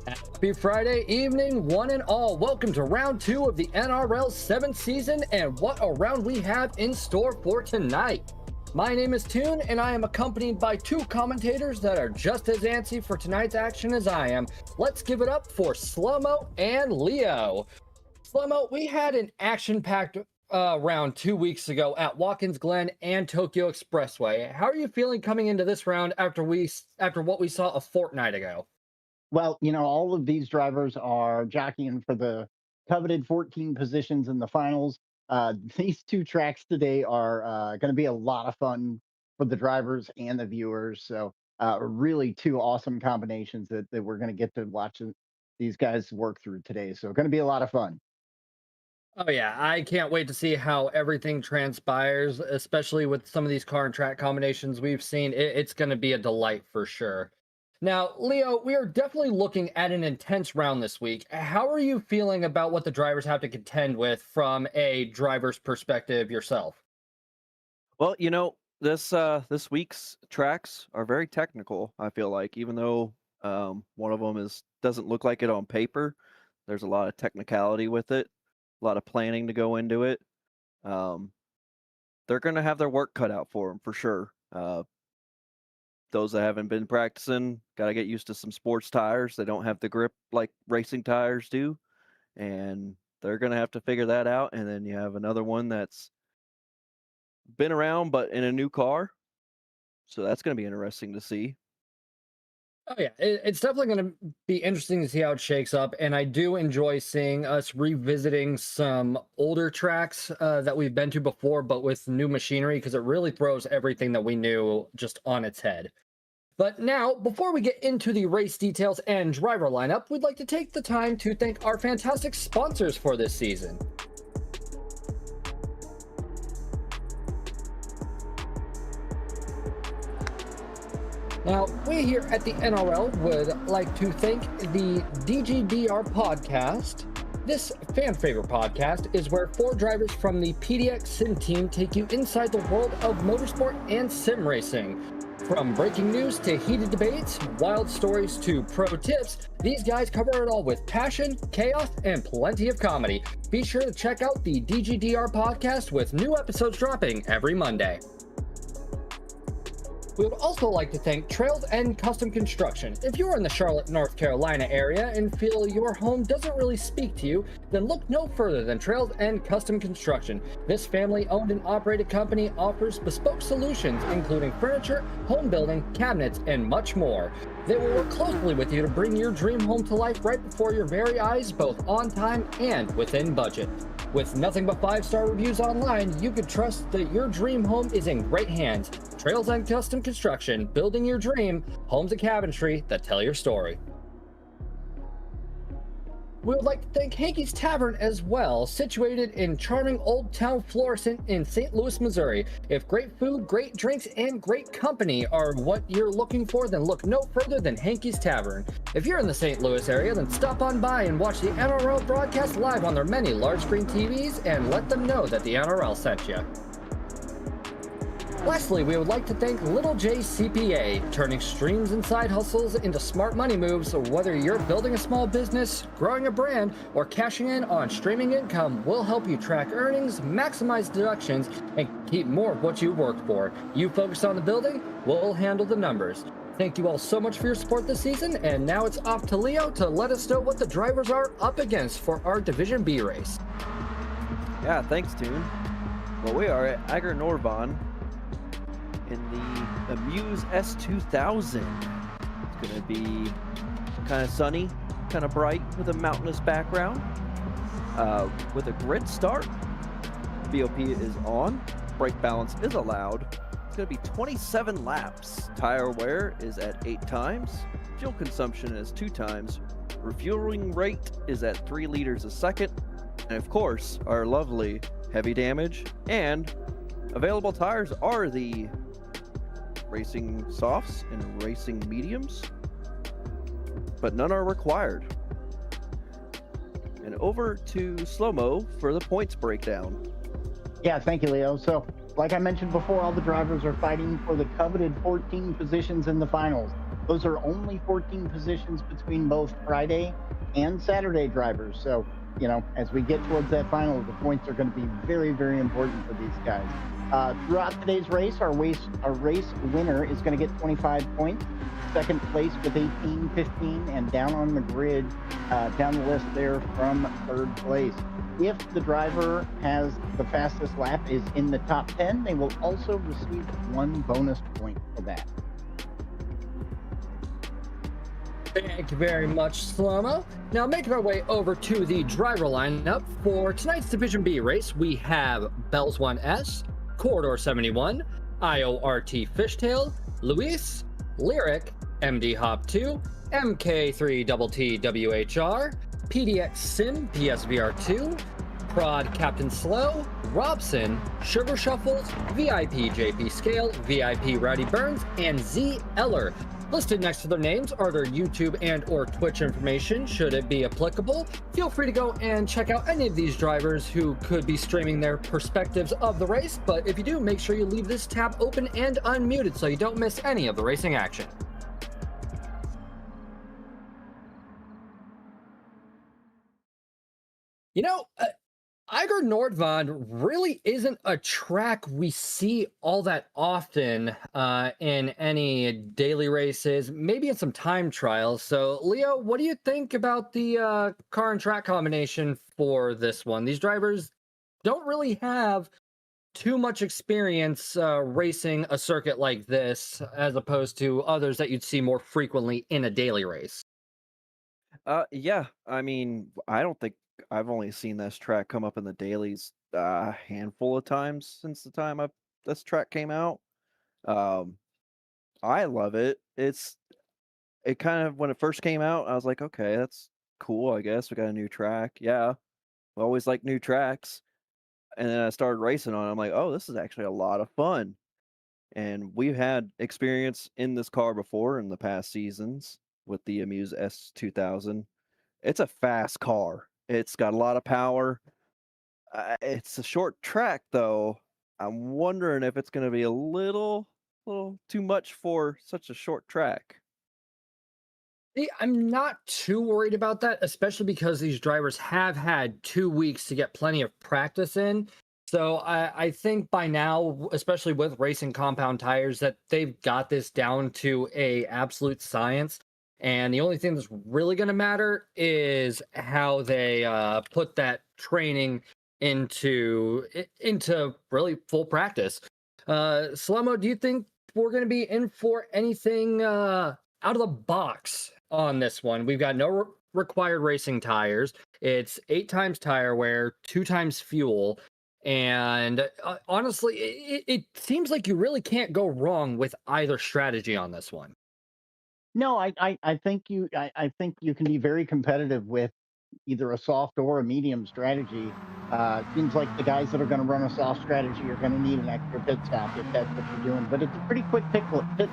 Happy Friday evening, one and all. Welcome to round two of the NRL 7th season, and what a round we have in store for tonight. My name is Toon, and I am accompanied by two commentators that are just as antsy for tonight's action as I am. Let's give it up for Slow-Mo and Leo. Slow-Mo, we had an action-packed round 2 weeks ago at Watkins Glen and Tokyo Expressway. How are you feeling coming into this round after what we saw a fortnight ago? Well, all of these drivers are jockeying for the coveted 14 positions in the finals. These two tracks today are going to be a lot of fun for the drivers and the viewers. So, really, two awesome combinations that we're going to get to watch these guys work through today. So, going to be a lot of fun. Oh yeah, I can't wait to see how everything transpires, especially with some of these car and track combinations we've seen. It's going to be a delight for sure. Now, Leo, we are definitely looking at an intense round this week. How are you feeling about what the drivers have to contend with from a driver's perspective yourself? Well, this week's tracks are very technical, I feel like, even though one of them doesn't look like it on paper. There's a lot of technicality with it, a lot of planning to go into it. Um, they're going to have their work cut out for them for sure. Those that haven't been practicing got to get used to some sports tires. They don't have the grip like racing tires do, and they're going to have to figure that out. And then you have another one that's been around but in a new car, so that's going to be interesting to see. Oh yeah, it's definitely going to be interesting to see how it shakes up, and I do enjoy seeing us revisiting some older tracks that we've been to before, but with new machinery, because it really throws everything that we knew just on its head. But now, before we get into the race details and driver lineup, we'd like to take the time to thank our fantastic sponsors for this season. Now, we here at the NRL would like to thank the DGDR podcast. This fan favorite podcast is where four drivers from the PDX Sim team take you inside the world of motorsport and sim racing. From breaking news to heated debates, wild stories to pro tips, these guys cover it all with passion, chaos, and plenty of comedy. Be sure to check out the DGDR podcast with new episodes dropping every Monday. We would also like to thank Trails End Custom Construction. If you're in the Charlotte, North Carolina area and feel your home doesn't really speak to you, then look no further than Trails End Custom Construction. This family-owned and operated company offers bespoke solutions, including furniture, home building, cabinets, and much more. They will work closely with you to bring your dream home to life right before your very eyes, both on time and within budget. With nothing but 5-star reviews online, you can trust that your dream home is in great hands. Trails End Custom Construction, building your dream, homes and cabinetry that tell your story. We would like to thank Hankey's Tavern as well, situated in charming Old Town Florissant in St. Louis, Missouri. If great food, great drinks, and great company are what you're looking for, then look no further than Hankey's Tavern. If you're in the St. Louis area, then stop on by and watch the NRL broadcast live on their many large screen TVs and let them know that the NRL sent you. Lastly, we would like to thank Little J CPA, turning streams and side hustles into smart money moves. Whether you're building a small business, growing a brand, or cashing in on streaming income, we'll help you track earnings, maximize deductions, and keep more of what you worked for. You focus on the building, we'll handle the numbers. Thank you all so much for your support this season, and now it's off to Leo to let us know what the drivers are up against for our Division B race. Yeah, thanks, Toon. Well, we are at Ager Norban in the Amuse S2000. It's going to be kind of sunny, kind of bright with a mountainous background. With a grid start, VOP is on, brake balance is allowed. It's going to be 27 laps. Tire wear is at 8 times. Fuel consumption is 2 times. Refueling rate is at 3 liters a second. And of course, our lovely heavy damage and available tires are the racing softs and racing mediums, but none are required. And over to Slow-Mo for the points breakdown. Yeah, thank you, Leo. So, like I mentioned before, all the drivers are fighting for the coveted 14 positions in the finals. Those are only 14 positions between both Friday and Saturday drivers. So, as we get towards that final, the points are going to be very, very important for these guys. Throughout today's race, our race winner is going to get 25 points. Second place with 18, 15, and down on the grid, down the list there from third place. If the driver has the fastest lap is in the top 10, they will also receive 1 bonus point for that. Thank you very much, Slomo. Now, making our way over to the driver lineup for tonight's Division B race, we have Bells 1S, Corridor 71, IORT Fishtail, Luis, Lyric, MD Hop 2, MK3TTWHR, PDX Sim PSVR2, Prod Captain Slow, Robson, Sugar Shuffles, VIP JP Scale, VIP Rowdy Burns, and Z Eller. Listed next to their names are their YouTube and or Twitch information, should it be applicable. Feel free to go and check out any of these drivers who could be streaming their perspectives of the race, but if you do, make sure you leave this tab open and unmuted so you don't miss any of the racing action. Eiger Nordvand really isn't a track we see all that often in any daily races, maybe in some time trials. So, Leo, what do you think about the car and track combination for this one? These drivers don't really have too much experience racing a circuit like this, as opposed to others that you'd see more frequently in a daily race. Yeah, I mean, I don't think I've only seen this track come up in the dailies a handful of times since the time this track came out. Um, I love it. It kind of when it first came out, I was like, okay, that's cool. I guess we got a new track. Yeah, I always like new tracks. And then I started racing on it. I'm like, oh, this is actually a lot of fun. And we've had experience in this car before in the past seasons with the Amuse S2000. It's a fast car. It's got a lot of power. It's a short track, though. I'm wondering if it's going to be a little too much for such a short track. I'm not too worried about that, especially because these drivers have had 2 weeks to get plenty of practice in. So I think by now, especially with racing compound tires, that they've got this down to a absolute science. And the only thing that's really going to matter is how they put that training into really full practice. Slomo, do you think we're going to be in for anything out of the box on this one? We've got no required racing tires. It's 8 times tire wear, 2 times fuel. And honestly, it seems like you really can't go wrong with either strategy on this one. No, I think I think you can be very competitive with either a soft or a medium strategy. Seems like the guys that are going to run a soft strategy are going to need an extra pit stop if that's what you're doing. But it's a pretty quick pit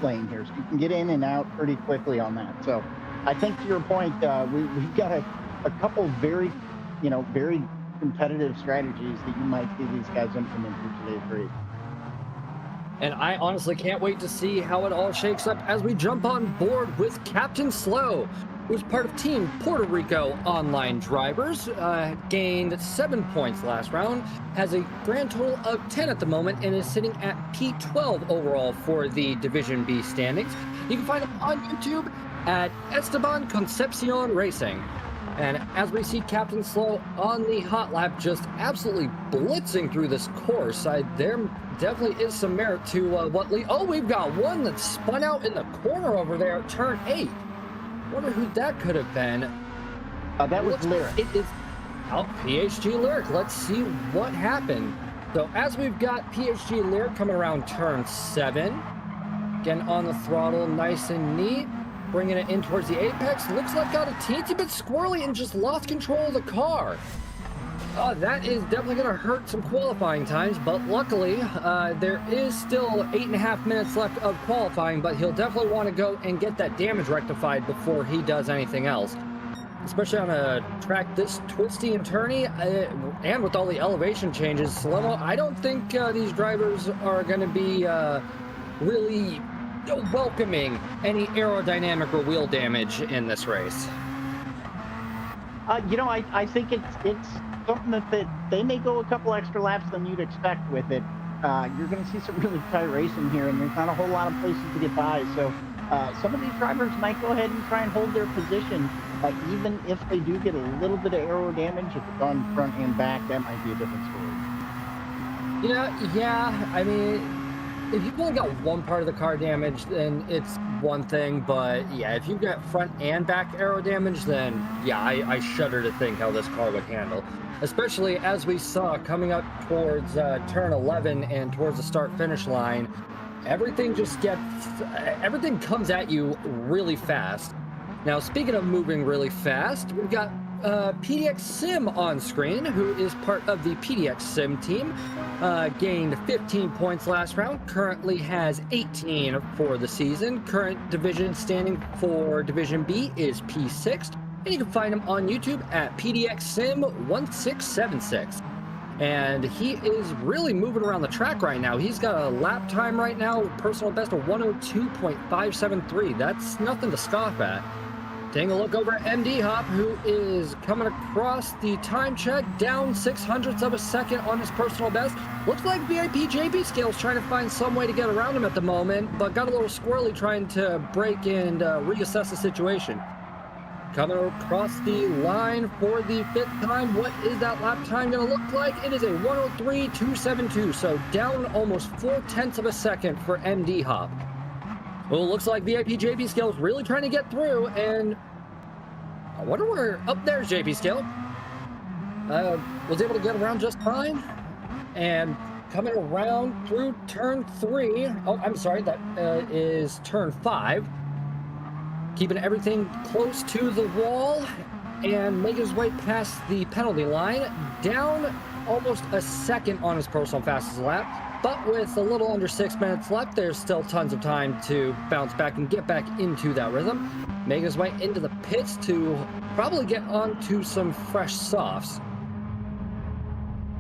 lane here, so you can get in and out pretty quickly on that. So I think to your point, we've got a couple very, very competitive strategies that you might see these guys implement in today's race. And I honestly can't wait to see how it all shakes up as we jump on board with Captain Slow, who's part of Team Puerto Rico Online Drivers, gained 7 points last round, has a grand total of 10 at the moment, and is sitting at P12 overall for the Division B standings. You can find him on YouTube at Esteban Concepcion Racing. And as we see Captain Slow on the hot lap just absolutely blitzing through this course, there definitely is some merit to what Lee... Oh, we've got one that spun out in the corner over there at turn 8. Wonder who that could have been. That was Lyric. It is PHG Lyric. Let's see what happened. So as we've got PHG Lyric coming around turn 7, getting on the throttle nice and neat, bringing it in towards the apex. Looks like got a teensy bit squirrely and just lost control of the car. That is definitely going to hurt some qualifying times, but luckily there is still 8.5 minutes left of qualifying, but he'll definitely want to go and get that damage rectified before he does anything else. Especially on a track this twisty and turny, and with all the elevation changes, Slomo, I don't think these drivers are going to be really welcoming any aerodynamic or wheel damage in this race. I think it's something that they may go a couple extra laps than you'd expect with it. You're going to see some really tight racing here, and there's not a whole lot of places to get by. So some of these drivers might go ahead and try and hold their position, even if they do get a little bit of aero damage. If it's on front and back, that might be a different story. Yeah. I mean, if you've only got one part of the car damaged, then it's one thing. But yeah, if you get front and back aero damage, then yeah, I shudder to think how this car would handle. Especially as we saw coming up towards turn 11 and towards the start-finish line, everything comes at you really fast. Now, speaking of moving really fast, we've got PDX Sim on screen, who is part of the PDX Sim team. Gained 15 points last round, currently has 18 for the season. Current division standing for Division B is P6, and you can find him on YouTube at PDX Sim 1676. And he is really moving around the track right now. He's got a lap time right now, personal best of 102.573. That's nothing to scoff at. Taking a look over at MD Hop, who is coming across the time check, down 0.06 of a second on his personal best. Looks like VIP JB Scales trying to find some way to get around him at the moment, but got a little squirrely trying to break and reassess the situation. Coming across the line for the 5th time, what is that lap time going to look like? It is a 103.272, so down almost 0.4 of a second for MD Hop. Well, it looks like VIP JP Scale is really trying to get through, and I wonder where... Up there's JP Scale. Was able to get around just fine. And coming around through turn 3. Oh, I'm sorry, that is turn 5. Keeping everything close to the wall and making his way past the penalty line. Down almost a second on his personal fastest lap. But with a little under 6 minutes left, there's still tons of time to bounce back and get back into that rhythm. Making his way into the pits to probably get onto some fresh softs.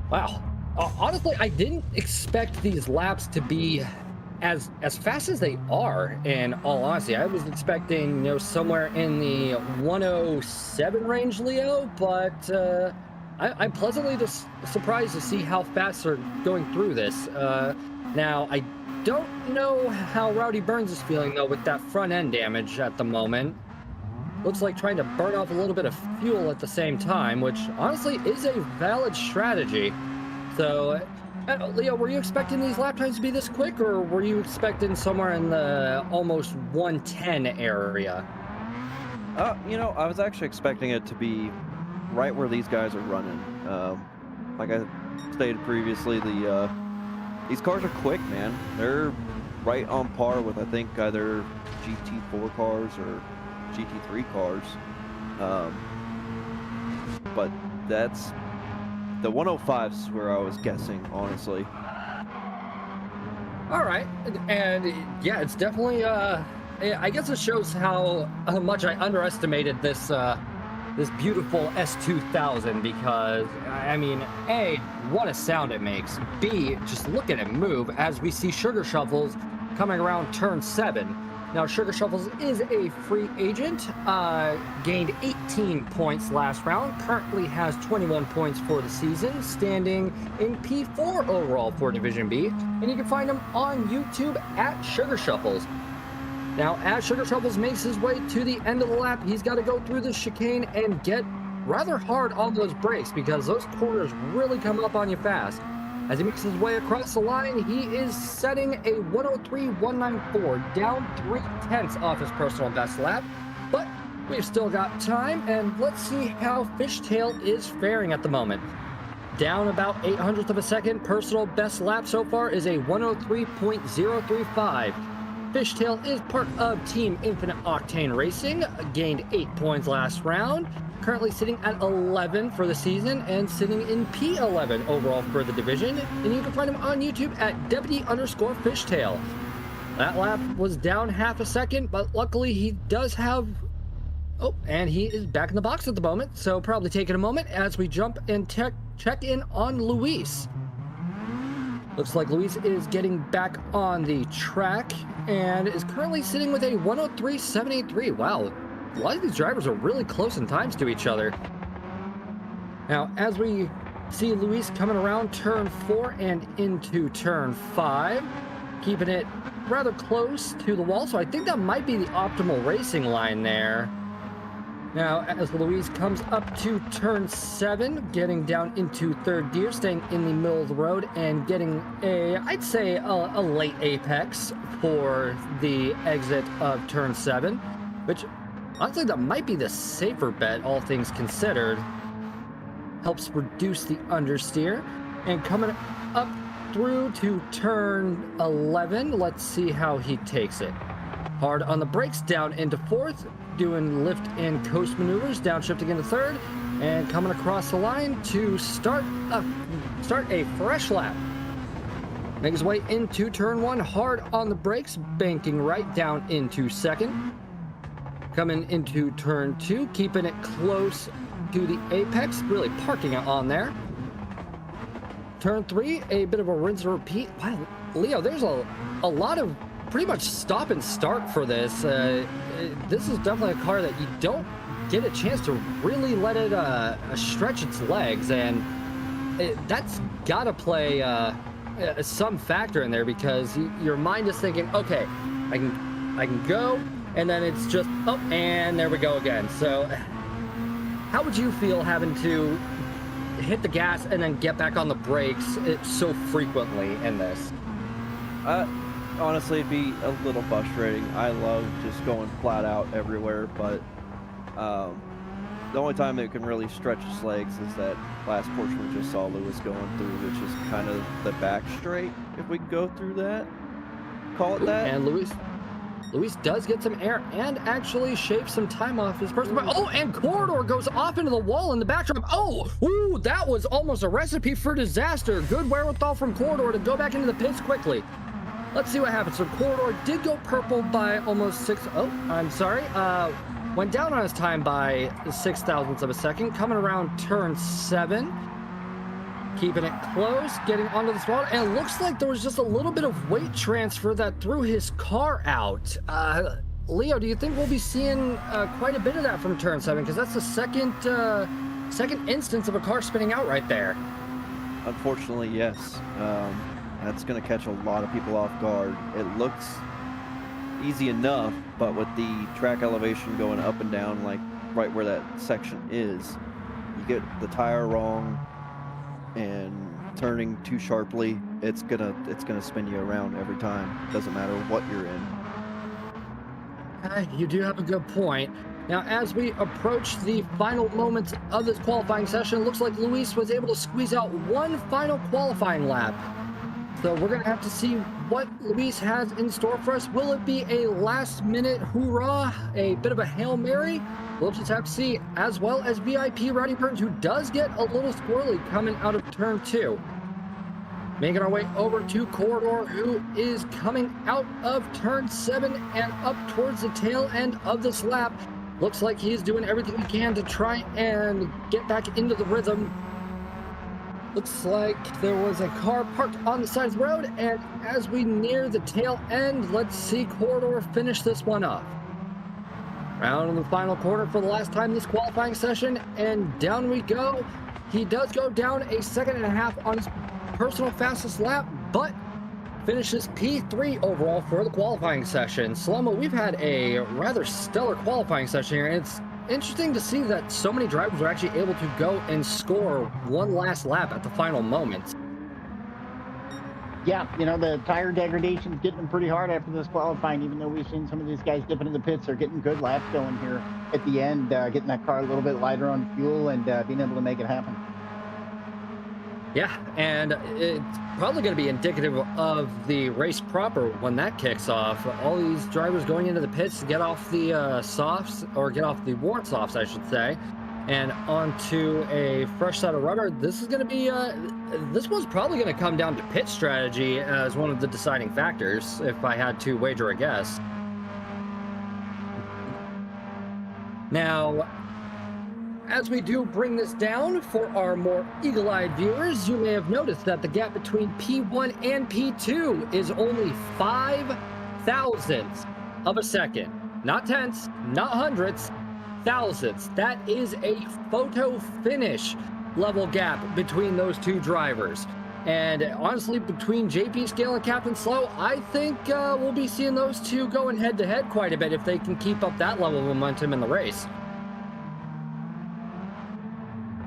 Wow. Honestly, I didn't expect these laps to be as fast as they are, in all honesty. I was expecting, somewhere in the 107 range, Leo, but I'm pleasantly just surprised to see how fast they're going through this. Now, I don't know how Rowdy Burns is feeling, though, with that front end damage at the moment. Looks like trying to burn off a little bit of fuel at the same time, which honestly is a valid strategy. So, Leo, were you expecting these lap times to be this quick, or were you expecting somewhere in the almost 110 area? I was actually expecting it to be right where these guys are running. Like I stated previously, these cars are quick, man. They're right on par with, I think, either GT4 cars or GT3 cars. But that's the 105s where I was guessing, honestly. All right, and yeah, it's definitely. I guess it shows how much I underestimated this. This beautiful S2000, because I mean, A, what a sound it makes. B, just look at it move as we see Sugar Shuffles coming around turn 7. Now, Sugar Shuffles is a free agent, gained 18 points last round, currently has 21 points for the season, standing in P4 overall for Division B, and you can find him on YouTube at Sugar Shuffles. Now, as Sugar Shuffles makes his way to the end of the lap, he's got to go through the chicane and get rather hard on those brakes, because those corners really come up on you fast. As he makes his way across the line, he is setting a 103.194, down 0.3 off his personal best lap. But we've still got time, and let's see how Fishtail is faring at the moment. Down about 0.08 of a second, personal best lap so far is a 103.035. Fishtail is part of Team Infinite Octane Racing, gained 8 points last round, currently sitting at 11 for the season and sitting in P11 overall for the division, and you can find him on YouTube at deputy_fishtail. That lap was down half a second, but luckily he does have... Oh, and he is back in the box at the moment, so probably taking a moment as we jump and check in on Luis. Looks like Luis is getting back on the track and is currently sitting with a 103.783. Wow, a lot of these drivers are really close in times to each other. Now, as we see Luis coming around turn 4 and into turn 5, keeping it rather close to the wall, so I think that might be the optimal racing line there. Now, as Luis comes up to turn 7, getting down into third gear, staying in the middle of the road and getting I'd say a late apex for the exit of turn 7, which honestly that might be the safer bet, all things considered. Helps reduce the understeer. And coming up through to turn 11, let's see how he takes it. Hard on the brakes, down into 4th, doing lift and coast maneuvers, downshifting into 3rd, and coming across the line to start a fresh lap. Make his way into turn 1, hard on the brakes, banking right down into 2nd. Coming into turn 2, keeping it close to the apex, really parking it on there. Turn 3, a bit of a rinse and repeat. Wow, Leo, there's a lot of pretty much stop and start for this. This is definitely a car that you don't get a chance to really let it stretch its legs, and that's got to play some factor in there, because your mind is thinking, okay, I can go, and then it's just, oh, and there we go again. So how would you feel having to hit the gas and then get back on the brakes so frequently in this? Honestly, it'd be a little frustrating. I love just going flat out everywhere, but the only time it can really stretch his legs is that last portion we just saw Lewis going through, which is kind of the back straight, if we go through that. Call it that. And Luis does get some air and actually shaves some time off his personal. Oh, and Corridor goes off into the wall in the backdrop. Oh, ooh, that was almost a recipe for disaster. Good wherewithal from Corridor to go back into the pits quickly. Let's see what happens. So Corridor did go purple by almost 6. Oh, I'm sorry. Went down on his time by 0.06 of a second. Coming around turn 7. Keeping it close, getting onto the spot, and it looks like there was just a little bit of weight transfer that threw his car out. Leo, do you think we'll be seeing quite a bit of that from turn 7? Because that's the second instance of a car spinning out right there. Unfortunately, yes. That's going to catch a lot of people off guard. It looks easy enough, but with the track elevation going up and down, like right where that section is, you get the tire wrong and turning too sharply, it's gonna spin you around every time. Doesn't matter what you're in. You do have a good point. Now, as we approach the final moments of this qualifying session, it looks like Luis was able to squeeze out one final qualifying lap. So we're going to have to see what Luis has in store for us. Will it be a last-minute hoorah, a bit of a Hail Mary? We'll just have to see, as well as VIP Rowdy Burns, who does get a little squirrely coming out of turn 2. Making our way over to Corridor, who is coming out of turn 7 and up towards the tail end of this lap. Looks like he's doing everything he can to try and get back into the rhythm. Looks like there was a car parked on the side of the road, and as we near the tail end, let's see Corridor finish this one up. Round in the final corner for the last time this qualifying session, and down we go. He does go down a 1.5 seconds on his personal fastest lap, but finishes P3 overall for the qualifying session. Slomo, we've had a rather stellar qualifying session here, and it's interesting to see that so many drivers are actually able to go and score one last lap at the final moments. Yeah, you know, the tire degradation's getting them pretty hard after this qualifying, even though we've seen some of these guys dipping in the pits. They're getting good laps going here at the end, getting that car a little bit lighter on fuel and being able to make it happen. Yeah, and it's probably going to be indicative of the race proper when that kicks off. All these drivers going into the pits to get off the softs, or get off the worn softs, I should say, and onto a fresh set of rubber. This is going to be, this one's probably going to come down to pit strategy as one of the deciding factors, if I had to wager a guess. As we do bring this down for our more eagle-eyed viewers, you may have noticed that the gap between P1 and P2 is only 5 thousandths of a second. Not tenths, not hundredths, thousandths. That is a photo finish level gap between those two drivers. And honestly, between JP Scale and Captain Slow, I think we'll be seeing those two going head-to-head quite a bit if they can keep up that level of momentum in the race.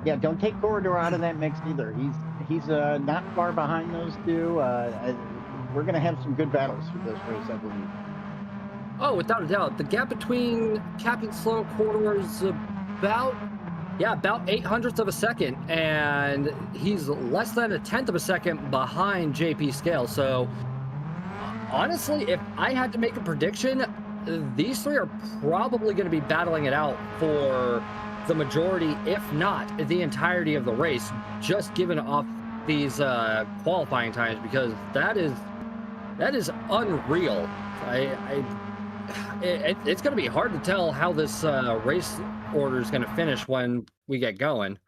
Yeah, don't take Corridor out of that mix either. He's not far behind those two. We're going to have some good battles for this race, I believe. Oh, without a doubt. The gap between Captain Slow and Corridor is about 800ths of a second, and he's less than a tenth of a second behind JP Scale. So honestly, if I had to make a prediction, these three are probably going to be battling it out for the majority, if not the entirety of the race, just given off these qualifying times, because that is unreal. It's going to be hard to tell how this race order is going to finish when we get going.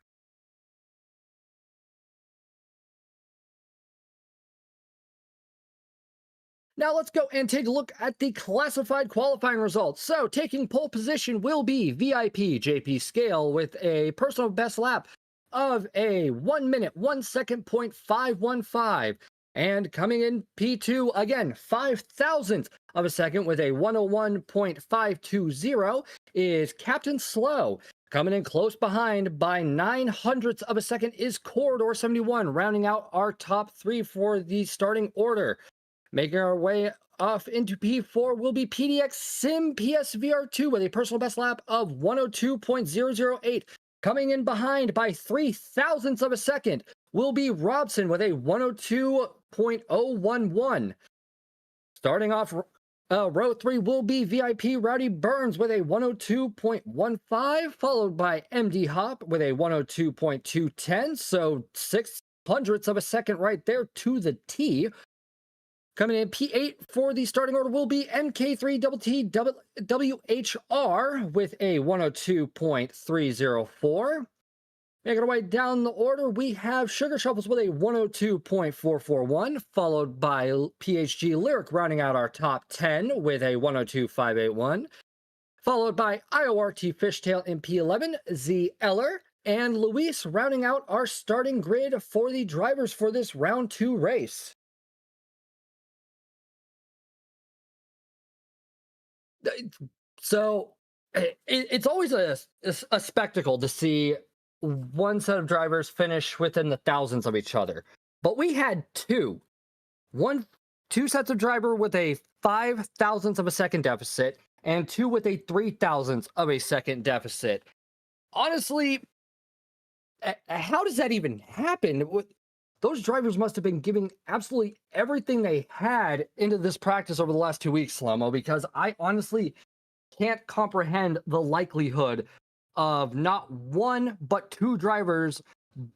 Now let's go and take a look at the classified qualifying results. So taking pole position will be VIP JP Scale with a personal best lap of a 1 minute, 1 second, .515. And coming in P2, again, 5 thousandths of a second with a 101.520 is Captain Slow. Coming in close behind by 9 hundredths of a second is Corridor 71, rounding out our top three for the starting order. Making our way off into P4 will be PDX Sim PSVR2 with a personal best lap of 102.008. Coming in behind by 3 thousandths of a second will be Robson with a 102.011. Starting off row 3 will be VIP Rowdy Burns with a 102.15, followed by MD Hop with a 102.210. So 6 hundredths of a second right there to the T. Coming in P8 for the starting order will be MK3TTWHR with a 102.304. Making our way down the order, we have Sugar Shuffles with a 102.441, followed by PHG Lyric rounding out our top 10 with a 102.581, followed by IORT Fishtail in P11, Z Eller, and Luis rounding out our starting grid for the drivers for this round 2 race. So it's always a spectacle to see one set of drivers finish within the thousands of each other. But we had two sets of driver with a 5 thousandths of a second deficit and two with a 3 thousandths of a second deficit. Honestly, how does that even happen? Those drivers must have been giving absolutely everything they had into this practice over the last 2 weeks, Slomo, because I honestly can't comprehend the likelihood of not one, but two drivers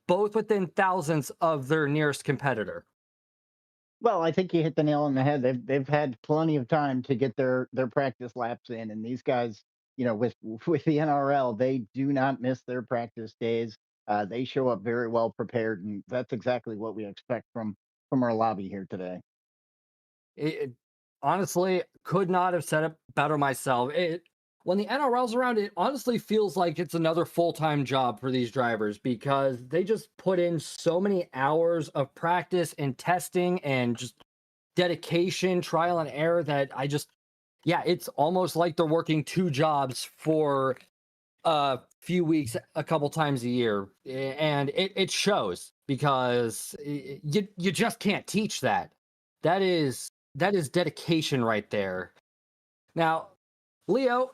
both within thousandths of their nearest competitor. Well, I think you hit the nail on the head. They've had plenty of time to get their practice laps in, and these guys, with the NRL, they do not miss their practice days. They show up very well prepared, and that's exactly what we expect from our lobby here today. It honestly could not have said it better myself. When the NRL's around, it honestly feels like it's another full-time job for these drivers because they just put in so many hours of practice and testing and just dedication, trial and error that it's almost like they're working two jobs for a few weeks, a couple times a year. And it shows because you just can't teach that. That is dedication right there. Now, Leo,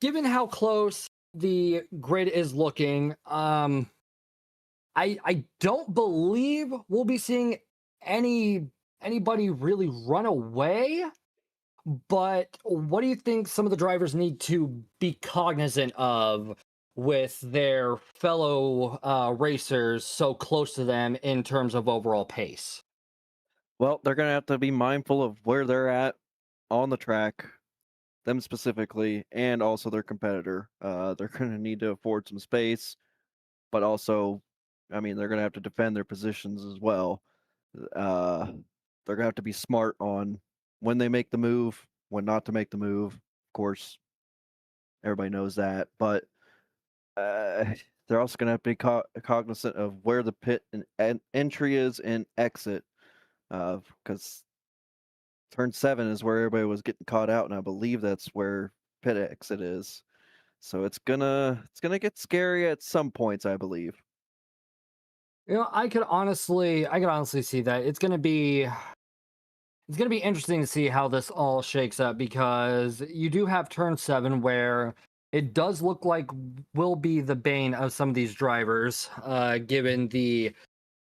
given how close the grid is looking, I don't believe we'll be seeing anybody really run away. But what do you think some of the drivers need to be cognizant of with their fellow racers so close to them in terms of overall pace? Well, they're going to have to be mindful of where they're at on the track. them specifically, and also their competitor. They're going to need to afford some space, but also, I mean, they're going to have to defend their positions as well. They're going to have to be smart on when they make the move, when not to make the move. Of course, everybody knows that, but they're also going to have to be cognizant of where the pit and entry is and exit, because turn 7 is where everybody was getting caught out, and I believe that's where pit exit is. So it's gonna get scary at some points, I believe. You know, I could honestly see that. It's gonna be interesting to see how this all shakes up, because you do have turn 7 where it does look like will be the bane of some of these drivers, given the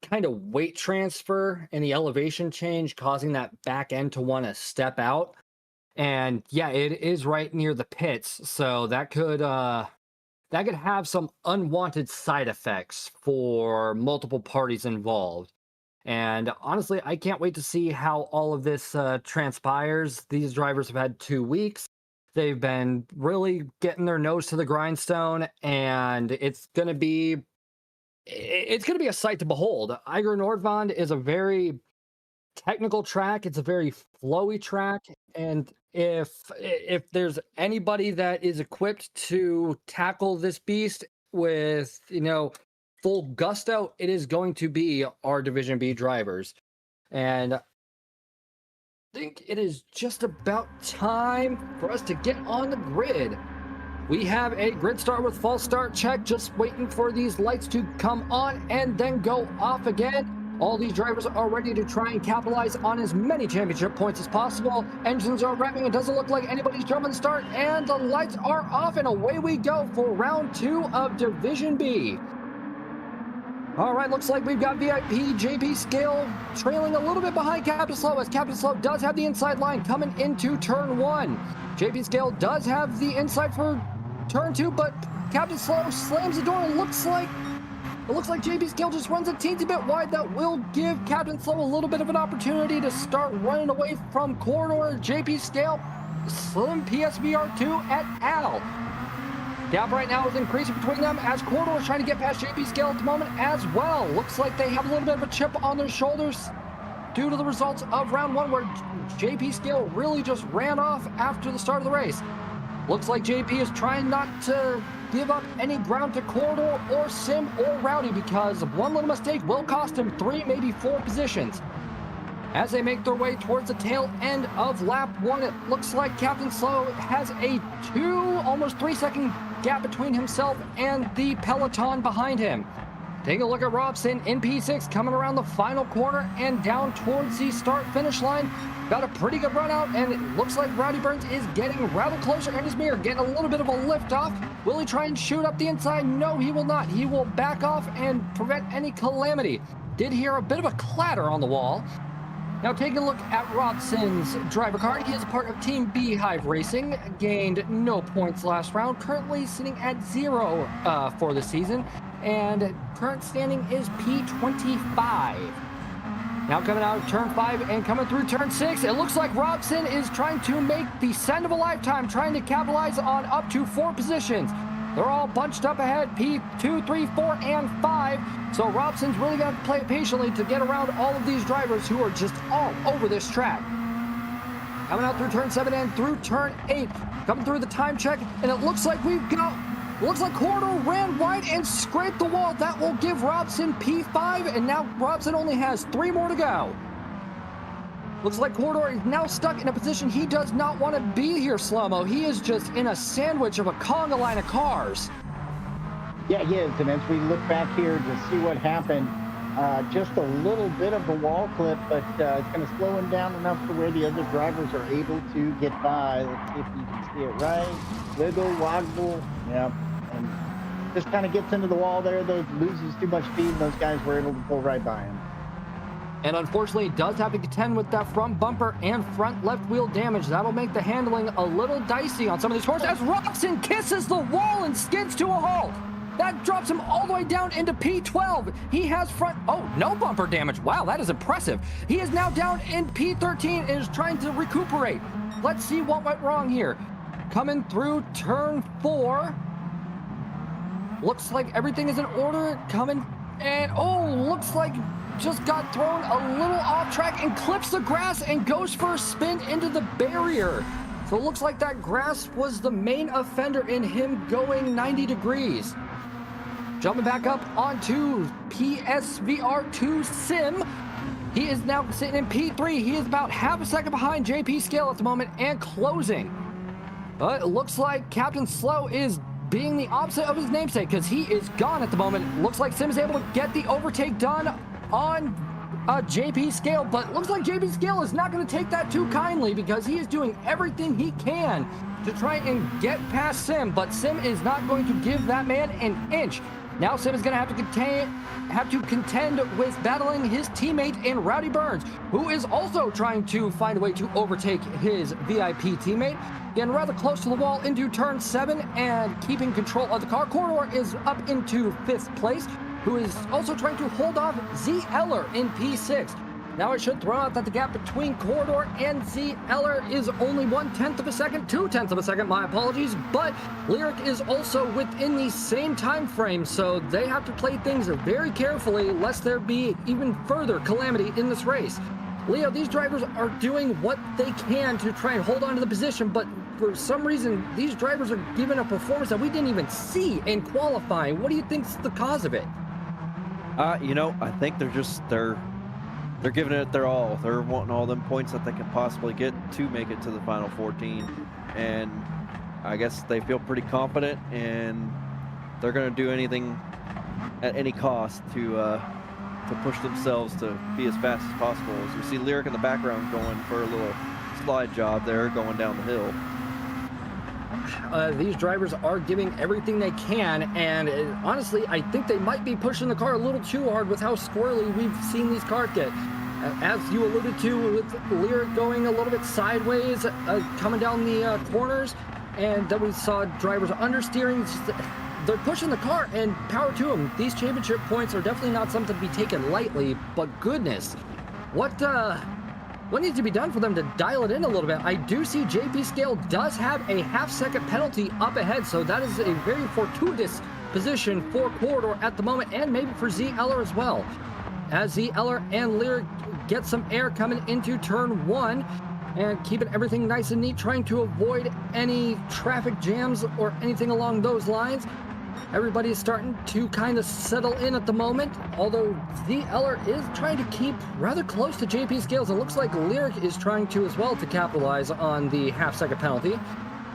kind of weight transfer and the elevation change causing that back end to want to step out. And yeah, it is right near the pits, so that could have some unwanted side effects for multiple parties involved. And honestly, I can't wait to see how all of this transpires. These drivers have had 2 weeks. They've been really getting their nose to the grindstone, and it's going to be a sight to behold. Eiger Nordwand is a very technical track. It's a very flowy track, and if there's anybody that is equipped to tackle this beast with, full gusto, it is going to be our Division B drivers. And I think it is just about time for us to get on the grid. We have a grid start with false start check, just waiting for these lights to come on and then go off again. All these drivers are ready to try and capitalize on as many championship points as possible. Engines are revving. It doesn't look like anybody's jumping the start, and the lights are off, and away we go for round 2 of Division B. All right, looks like we've got VIP JP Scale trailing a little bit behind Captain Slow, as Captain Slow does have the inside line coming into turn 1. JP Scale does have the inside for turn 2, but Captain Slow slams the door, and it looks like JP Scale just runs a teensy bit wide. That will give Captain Slow a little bit of an opportunity to start running away from Corridor. JP Scale, Slim PSVR2 et al. Gap right now is increasing between them, as Corridor is trying to get past JP Scale at the moment as well. Looks like they have a little bit of a chip on their shoulders due to the results of round 1, where JP Scale really just ran off after the start of the race. Looks like JP is trying not to give up any ground to Corridor or Sim or Rowdy, because one little mistake will cost him 3, maybe 4 positions. As they make their way towards the tail end of lap 1, it looks like Captain Slow has a 2, almost 3-second gap between himself and the peloton behind him. Take a look at Robson in P6 coming around the final corner and down towards the start-finish line. Got a pretty good run out, and it looks like Rowdy Burns is getting rather closer in his mirror, getting a little bit of a lift off. Will he try and shoot up the inside? No, he will not. He will back off and prevent any calamity. Did hear a bit of a clatter on the wall. Now taking a look at Robson's driver card, he is a part of Team Beehive Racing, gained no points last round, currently sitting at 0 for the season, and current standing is P25. Now coming out of turn 5 and coming through turn 6, it looks like Robson is trying to make the send of a lifetime, trying to capitalize on up to 4 positions. They're all bunched up ahead, P2, 3, 4, and 5. So Robson's really going to play it patiently to get around all of these drivers who are just all over this track. Coming out through turn 7 and through turn 8. Coming through the time check, and it looks like Corridor ran wide and scraped the wall. That will give Robson P5, and now Robson only has 3 more to go. Looks like Corridor is now stuck in a position he does not want to be here, Slow-Mo. He is just in a sandwich of a conga line of cars. Yeah, he is. And as we look back here to see what happened, just a little bit of a wall clip, but it's going to slow him down enough to where the other drivers are able to get by. Let's see if you can see it right. Wiggle, woggle, yeah. And just kind of gets into the wall there. Those loses too much speed. Those guys were able to pull right by him. And unfortunately, does have to contend with that front bumper and front left wheel damage. That'll make the handling a little dicey on some of these cars, as Robson kisses the wall and skids to a halt. That drops him all the way down into P12. He has no bumper damage. Wow, that is impressive. He is now down in P13 and is trying to recuperate. Let's see what went wrong here. coming through turn 4. Looks like everything is in order, coming, and oh, looks like just got thrown a little off track and clips the grass and goes for a spin into the barrier. So it looks like that grass was the main offender in him going 90 degrees. Jumping back up onto PSVR2 Sim. He is now sitting in P3. He is about half a second behind JP Scale at the moment and closing. But it looks like Captain Slow is being the opposite of his namesake because he is gone at the moment. Looks like Sim is able to get the overtake done on JP Scale, but looks like JP Scale is not going to take that too kindly because he is doing everything he can to try and get past Sim, but Sim is not going to give that man an inch. Now Sim is going to have to contend with battling his teammate in Rowdy Burns, who is also trying to find a way to overtake his VIP teammate. Getting rather close to the wall into turn 7 and keeping control of the car. Corridor is up into 5th place, who is also trying to hold off Z Eller in P6. Now I should throw out that the gap between Corridor and Z Eller is only 1/10 of a second, 2/10 of a second, my apologies, but Lyric is also within the same time frame, so they have to play things very carefully lest there be even further calamity in this race. Leo, these drivers are doing what they can to try and hold on to the position, but for some reason, these drivers are giving a performance that we didn't even see in qualifying. What do you think's the cause of it? I think they're giving it their all. They're wanting all them points that they can possibly get to make it to the final 14. And I guess they feel pretty confident and they're going to do anything at any cost to push themselves to be as fast as possible. As we see Lyric in the background going for a little slide job there, going down the hill. These drivers are giving everything they can, and honestly, I think they might be pushing the car a little too hard with how squirrely we've seen these cars get. As you alluded to, with Lyric going a little bit sideways, coming down the corners, and then we saw drivers understeering. They're pushing the car, and power to them. These championship points are definitely not something to be taken lightly, but goodness, what needs to be done for them to dial it in a little bit? I do see JP Scale does have a half-second penalty up ahead, so that is a very fortuitous position for Corridor at the moment, and maybe for Z Eller as well. As Z Eller and Lyric get some air coming into turn 1, and keeping everything nice and neat, trying to avoid any traffic jams or anything along those lines. Everybody is starting to kind of settle in at the moment, although Z Eller is trying to keep rather close to JP Scales. It looks like Lyric is trying to as well to capitalize on the half-second penalty.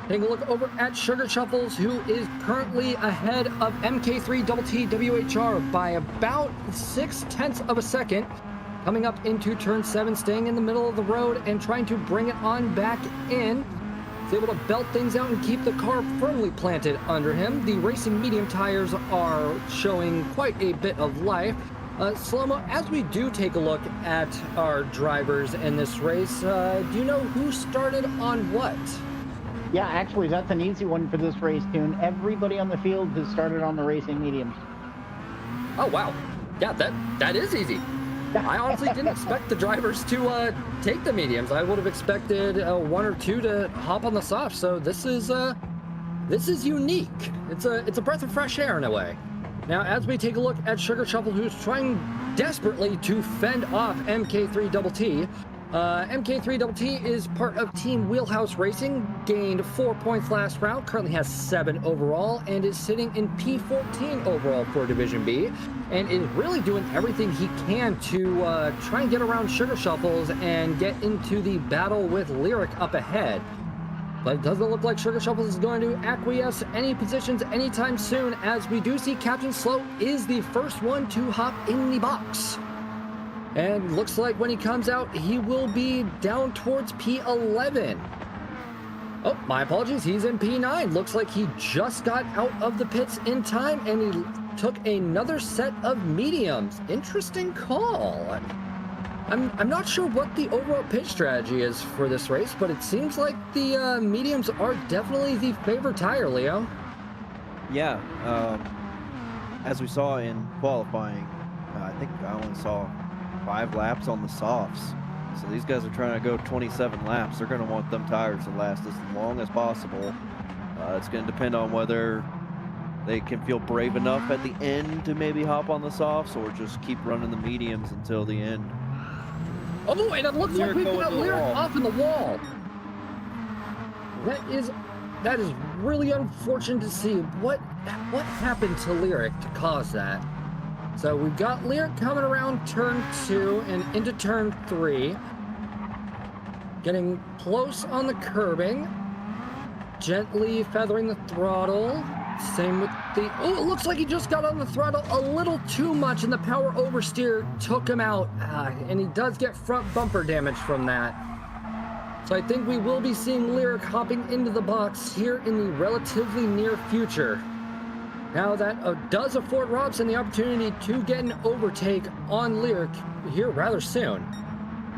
Taking a look over at Sugar Shuffles, who is currently ahead of MK3TT WHR by about 6/10 of a second. Coming up into turn 7, staying in the middle of the road and trying to bring it on back in. He's able to belt things out and keep the car firmly planted under him. The racing medium tires are showing quite a bit of life. Slow-mo, as we do take a look at our drivers in this race, do you know who started on what? Yeah, actually, that's an easy one for this race, Toon. Everybody on the field has started on the racing mediums. Oh, wow. Yeah, that is easy. I honestly didn't expect the drivers to take the mediums. I would have expected 1 or 2 to hop on the softs. So this is unique. It's a breath of fresh air in a way. Now, as we take a look at Sugar Shuffle, who's trying desperately to fend off MK3TT. MK3TT is part of Team Wheelhouse Racing, gained 4 points last round, currently has 7 overall, and is sitting in P14 overall for Division B, and is really doing everything he can to try and get around Sugar Shuffles and get into the battle with Lyric up ahead. But it doesn't look like Sugar Shuffles is going to acquiesce any positions anytime soon, as we do see Captain Slow is the first one to hop in the box. And looks like when he comes out, he will be down towards P11. Oh, my apologies. He's in P9. Looks like he just got out of the pits in time, and he took another set of mediums. Interesting call. I'm not sure what the overall pit strategy is for this race, but it seems like the mediums are definitely the favorite tire, Leo. Yeah. As we saw in qualifying, I think I only saw 5 laps on the softs. So these guys are trying to go 27 laps. They're going to want them tires to last as long as possible It's going to depend on whether they can feel brave enough at the end to maybe hop on the softs or just keep running the mediums until the end. Oh, and it looks like we've got Lyric off in the wall. That is really unfortunate to see. What happened to Lyric to cause that? So we've got Lyric coming around turn 2 and into turn 3. Getting close on the curbing. Gently feathering the throttle. Same with the... Oh, it looks like he just got on the throttle a little too much and the power oversteer took him out. And he does get front bumper damage from that. So I think we will be seeing Lyric hopping into the box here in the relatively near future. Now that does afford Robson the opportunity to get an overtake on Lyric here rather soon.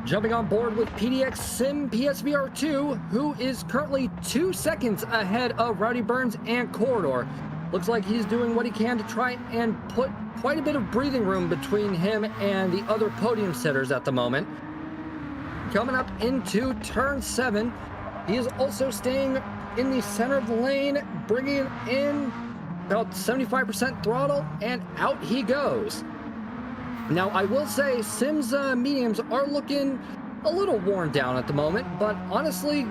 Jumping on board with PDX Sim PSVR2, who is currently 2 seconds ahead of Rowdy Burns and Corridor. Looks like he's doing what he can to try and put quite a bit of breathing room between him and the other podium sitters at the moment. Coming up into turn 7, he is also staying in the center of the lane, bringing in about 75% throttle, and out he goes. Now, I will say Sim's mediums are looking a little worn down at the moment, but honestly,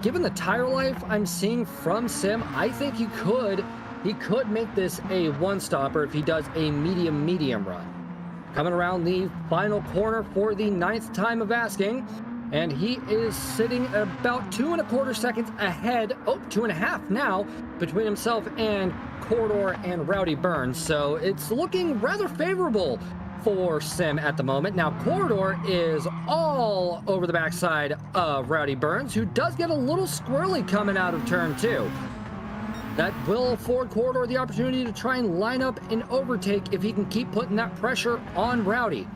given the tire life I'm seeing from Sim, I think he could make this a one-stopper if he does a medium run. Coming around the final corner for the 9th time of asking, and he is sitting about 2.25 seconds ahead, 2.5 now, between himself and Corridor and Rowdy Burns, so it's looking rather favorable for Sim at the moment. Now, Corridor is all over the backside of Rowdy Burns, who does get a little squirrely coming out of turn 2. That will afford Corridor the opportunity to try and line up an overtake if he can keep putting that pressure on Rowdy.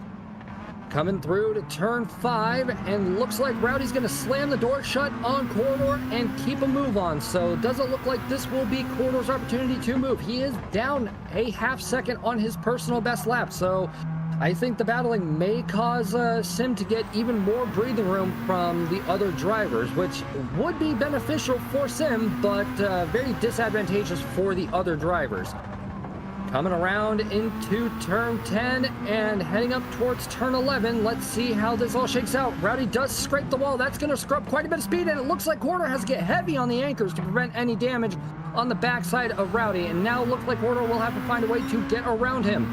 Coming through to turn 5, and looks like Rowdy's going to slam the door shut on Corridor and keep a move on. So it doesn't look like this will be Corridor's opportunity to move. He is down a half second on his personal best lap. So I think the battling may cause Sim to get even more breathing room from the other drivers, which would be beneficial for Sim, but very disadvantageous for the other drivers. Coming around into turn 10 and heading up towards turn 11. Let's see how this all shakes out. Rowdy does scrape the wall. That's going to scrub quite a bit of speed, and it looks like Corridor has to get heavy on the anchors to prevent any damage on the backside of Rowdy, and now looks like Corridor will have to find a way to get around him.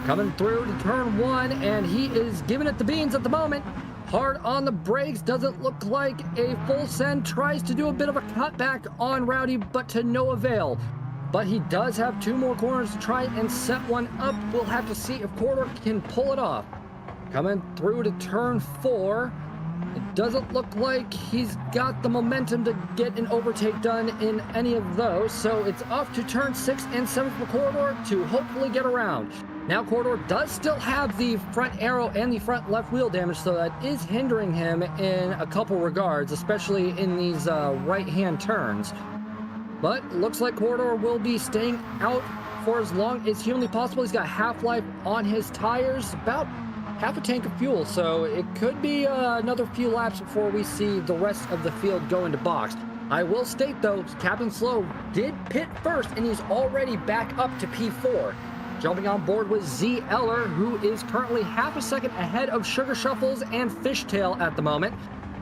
Coming through to turn 1, and he is giving it the beans at the moment. Hard on the brakes, doesn't look like a full send. Tries to do a bit of a cutback on Rowdy, but to no avail. But he does have 2 more corners to try and set one up. We'll have to see if Corridor can pull it off. Coming through to turn 4. It doesn't look like he's got the momentum to get an overtake done in any of those. So it's off to turn 6 and 7 for Corridor to hopefully get around. Now Corridor does still have the front arrow and the front left wheel damage, so that is hindering him in a couple regards, especially in these right-hand turns. But looks like Corridor will be staying out for as long as humanly possible. He's got half-life on his tires, about half a tank of fuel, so it could be another few laps before we see the rest of the field go into box. I will state, though, Captain Slow did pit first, and he's already back up to P4. Jumping on board with Z Eller, who is currently half a second ahead of Sugar Shuffles and Fishtail at the moment.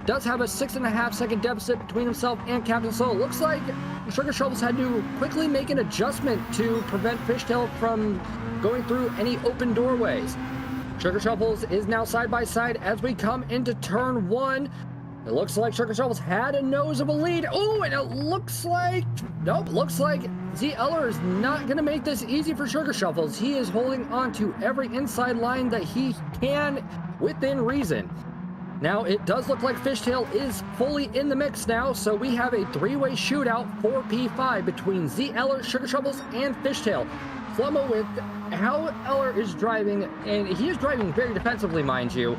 Does have a 6.5 second deficit between himself and Captain Slow. Looks like Sugar Shuffles had to quickly make an adjustment to prevent Fishtail from going through any open doorways. Sugar Shuffles is now side by side as we come into turn 1. It looks like Sugar Shuffles had a nose of a lead. Oh, and it looks like... Nope, looks like Z Eller is not going to make this easy for Sugar Shuffles. He is holding on to every inside line that he can within reason. Now, it does look like Fishtail is fully in the mix now, so we have a 3-way shootout for P5 between Z Eller, Sugar Shuffles, and Fishtail. Flummo, with how Eller is driving, and he is driving very defensively, mind you,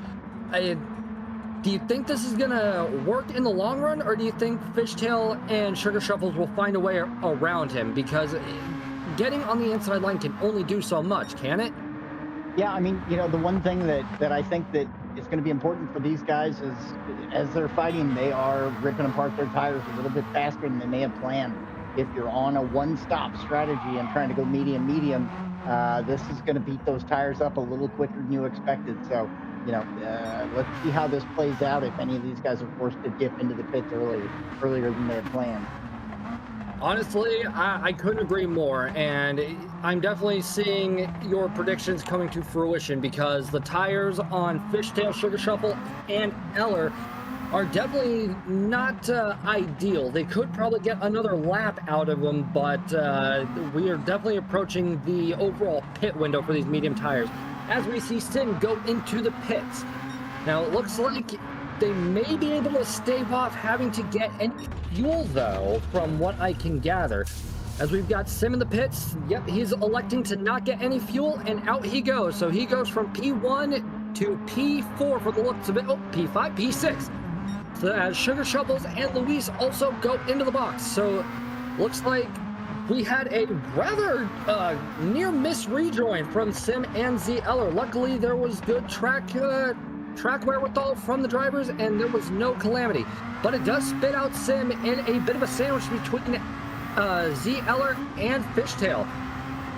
do you think this is going to work in the long run, or do you think Fishtail and Sugar Shuffles will find a way around him? Because getting on the inside line can only do so much, can it? Yeah, I mean, you know, the one thing that I think that it's going to be important for these guys as they're fighting. They are ripping apart their tires a little bit faster than they may have planned. If you're on a one-stop strategy and trying to go medium, medium, this is going to beat those tires up a little quicker than you expected. So, let's see how this plays out if any of these guys are forced to dip into the pits earlier than they had planned. Honestly, I couldn't agree more, and I'm definitely seeing your predictions coming to fruition because the tires on Fishtail, Sugar Shuffle, and Eller are definitely not ideal. They could probably get another lap out of them, but we are definitely approaching the overall pit window for these medium tires. As we see Sim go into the pits. Now, it looks like they may be able to stave off having to get any fuel, though, from what I can gather. As we've got Sim in the pits, yep, he's electing to not get any fuel, and out he goes. So he goes from P1 to P4 for the looks of it. Oh, P5, P6. So as Sugar Shovels and Luis also go into the box. So looks like we had a rather near miss rejoin from Sim and Z Eller. Luckily, there was good track wherewithal from the drivers, and there was no calamity. But it does spit out Sim in a bit of a sandwich between Z Eller and Fishtail.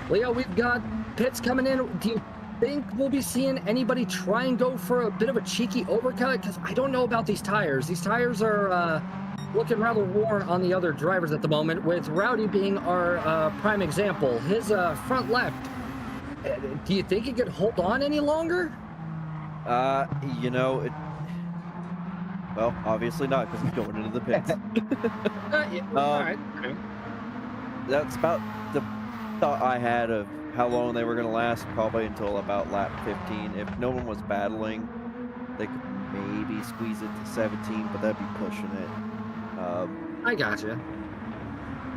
Leo, we've got pits coming in. Do you think we'll be seeing anybody try and go for a bit of a cheeky overcut? Because I don't know about these tires. These tires are looking rather worn on the other drivers at the moment, with Rowdy being our prime example. His front left, do you think he could hold on any longer? Well, obviously not, because he's going into the pits. All right. That's about the thought I had of how long they were going to last, probably until about lap 15. If no one was battling, they could maybe squeeze it to 17, but that'd be pushing it. I gotcha.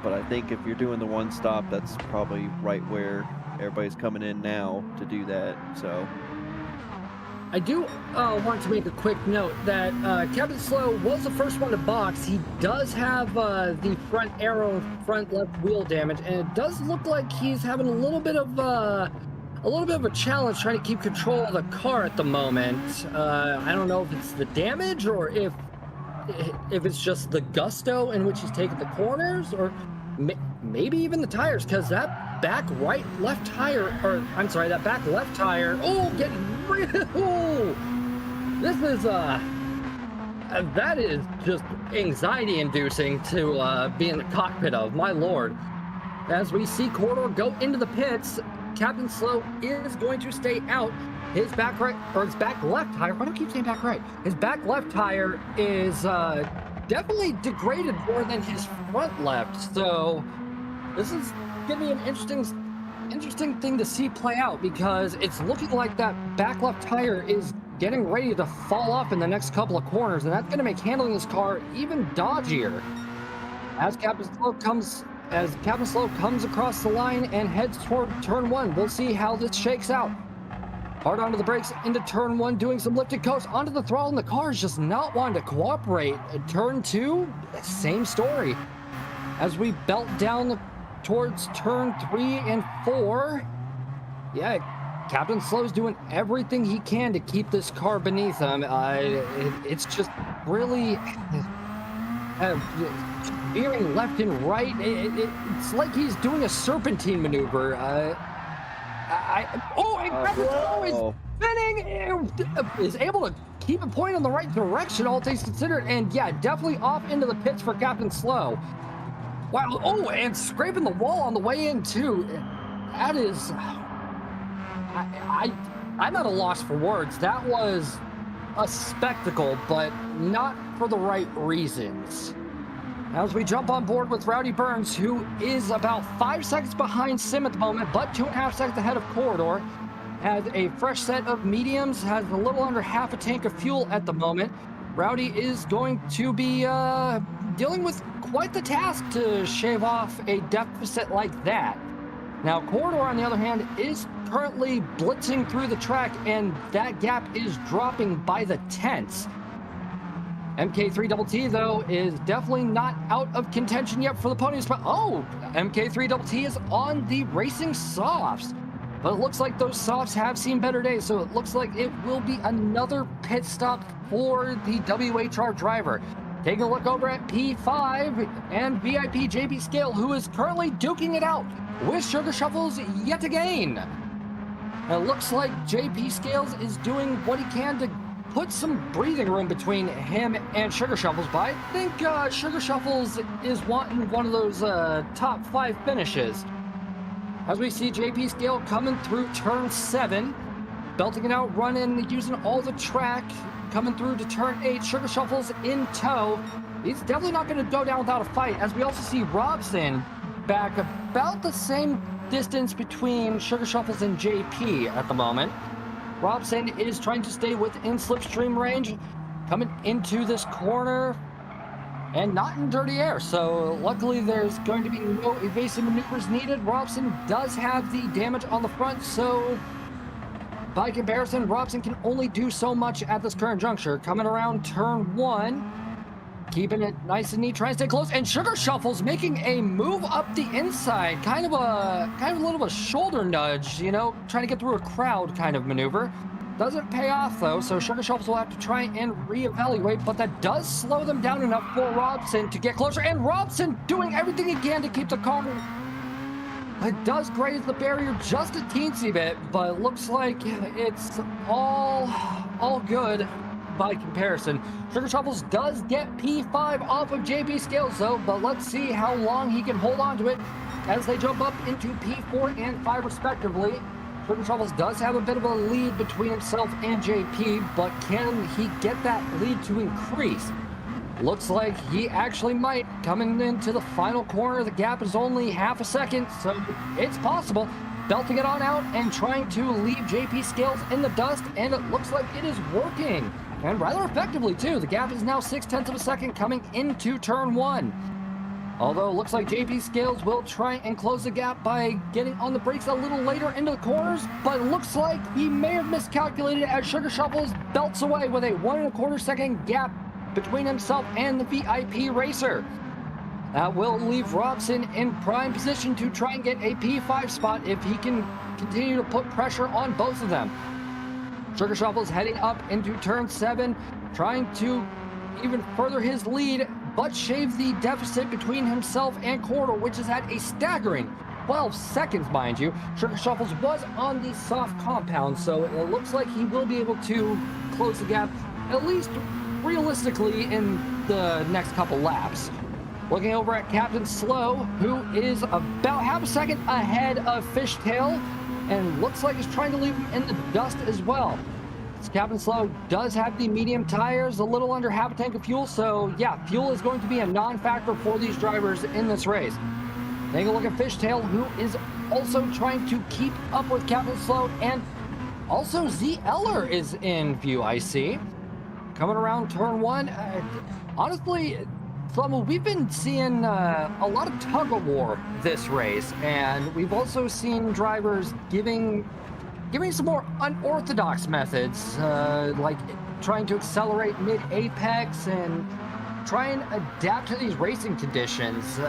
But I think if you're doing the one stop, that's probably right where everybody's coming in now to do that. So I do want to make a quick note that Captain Slow was the first one to box. He does have the front arrow, front left wheel damage, and it does look like he's having a little bit of a challenge trying to keep control of the car at the moment. I don't know if it's the damage or if it's just the gusto in which he's taking the corners, or maybe even the tires, because that back left tire, oh, getting real. This is that is just anxiety inducing to be in the cockpit of, my lord. As we see Corridor go into the pits, Captain Slow is going to stay out. His back right, or his back left tire, why do I keep saying back right? His back left tire is definitely degraded more than his front left. So this is gonna be an interesting thing to see play out, because it's looking like that back left tire is getting ready to fall off in the next couple of corners, and that's gonna make handling this car even dodgier. As Captain Slow comes across the line and heads toward turn one, we'll see how this shakes out. Hard onto the brakes into turn one, doing some lifted coast onto the throttle, and the car is just not wanting to cooperate. Turn two, same story. As we belt down towards turn 3 and 4, yeah, Captain Slow's doing everything he can to keep this car beneath him. It's just really veering left and right. It's like he's doing a serpentine maneuver. Is spinning, is able to keep a point in the right direction, all things considered, and yeah, definitely off into the pits for Captain Slow. Wow, oh, and scraping the wall on the way in too. That is, I'm at a loss for words. That was a spectacle, but not for the right reasons. As we jump on board with Rowdy Burns, who is about 5 seconds behind Sim at the moment, but 2.5 seconds ahead of Corridor, has a fresh set of mediums, has a little under half a tank of fuel at the moment. Rowdy is going to be dealing with quite the task to shave off a deficit like that. Now, Corridor, on the other hand, is currently blitzing through the track, and that gap is dropping by the tenths. MK3TT, though, is definitely not out of contention yet for the podium spot. Oh, MK3TT is on the racing softs. But it looks like those softs have seen better days, so it looks like it will be another pit stop for the WHR driver. Taking a look over at P5 and VIP JP Scale, who is currently duking it out with Sugar Shuffles yet again. It looks like JP Scales is doing what he can to put some breathing room between him and Sugar Shuffles, but I think Sugar Shuffles is wanting one of those top 5 finishes. As we see JP Scale coming through turn 7, belting it out, running, using all the track, coming through to turn 8, Sugar Shuffles in tow. He's definitely not going to go down without a fight, as we also see Robson back about the same distance between Sugar Shuffles and JP at the moment. Robson is trying to stay within slipstream range, coming into this corner and not in dirty air, so luckily there's going to be no evasive maneuvers needed. Robson does have the damage on the front, so by comparison, Robson can only do so much at this current juncture. Coming around turn 1, keeping it nice and neat, trying to stay close, and Sugar Shuffles making a move up the inside, kind of a little bit of a shoulder nudge, you know, trying to get through a crowd kind of maneuver. Doesn't pay off though, so Sugar Shuffles will have to try and reevaluate, but that does slow them down enough for Robson to get closer, and Robson doing everything he can to keep the car. It does graze the barrier just a teensy bit, but it looks like it's all good by comparison. Sugar Shuffles does get P5 off of JP Scales though, but let's see how long he can hold on to it as they jump up into P4 and 5 respectively. Sugar Shuffles does have a bit of a lead between himself and JP, but can he get that lead to increase? Looks like he actually might. Coming into the final corner, the gap is only half a second, so it's possible. Belting it on out and trying to leave JP Scales in the dust, and it looks like it is working. And rather effectively too. The gap is now 0.6 of a second coming into turn 1. Although it looks like JP Scales will try and close the gap by getting on the brakes a little later into the corners, but it looks like he may have miscalculated as Sugar Shuffles belts away with a 1.25 second gap between himself and the VIP racer. That will leave Robson in prime position to try and get a P5 spot if he can continue to put pressure on both of them. Sugar Shuffles heading up into turn 7, trying to even further his lead, but shave the deficit between himself and Corridor, which is at a staggering 12 seconds, mind you. Sugar Shuffles was on the soft compound, so it looks like he will be able to close the gap, at least realistically, in the next couple laps. Looking over at Captain Slow, who is about half a second ahead of Fishtail, and looks like he's trying to leave him in the dust as well. Captain Slow does have the medium tires, a little under half a tank of fuel, so yeah, fuel is going to be a non-factor for these drivers in this race. Taking a look at Fishtail, who is also trying to keep up with Captain Slow, and also Z Eller is in view, I see. Coming around turn 1, honestly, we've been seeing a lot of tug-of-war this race, and we've also seen drivers giving some more unorthodox methods, like trying to accelerate mid-apex and try and adapt to these racing conditions.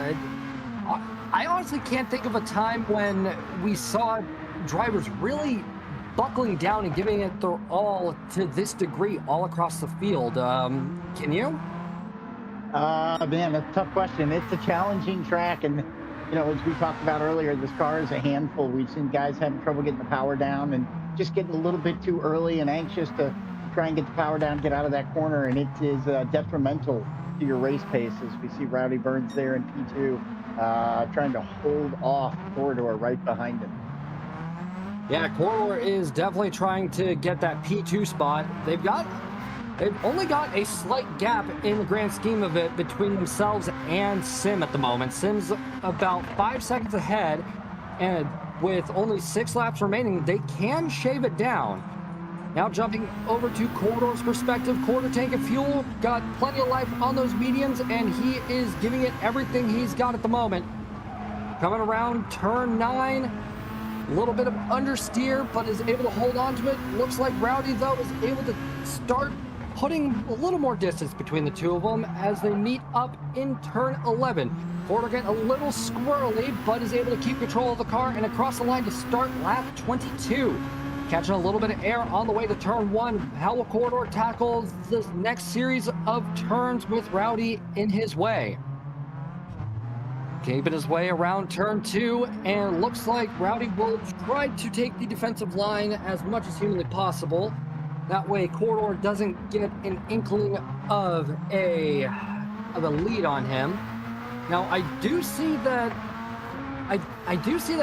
I honestly can't think of a time when we saw drivers really buckling down and giving it their all to this degree all across the field. Can you? Man, that's a tough question. It's a challenging track, and you know, as we talked about earlier, this car is a handful. We've seen guys having trouble getting the power down and just getting a little bit too early and anxious to try and get the power down, get out of that corner, and it is detrimental to your race pace. As we see Rowdy Burns there in P2, trying to hold off Corridor right behind him. Yeah, Corridor is definitely trying to get that P2 spot. They've only got a slight gap in the grand scheme of it between themselves and Sim at the moment. Sim's about 5 seconds ahead, and with only 6 laps remaining, they can shave it down. Now jumping over to Corridor's perspective, quarter tank of fuel, got plenty of life on those mediums, and he is giving it everything he's got at the moment. Coming around turn 9, a little bit of understeer, but is able to hold on to it. Looks like Rowdy, though, is able to start putting a little more distance between the two of them as they meet up in turn 11. Corridor getting a little squirrely, but is able to keep control of the car and across the line to start lap 22. Catching a little bit of air on the way to turn 1. How will Corridor tackle this next series of turns with Rowdy in his way? Keeping his way around turn 2, and looks like Rowdy will try to take the defensive line as much as humanly possible. That way Corridor doesn't get an inkling of a lead on him. Now I do see that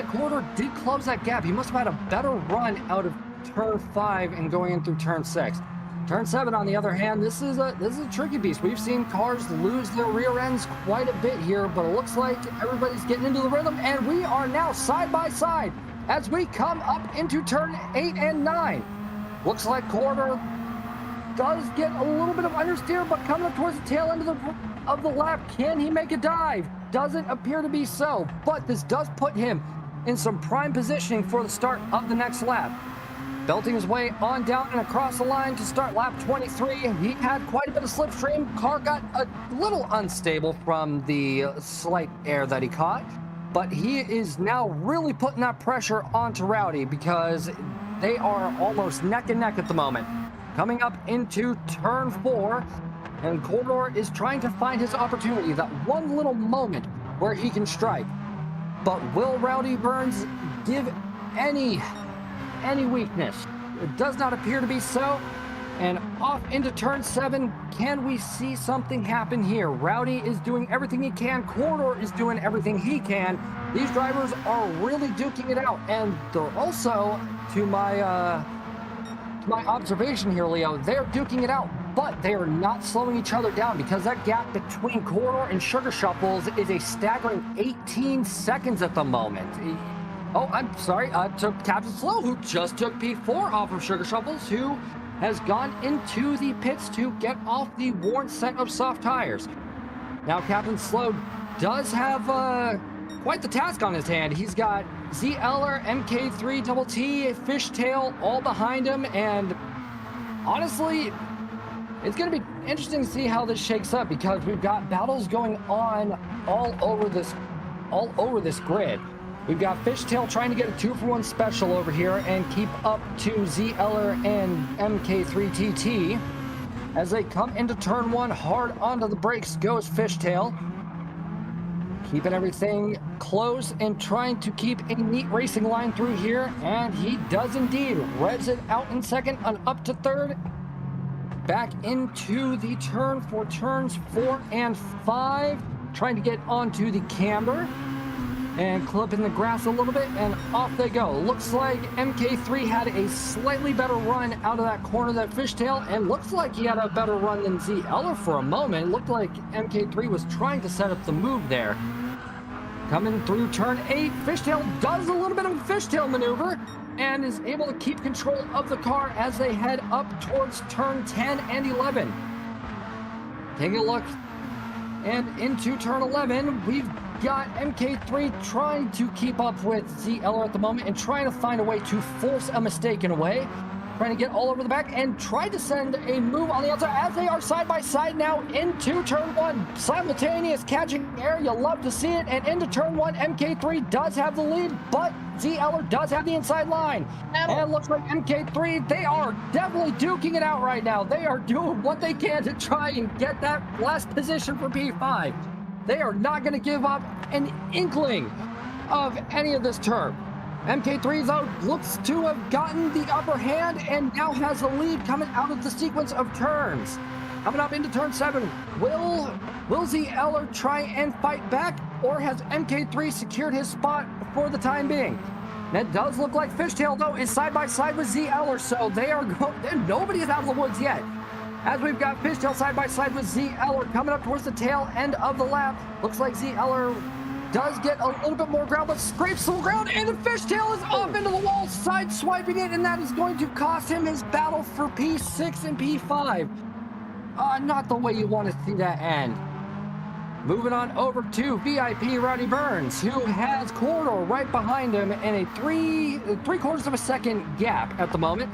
Corridor did close that gap. He must have had a better run out of turn 5 and going in through turn 6. Turn 7, on the other hand, this is a tricky beast. We've seen cars lose their rear ends quite a bit here, but it looks like everybody's getting into the rhythm, and we are now side by side as we come up into turn 8 and 9. Looks like Corridor does get a little bit of understeer, but coming up towards the tail end of the lap, can he make a dive? Doesn't appear to be so, but this does put him in some prime positioning for the start of the next lap. Belting his way on down and across the line to start lap 23. He had quite a bit of slipstream. Car got a little unstable from the slight air that he caught, but he is now really putting that pressure onto Rowdy because they are almost neck and neck at the moment. Coming up into turn 4, and Corridor is trying to find his opportunity, that one little moment where he can strike. But will Rowdy Burns give any weakness? It does not appear to be so. And off into turn 7, can we see something happen here? Rowdy is doing everything he can. Corridor is doing everything he can. These drivers are really duking it out, and they're also, to my observation here, Leo, they're duking it out, but they are not slowing each other down because that gap between Corridor and Sugar Shuffles is a staggering 18 seconds at the moment. Oh, I'm sorry, to Captain Slow, who just took P4 off of Sugar Shuffles, who has gone into the pits to get off the worn set of soft tires. Now, Captain Slow does have quite the task on his hand. He's got Z Eller, MK3 Double T, Fishtail all behind him, and honestly, it's going to be interesting to see how this shakes up because we've got battles going on all over this grid. We've got Fishtail trying to get a 2-for-1 special over here and keep up to Z Eller and MK3TT. As they come into turn 1, hard onto the brakes goes Fishtail. Keeping everything close and trying to keep a neat racing line through here, and he does indeed. Revs it out in second and up to third. Back into the turn for turns 4 and 5. Trying to get onto the camber. And clipping the grass a little bit, and off they go. Looks like MK3 had a slightly better run out of that corner, that Fishtail, and looks like he had a better run than Z Eller for a moment. It looked like MK3 was trying to set up the move there. Coming through turn 8, Fishtail does a little bit of a fishtail maneuver and is able to keep control of the car as they head up towards turn 10 and 11. Taking a look and into turn 11, we've got MK3 trying to keep up with Z Eller at the moment and trying to find a way to force a mistake in a way. Trying to get all over the back and try to send a move on the outside as they are side by side now into turn 1. Simultaneous catching air, you love to see it. And into turn 1, MK3 does have the lead, but Z Eller does have the inside line. And it looks like MK3, they are definitely duking it out right now. They are doing what they can to try and get that last position for P5. They are not going to give up an inkling of any of this turn. MK3, though, looks to have gotten the upper hand and now has the lead coming out of the sequence of turns. Coming up into turn 7, will Z Eller try and fight back, or has MK3 secured his spot for the time being? And it does look like Fishtail, though, is side by side with Z Eller, so nobody is out of the woods yet. As we've got Fishtail side by side with Z Eller coming up towards the tail end of the lap. Looks like Z Eller does get a little bit more ground, but scrapes some ground, and the Fishtail is off into the wall, side swiping it, and that is going to cost him his battle for P6 and P5. Not the way you want to see that end. Moving on over to VIP Rowdy Burns, who has Corridor right behind him in a three-quarters of a second gap at the moment.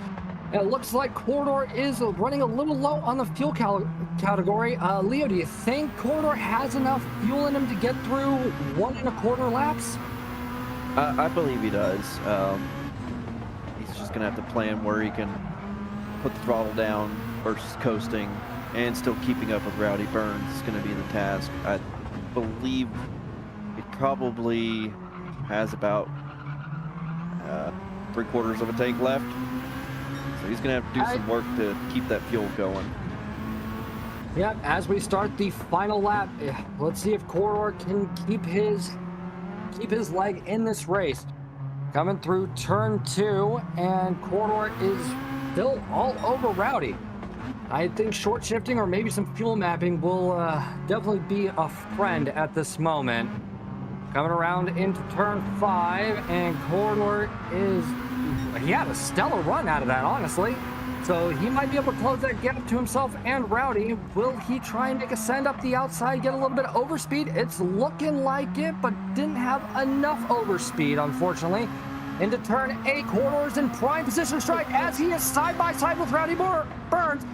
It looks like Corridor is running a little low on the fuel category. Leo, do you think Corridor has enough fuel in him to get through 1 1/4 laps? I believe he does. He's just gonna have to plan where he can put the throttle down versus coasting, and still keeping up with Rowdy Burns is going to be the task. I believe it probably has about 3/4 of a tank left, so he's going to have to do some work to keep that fuel going. Yep, as we start the final lap, let's see if Corridor can keep his leg in this race. Coming through turn 2, and Corridor is still all over Rowdy. I think short shifting or maybe some fuel mapping will definitely be a friend at this moment. Coming around into turn 5, and Corridor he had a stellar run out of that, honestly. So he might be able to close that gap to himself and Rowdy. Will he try and make a send up the outside, get a little bit of overspeed? It's looking like it, but didn't have enough overspeed, unfortunately. Into turn 8, Corridor's in prime position to strike as he is side by side with Rowdy Burns.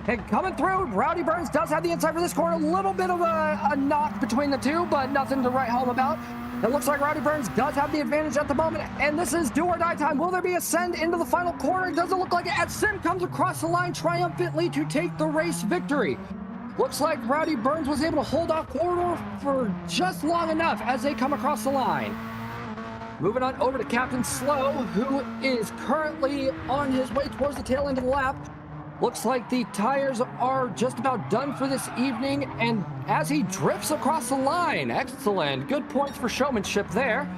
And coming through, Rowdy Burns does have the inside for this corner. A little bit of a knock between the two, but nothing to write home about. It looks like Rowdy Burns does have the advantage at the moment, and this is do or die time. Will there be a send into the final corner? It doesn't look like it, as Sim comes across the line triumphantly to take the race victory. Looks like Rowdy Burns was able to hold off Corridor for just long enough as they come across the line. Moving on over to Captain Slow, who is currently on his way towards the tail end of the lap. Looks like the tires are just about done for this evening, and as he drifts across the line, excellent, good points for showmanship there.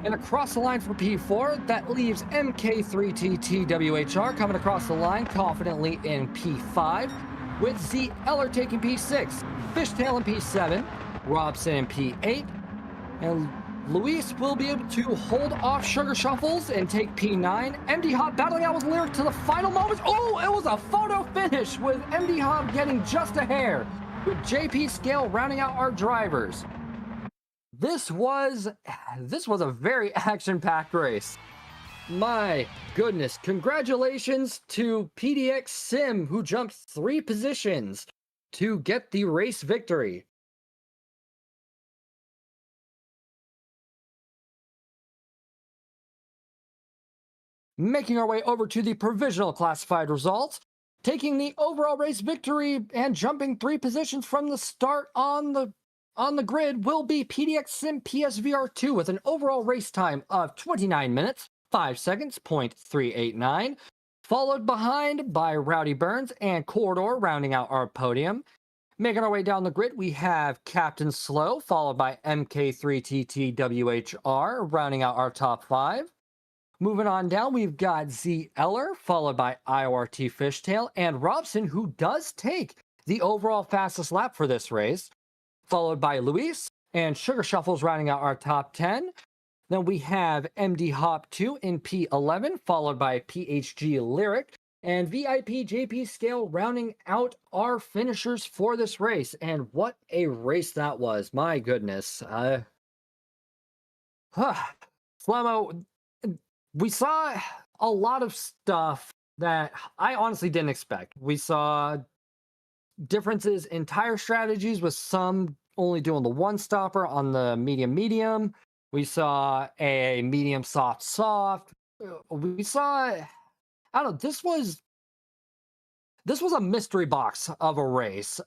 And across the line for P4, that leaves MK3TTWHR coming across the line confidently in P5, with Z Eller taking P6, Fishtail in P7, Robson in P8, and Luis will be able to hold off Sugar Shuffles and take P9. MD Hop battling out with Lyric to the final moments. Oh, it was a photo finish with MD Hop getting just a hair, with JP Scale rounding out our drivers. This was a very action-packed race. My goodness, congratulations to PDX Sim, who jumped 3 positions to get the race victory. Making our way over to the provisional classified results, taking the overall race victory and jumping 3 positions from the start on the grid will be PDX Sim PSVR2 with an overall race time of 29 minutes, 5 seconds, .389, followed behind by Rowdy Burns and Corridor rounding out our podium. Making our way down the grid, we have Captain Slow, followed by MK3TTWHR, rounding out our top 5. Moving on down, we've got Z Eller, followed by IORT Fishtail, and Robson, who does take the overall fastest lap for this race, followed by Luis, and Sugar Shuffles rounding out our top 10. Then we have MD Hop 2 in P11, followed by PHG Lyric, and VIP JP Scale rounding out our finishers for this race. And what a race that was, my goodness. Slow-mo, we saw a lot of stuff that I honestly didn't expect. We saw differences in tire strategies, with some only doing the one stopper on the medium. We saw a medium soft. We saw, I don't know, this was a mystery box of a race.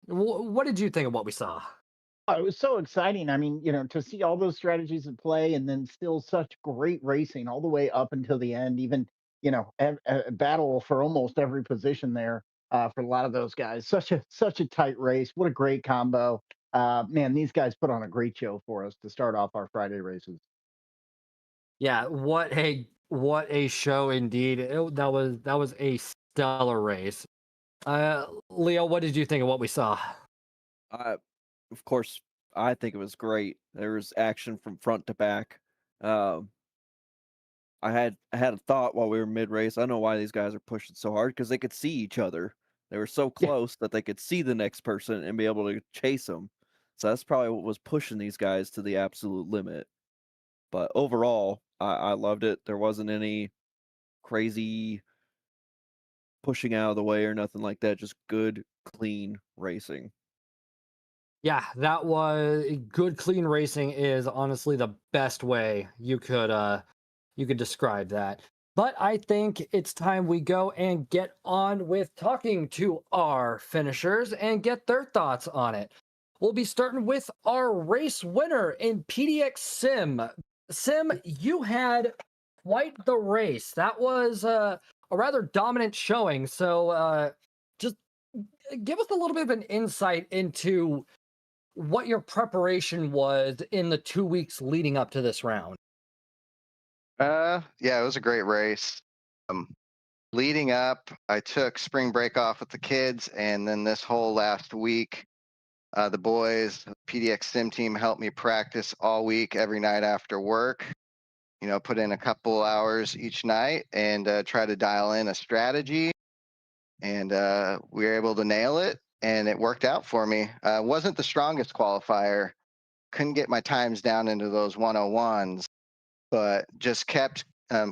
What did you think of what we saw? Oh, it was so exciting. I mean, to see all those strategies at play and then still such great racing all the way up until the end, even, a battle for almost every position there for a lot of those guys. Such a tight race. What a great combo. Man, these guys put on a great show for us to start off our Friday races. Yeah, what a show indeed. That was a stellar race. Leo, what did you think of what we saw? Of course, I think it was great. There was action from front to back. Um, I had a thought while we were mid race. I know why these guys are pushing so hard, because they could see each other. They were so Yeah. close that they could see the next person and be able to chase them. So that's probably what was pushing these guys to the absolute limit. But overall, I loved it. There wasn't any crazy pushing out of the way or nothing like that. Just good, clean racing. Yeah, that was good. Clean racing is honestly the best way you could describe that. But I think it's time we go and get on with talking to our finishers and get their thoughts on it. We'll be starting with our race winner in PDX Sim. Sim, you had quite the race. That was a rather dominant showing. So just give us a little bit of an insight into what your preparation was in the 2 weeks leading up to this round. Yeah, it was a great race. Um, Leading up, I took spring break off with the kids, and then this whole last week, the boys, PDX Sim team, helped me practice all week, every night after work. You know, put in a couple hours each night and try to dial in a strategy, and we were able to nail it, and it worked out for me. Wasn't the strongest qualifier, couldn't get my times down into those 101s, but just kept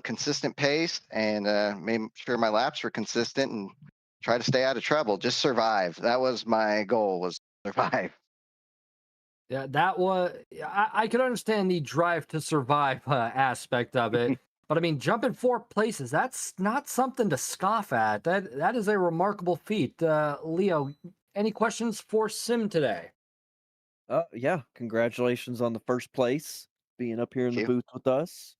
consistent pace and made sure my laps were consistent and try to stay out of trouble. Just survive. That was my goal, was survive. Yeah, that was. I could understand the drive to survive aspect of it, but I mean, jumping 4 places, that's not something to scoff at. That is a remarkable feat. Leo, any questions for Sim today? Yeah, congratulations on the first place, being up here in Thank the you. booth with us.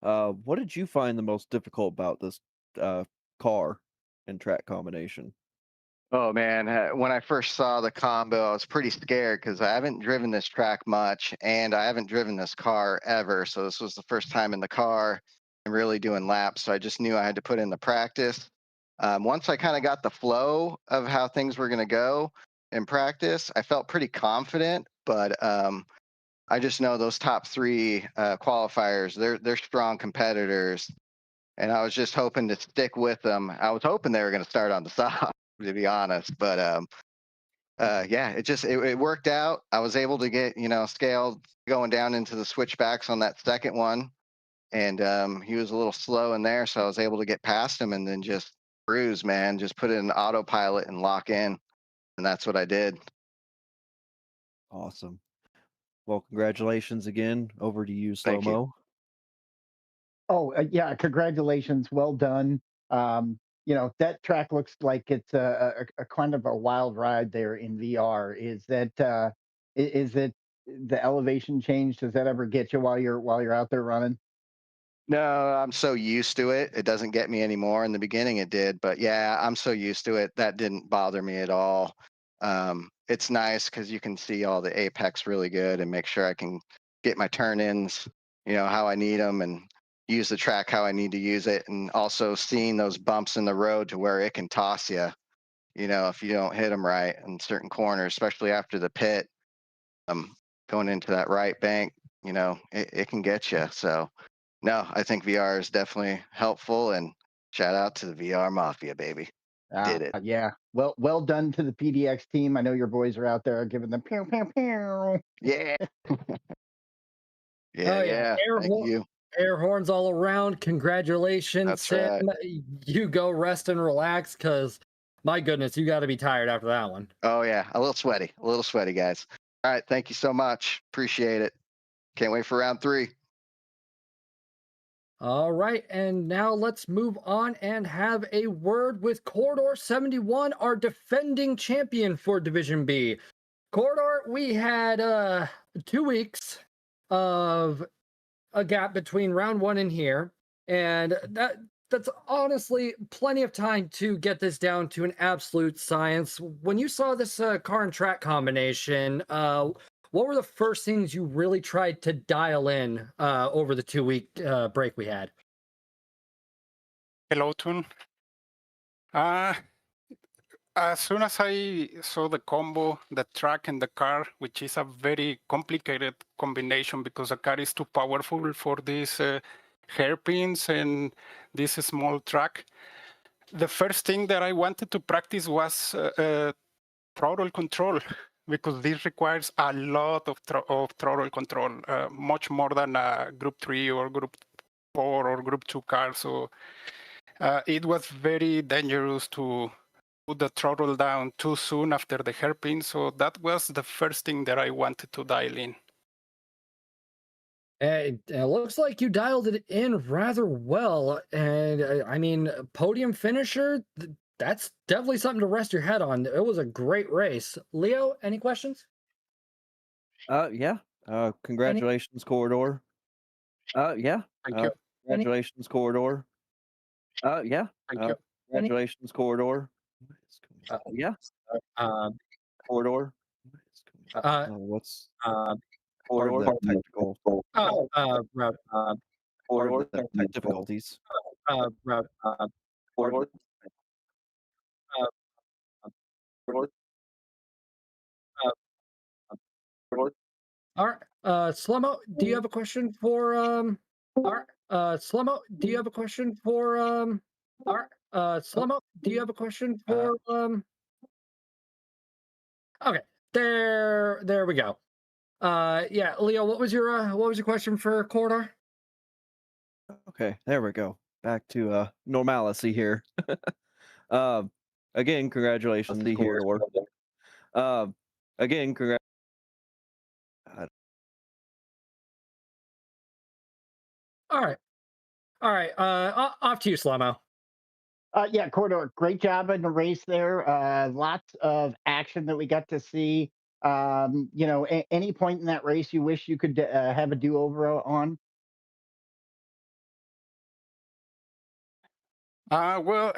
What did you find the most difficult about this car and track combination? Oh man, when I first saw the combo, I was pretty scared because I haven't driven this track much and I haven't driven this car ever. So this was the first time in the car and really doing laps. So I just knew I had to put in the practice. Once I kind of got the flow of how things were going to go in practice, I felt pretty confident. But I just know those top three qualifiers, they're strong competitors, and I was just hoping to stick with them. I was hoping they were going to start on the soft, to be honest, but yeah, it worked out. I was able to get scaled going down into the switchbacks on that second one, and he was a little slow in there, so I was able to get past him and then just cruise, man, just put it in autopilot and lock in, and that's what I did. Awesome. Well, congratulations again. Over to you, Slow Thank you. Mo. Oh, yeah, congratulations. Well done. That track looks like it's a kind of a wild ride there in VR. Is it the elevation change? Does that ever get you while you're out there running? No, I'm so used to it. It doesn't get me anymore. In the beginning, it did, but yeah, I'm so used to it. That didn't bother me at all. It's nice because you can see all the apex really good and make sure I can get my turn ins, how I need them and use the track how I need to use it. And also seeing those bumps in the road to where it can toss you, if you don't hit them right in certain corners, especially after the pit, going into that right bank, it can get you. So, no, I think VR is definitely helpful, and shout out to the VR Mafia, baby. Did it. Yeah. Well done to the PDX team. I know your boys are out there giving them pew pew pew. Yeah. Yeah, Oh yeah, yeah. Thank you. air horns all around. Congratulations, That's Sim. right. You go rest and relax, because my goodness, you got to be tired after that one. Oh, yeah. A little sweaty, guys. All right. Thank you so much. Appreciate it. Can't wait for round 3. All right, and now let's move on and have a word with Corridor 71, our defending champion for Division B. Corridor, we had 2 weeks of a gap between round one and here, and that's honestly plenty of time to get this down to an absolute science. When you saw this car and track combination, what were the first things you really tried to dial in over the 2 week break we had? Hello, Tune. As soon as I saw the combo, the track and the car, which is a very complicated combination because the car is too powerful for these hairpins and this small track, the first thing that I wanted to practice was throttle control, because this requires a lot of throttle control, much more than a Group 3 or Group 4 or Group 2 car. So It was very dangerous to put the throttle down too soon after the hairpin, so that was the first thing that I wanted to dial in. It looks like you dialed it in rather well, and I mean, podium finisher. That's definitely something to rest your head on. It was a great race. Leo, any questions? Yeah. Congratulations, Corridor. Yeah. Thank you. Congratulations, Corridor. Yeah. Thank you. Congratulations, Corridor. Yeah. Corridor. What's Corridor technical? Corridor tech difficulties. Corridor. All right, Slomo, do you have a question for all right, Slomo, do you have a question for all right, Slomo, do you have a question for okay, there we go. Yeah, Leo, what was your question for Corridor? Okay, there we go. Back to normalcy here. Um, again, congratulations, Corridor. Again, congrats. All right, off to you, Slomo. Yeah, Corridor, great job in the race there. Lots of action that we got to see. Any point in that race you wish you could have a do-over on? Well,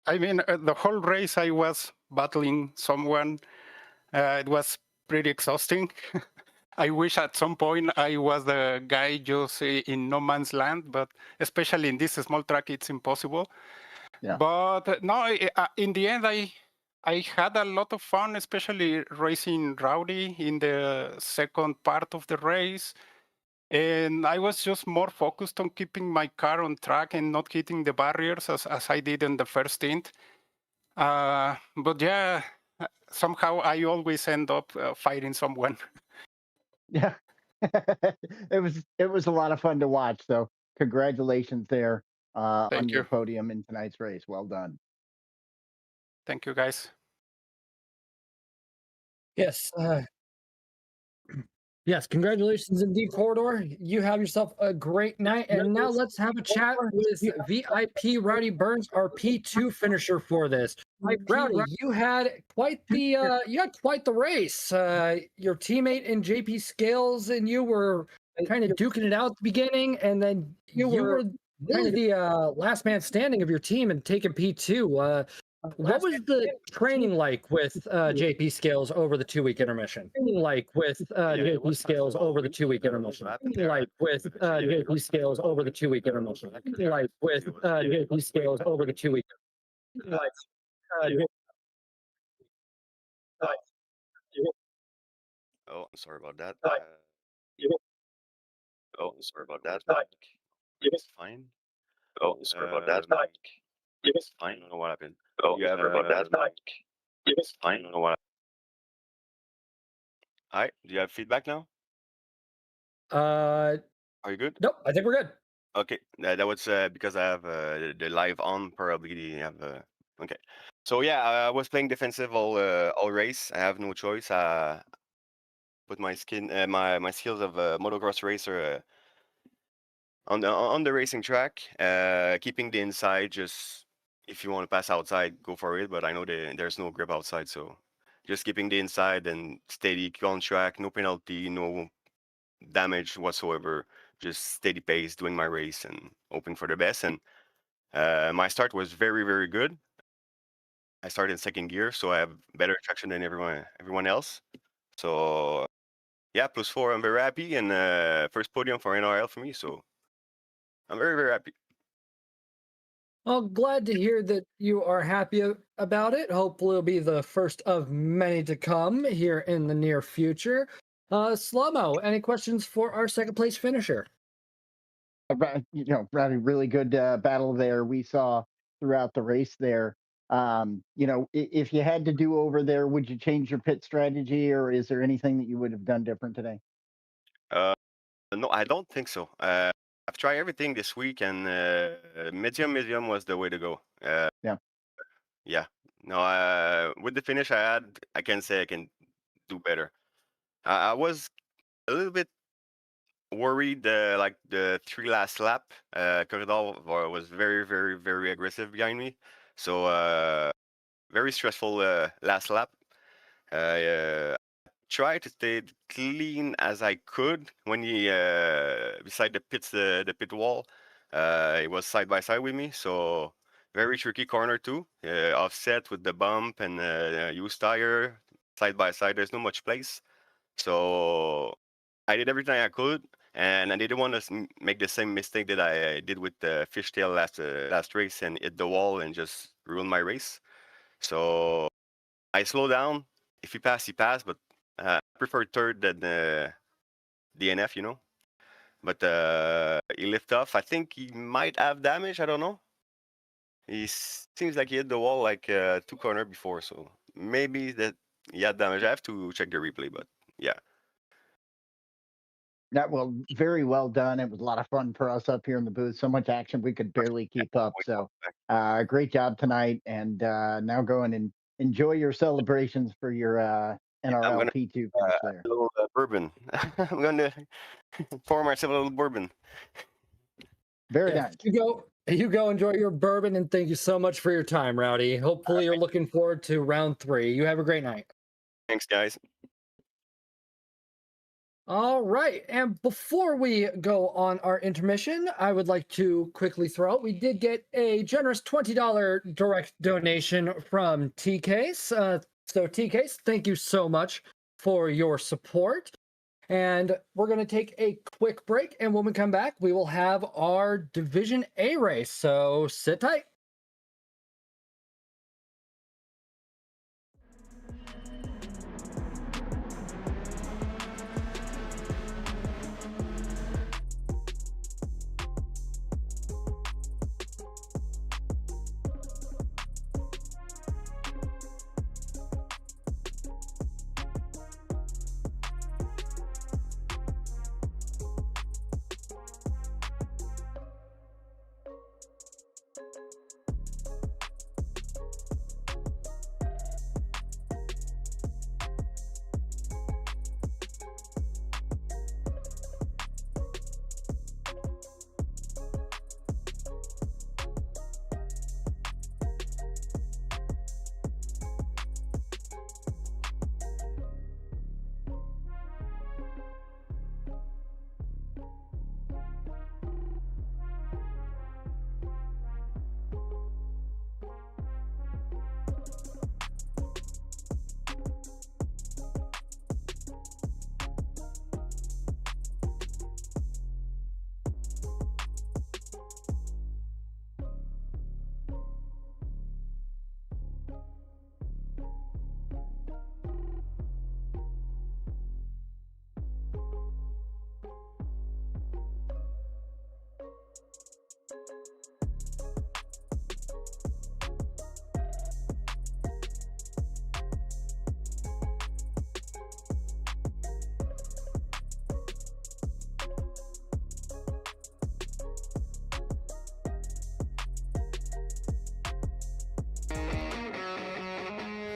I mean, the whole race I was battling someone. It was pretty exhausting. I wish at some point I was the guy just in no man's land, but especially in this small track, it's impossible. Yeah. But no, in the end, I had a lot of fun, especially racing Rowdy in the second part of the race. And I was just more focused on keeping my car on track and not hitting the barriers as I did in the first stint. But yeah, somehow I always end up fighting someone. Yeah. it was a lot of fun to watch. So congratulations there on Thank your you. podium in tonight's race. Well done. Thank you, guys. Yes. Yes, congratulations indeed, Corridor. You have yourself a great night. And now let's have a chat with VIP Rowdy Burns, our P2 finisher for this. Rowdy, you had quite the race. Your teammate in JP Scales and you were kind of duking it out at the beginning, and then you were really the last man standing of your team and taking P2. What was the training like with JP Scales over the 2 week intermission? Like with JP Scales over the 2 week intermission? Like with JP Scales over the 2 week intermission? Like with JP Scales over the 2 week? Like Oh, I'm sorry about that. Like- Oh, I'm sorry about that. Like- It's fine. Oh, I'm sorry about that. It's fine. I don't know what happened. Oh, you have about that. It's fine. I don't know what. Hi. Do you have feedback now? Are you good? Nope, I think we're good. Okay, that was because I have the live on. Probably you have okay. So yeah, I was playing defensive all race. I have no choice. Put my my skills of a motocross racer on the racing track, keeping the inside. Just if you want to pass outside, go for it. But I know there's no grip outside, so just keeping the inside and steady, keep on track. No penalty, no damage whatsoever. Just steady pace, doing my race and hoping for the best. And my start was very, very good. I started in second gear, so I have better traction than everyone else. So yeah, +4. I'm very happy, and first podium for NRL for me. So I'm very, very happy. Well, glad to hear that you are happy about it. Hopefully, it'll be the first of many to come here in the near future. Slomo, any questions for our second place finisher? Really good battle there we saw throughout the race there. If you had to do over there, would you change your pit strategy, or is there anything that you would have done different today? No, I don't think so. I've tried everything this week, and medium was the way to go. Yeah. Yeah. No, with the finish I had, I can say I can do better. I was a little bit worried, like the 3 last lap. Corridor was very, very, very aggressive behind me. So very stressful last lap. Try to stay clean as I could when he beside the pit wall. He was side by side with me, so very tricky corner too. Offset with the bump and used tire side by side. There's not much place, so I did everything I could, and I didn't want to make the same mistake that I did with the fishtail last race and hit the wall and just ruin my race. So I slow down. If he passed, he passed, but I prefer third than the DNF, you know. But he lift off. I think he might have damage. I don't know. He seems like he hit the wall like 2 corner before, so maybe that he had damage. I have to check the replay, but yeah. That well, very well done. It was a lot of fun for us up here in the booth. So much action we could barely keep up. So great job tonight. And now go and enjoy your celebrations for your NRL P2 finish there. A little bourbon. I'm going to pour myself a little bourbon. Very nice. You go enjoy your bourbon, and thank you so much for your time, Rowdy. Hopefully you're looking forward to round 3. You have a great night. Thanks, guys. All right, and before we go on our intermission, I would like to quickly throw out, we did get a generous $20 direct donation from T-Case. So T-Case, thank you so much for your support. And we're going to take a quick break, and when we come back, we will have our Division A race, so sit tight.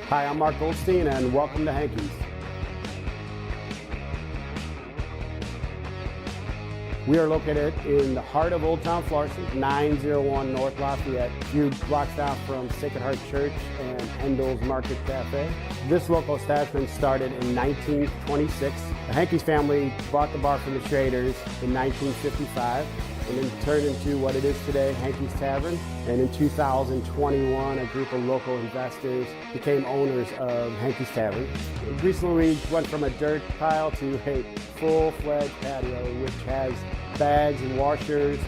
Hi, I'm Mark Goldstein, and welcome to Hankies. We are located in the heart of Old Town Florissant, 901 North Lafayette, a few blocks down from Sacred Heart Church and Hendel's Market Cafe. This local establishment started in 1926. The Hankies family bought the bar from the Schraders in 1955. And then turned into what it is today, Hankies Tavern. And in 2021, a group of local investors became owners of Hankies Tavern. Recently, we went from a dirt pile to a full-fledged patio, which has bags and washers,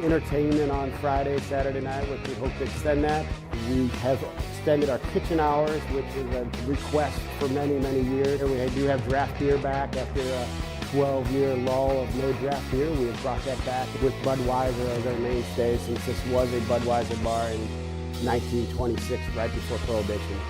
entertainment on Friday, Saturday night, which we hope to extend that. We have extended our kitchen hours, which is a request for many, many years. We do have draft beer back after a 12-year lull of no draft beer. We have brought that back with Budweiser as our mainstay, since this was a Budweiser bar in 1926, right before Prohibition.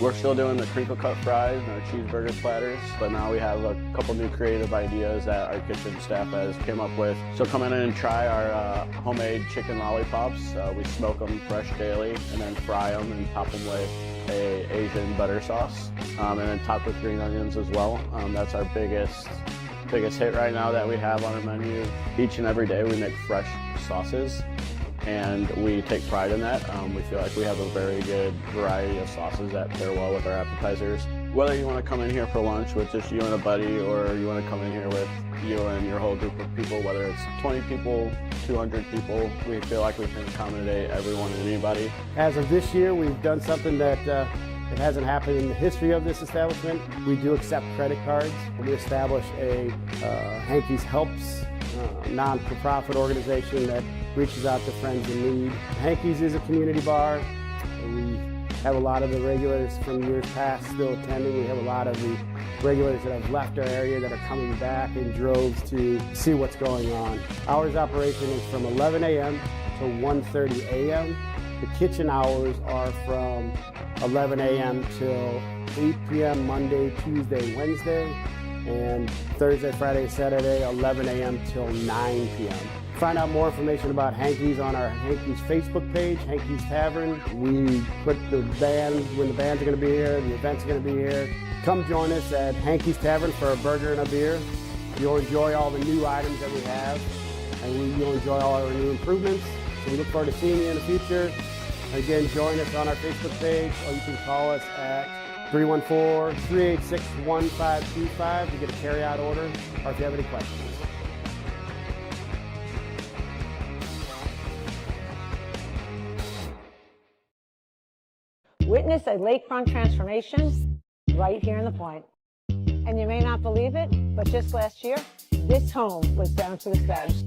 We're still doing the crinkle cut fries and our cheeseburger platters, but now we have a couple new creative ideas that our kitchen staff has came up with. So come in and try our homemade chicken lollipops. We smoke them fresh daily and then fry them and top them with a Asian butter sauce, and then topped with green onions as well. That's our biggest hit right now that we have on our menu. Each and every day we make fresh sauces, and we take pride in that. We feel like we have a very good variety of sauces that pair well with our appetizers. Whether you want to come in here for lunch with just you and a buddy, or you want to come in here with you and your whole group of people, whether it's 20 people, 200 people, we feel like we can accommodate everyone and anybody. As of this year, we've done something that it hasn't happened in the history of this establishment. We do accept credit cards. We established a Hankey's Helps non-for-profit organization that reaches out to friends in need. Hankey's is a community bar. We have a lot of the regulars from years past still attending. We have a lot of the regulars that have left our area that are coming back in droves to see what's going on. Hours of operation is from 11 a.m. to 1:30 a.m. The kitchen hours are from 11 a.m. till 8 p.m. Monday, Tuesday, Wednesday, and Thursday, Friday, Saturday, 11 a.m. till 9 p.m. Find out more information about Hankey's on our Hankey's Facebook page, Hankey's Tavern. We put the band, when the bands are going to be here, the events are going to be here. Come join us at Hankey's Tavern for a burger and a beer. You'll enjoy all the new items that we have, and you'll enjoy all our new improvements. So we look forward to seeing you in the future. Again, join us on our Facebook page, or you can call us at 314-386-1525 to get a carry-out order, or if you have any questions. Witness a lakefront transformation right here in the Point. And you may not believe it, but just last year, this home was down to the studs.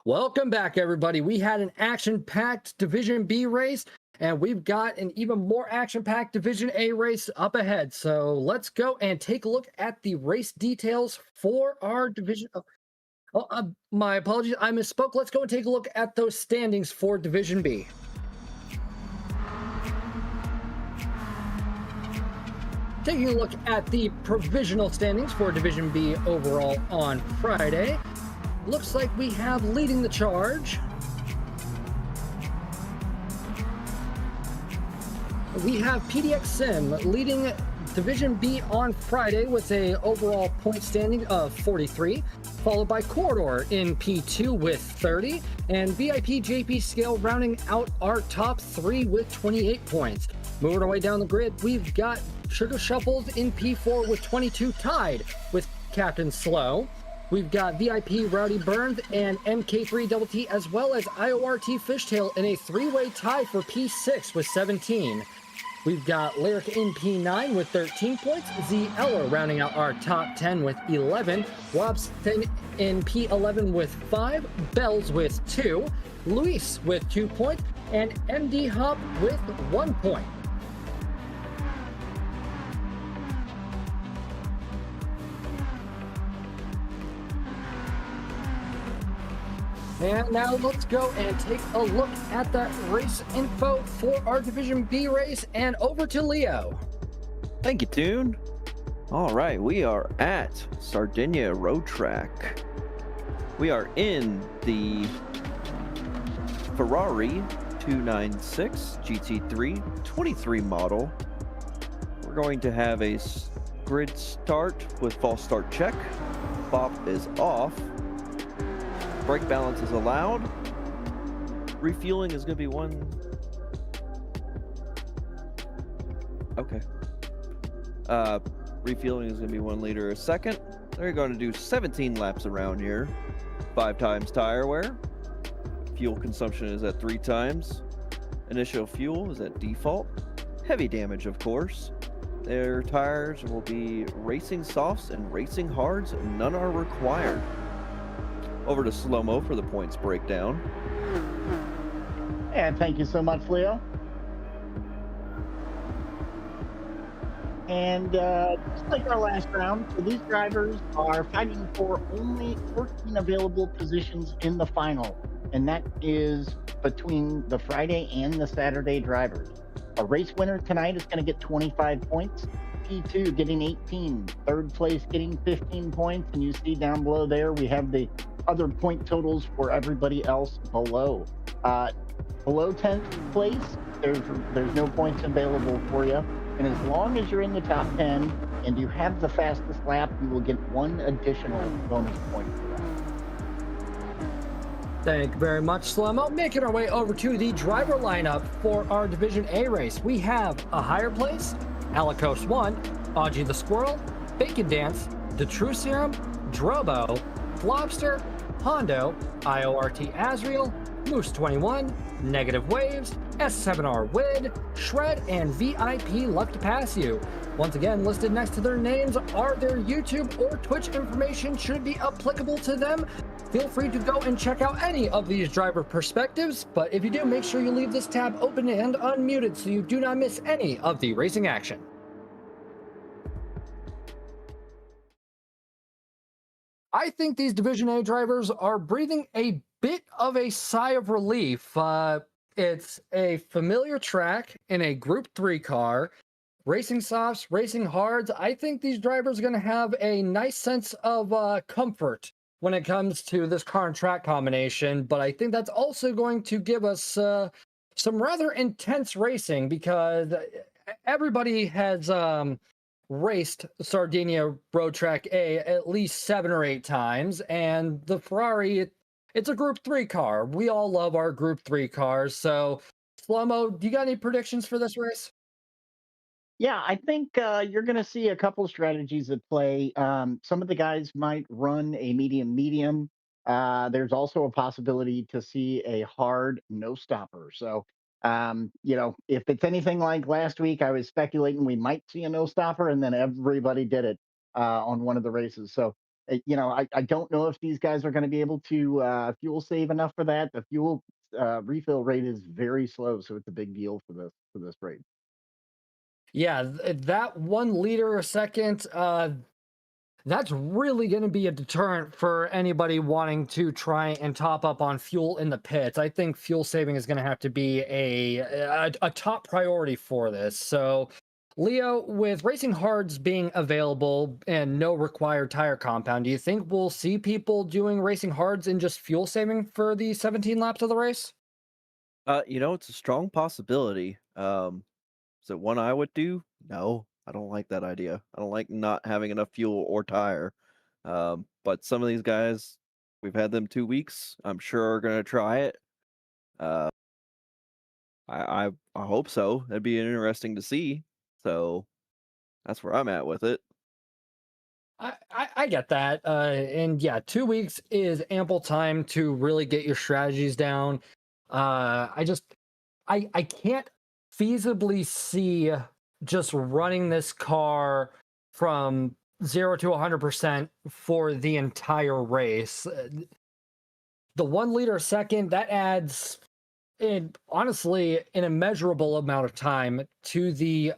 Welcome back, everybody. We had an action-packed Division B race, and we've got an even more action-packed Division A race up ahead. So let's go and take a look at the race details for our division. My apologies, I misspoke. Let's go and take a look at those standings for Division B. Taking a look at the provisional standings for Division B overall on Friday. Looks like we have leading the charge we have PDX Sim leading Division B on Friday with a overall point standing of 43, followed by Corridor in P2 with 30, and VIP JP Scale rounding out our top 3 with 28 points. Moving our way down the grid, we've got Sugar Shuffles in P4 with 22, tied with Captain Slow. We've got VIP Rowdy Burns and MK3 Double T, as well as IORT Fishtail in a 3-way tie for P6 with 17. We've got Lyric in P9 with 13 points, Z Eller rounding out our top 10 with 11, Robson in P11 with 5, Bells with 2, Luis with 2 points, and MD Hop with 1 point. And now let's go and take a look at that race info for our Division B race, and over to Leo. Thank you, Toon. All right, we are at Sardinia Road Track. We are in the Ferrari 296 GT3 23 model. We're going to have a grid start with false start check. Bop is off. Brake balance is allowed. Refueling is going to be 1. Okay. Refueling is going to be 1 liter a second. They're going to do 17 laps around here. 5 times tire wear. Fuel consumption is at 3 times. Initial fuel is at default. Heavy damage, of course. Their tires will be racing softs and racing hards. None are required. Over to Slow-Mo for the points breakdown. And thank you so much, Leo. And just like our last round, so these drivers are fighting for only 14 available positions in the final. And that is between the Friday and the Saturday drivers. A race winner tonight is going to get 25 points. P2 getting 18. Third place getting 15 points. And you see down below there, we have the other point totals for everybody else below. Below 10th place, there's no points available for you. And as long as you're in the top 10 and you have the fastest lap, you will get 1 additional bonus point for that. Thank you very much, Slow-Mo. Making our way over to the driver lineup for our Division A race. We have a higher place, Alicos 1, Audgie the Squirrel, Bacon Dance, The True Serum, Drobo, Flobster, Hondo, IORT Azriel, Moose 21, Negative Waves, S7R Wid, Shred, and VIP Left to Pass You. Once again, listed next to their names are their YouTube or Twitch information should be applicable to them. Feel free to go and check out any of these driver perspectives, but if you do, make sure you leave this tab open and unmuted so you do not miss any of the racing action. I think these Division A drivers are breathing a bit of a sigh of relief. It's a familiar track in a Group 3 car. Racing softs, racing hards. I think these drivers are going to have a nice sense of comfort when it comes to this car and track combination, but I think that's also going to give us some rather intense racing because everybody has raced Sardinia Road Track A at least 7 or 8 times, and the Ferrari, it's a Group 3 car. We all love our Group 3 cars. So, Slow-Mo, do you got any predictions for this race? Yeah, I think you're going to see a couple strategies at play. Some of the guys might run a medium. There's also a possibility to see a hard no stopper. So, if it's anything like last week, I was speculating we might see a no stopper, and then everybody did it on one of the races. So, I don't know if these guys are going to be able to fuel save enough for that. The fuel refill rate is very slow, so it's a big deal for this race. Yeah, that 1 liter a second, that's really going to be a deterrent for anybody wanting to try and top up on fuel in the pits. I think fuel saving is going to have to be a top priority for this. So, Leo, with racing hards being available and no required tire compound, do you think we'll see people doing racing hards and just fuel saving for the 17 laps of the race? It's a strong possibility. Is it one I would do? No, I don't like that idea. I don't like not having enough fuel or tire. But some of these guys, we've had them 2 weeks. I'm sure are going to try it. Uh, I hope so. That'd be interesting to see. So that's where I'm at with it. I get that. And yeah, 2 weeks is ample time to really get your strategies down. I can't feasibly see just running this car from 0 to 100% for the entire race. The 1 liter a second, that adds honestly an immeasurable amount of time to the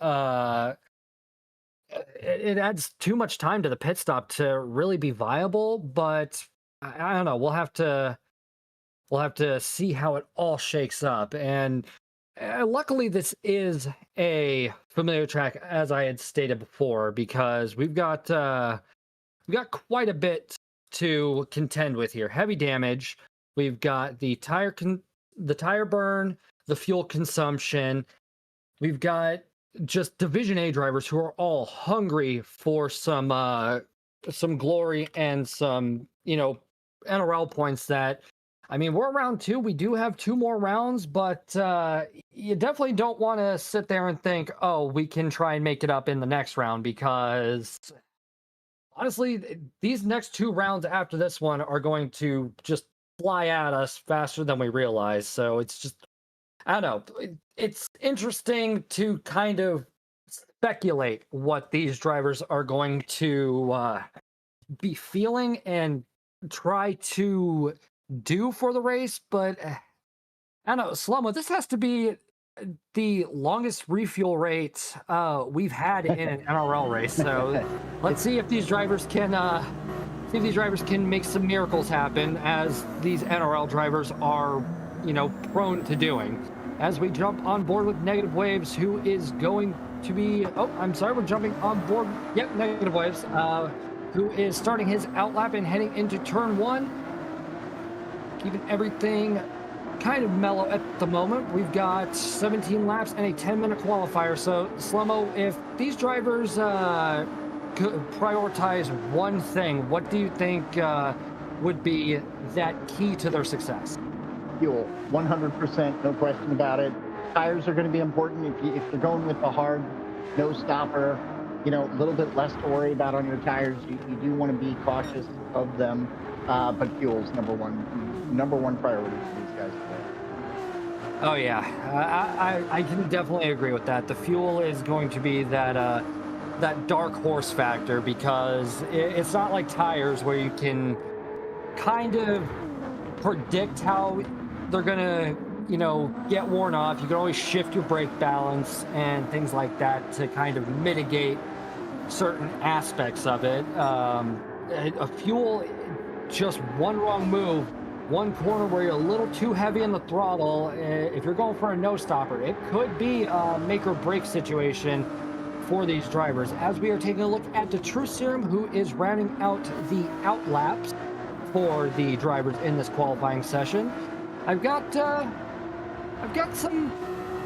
it adds too much time to the pit stop to really be viable, but I don't know. We'll have to see how it all shakes up. And luckily, this is a familiar track, as I had stated before, because we've got quite a bit to contend with here. Heavy damage. We've got the tire burn, the fuel consumption. We've got just Division A drivers who are all hungry for some glory and some, NRL points. That, I mean, we're round 2. We do have 2 more rounds, but you definitely don't want to sit there and think, oh, we can try and make it up in the next round, because honestly, these next 2 rounds after this one are going to just fly at us faster than we realize. So it's just, I don't know. It's interesting to kind of speculate what these drivers are going to be feeling and try to do for the race. But I don't know, Slomo, this has to be the longest refuel rate we've had in an NRL race. So let's see if these drivers can make some miracles happen, as these NRL drivers are, prone to doing. As we jump on board with Negative Waves, who is going to be, we're jumping on board, Negative Waves, who is starting his outlap and heading into turn 1, keeping everything kind of mellow at the moment. We've got 17 laps and a 10-minute qualifier. So, Slomo, if these drivers could prioritize one thing, what do you think would be that key to their success? Fuel, 100%, no question about it. Tires are going to be important. If you're going with the hard no stopper, a little bit less to worry about on your tires. You do want to be cautious of them, but fuel's number one priority for these guys today. Oh yeah, I can definitely agree with that. The fuel is going to be that dark horse factor, because it's not like tires where you can kind of predict how they're gonna get worn off. You can always shift your brake balance and things like that to kind of mitigate certain aspects of it. A fuel, just one wrong move, one corner where you're a little too heavy in the throttle, if you're going for a no stopper, it could be a make or break situation for these drivers. As we are taking a look at the True Serum, who is rounding out the outlaps for the drivers in this qualifying session, I've got some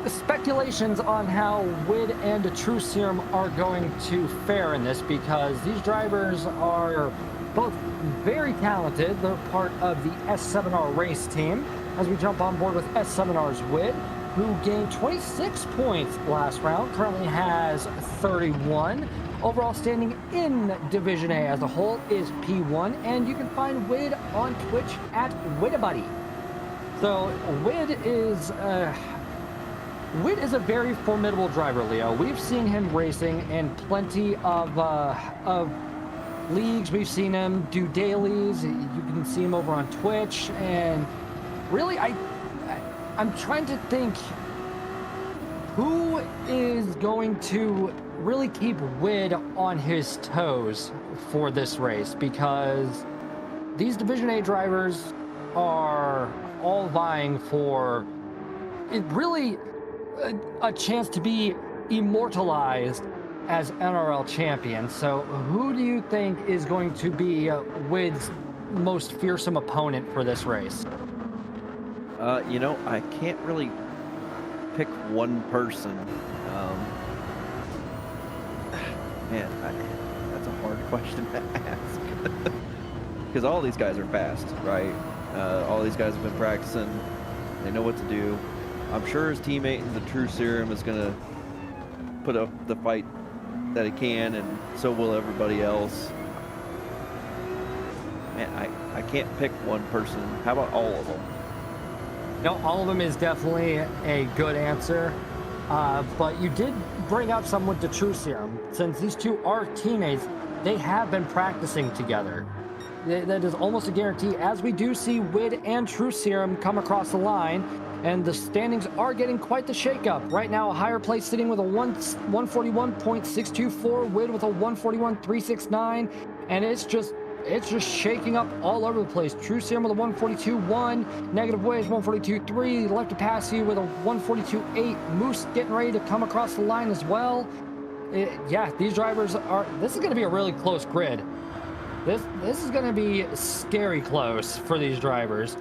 speculations on how WID and the True Serum are going to fare in this, because these drivers are both very talented. They're part of the S7R race team. As we jump on board with S7R's WID, who gained 26 points last round, currently has 31. Overall standing in Division A as a whole is P1, and you can find WID on Twitch at Widabuddy. So WID is a very formidable driver, Leo. We've seen him racing in plenty of leagues. We've seen him do dailies. You can see him over on Twitch, and really, I'm trying to think who is going to really keep WID on his toes for this race, because these Division A drivers are all vying for really a chance to be immortalized as NRL champions. So who do you think is going to be WID's most fearsome opponent for this race? I can't really pick one person. Man, that's a hard question to ask. Because all these guys are fast, right? All these guys have been practicing. They know what to do. I'm sure his teammate in the True Serum is going to put up the fight that he can, and so will everybody else. Man, I can't pick one person. How about all of them? No, all of them is definitely a good answer. But you did bring up someone to True Serum. Since these two are teammates, they have been practicing together. That is almost a guarantee, as we do see Wid and True Serum come across the line, and the standings are getting quite the shakeup. Right now, a higher place sitting with a 141.624, Wid with a 141.369, and it's just shaking up all over the place. True Serum with a 142.1, Negative Waves 142.3, Left to Pass You with a 142.8, Moose getting ready to come across the line as well. Yeah, these drivers are, this is going to be a really close grid. This is going to be scary close for these drivers.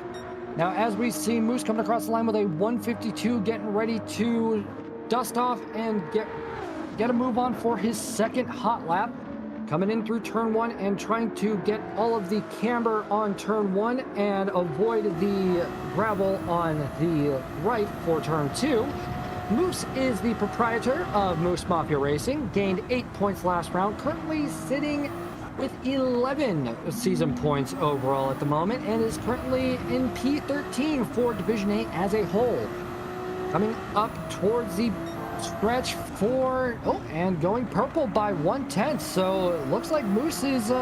Now, as we see Moose coming across the line with a 152, getting ready to dust off and get a move on for his second hot lap. Coming in through turn 1 and trying to get all of the camber on turn 1 and avoid the gravel on the right for turn 2. Moose is the proprietor of Moose Mafia Racing, gained 8 points last round, currently sitting with 11 season points overall at the moment, and is currently in P13 for Division 8 as a whole. Coming up towards the stretch for, and going purple by 1/10, so it looks like Moose is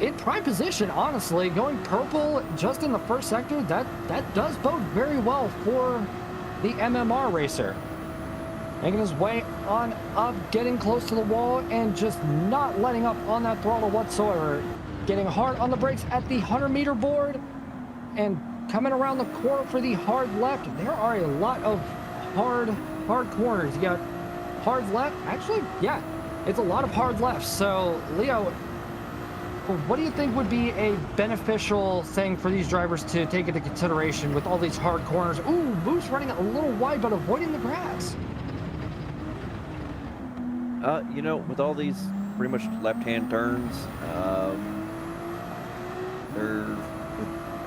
in prime position, honestly. Going purple just in the first sector, that does bode very well for the MMR racer. Making his way on up, getting close to the wall, and just not letting up on that throttle whatsoever. Getting hard on the brakes at the 100-meter board, and coming around the corner for the hard left. There are a lot of hard corners. You got hard left. Actually, yeah, it's a lot of hard left. So, Leo, what do you think would be a beneficial thing for these drivers to take into consideration with all these hard corners? Ooh, Moose running a little wide, but avoiding the grass. You know, with all these pretty much left-hand turns,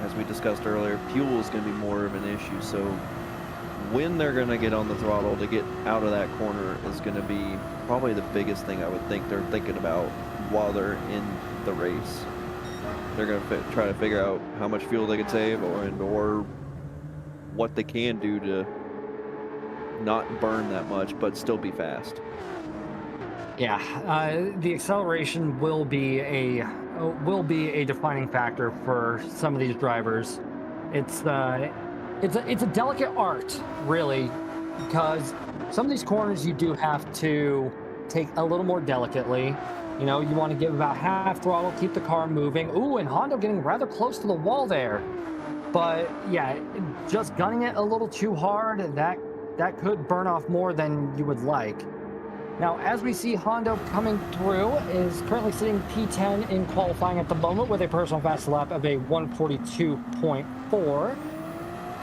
as we discussed earlier, fuel is going to be more of an issue. So when they're going to get on the throttle to get out of that corner is going to be probably the biggest thing I would think they're thinking about while they're in the race. They're going to try to figure out how much fuel they can save or what they can do to not burn that much but still be fast. Yeah, the acceleration will be a defining factor for some of these drivers. It's a delicate art, really, because some of these corners you do have to take a little more delicately. You know, you want to give about half throttle, keep the car moving. Ooh, and Hondo getting rather close to the wall there. But yeah, just gunning it a little too hard, that could burn off more than you would like. Now, as we see, Hondo coming through is currently sitting P10 in qualifying at the moment with a personal fast lap of a 142.4.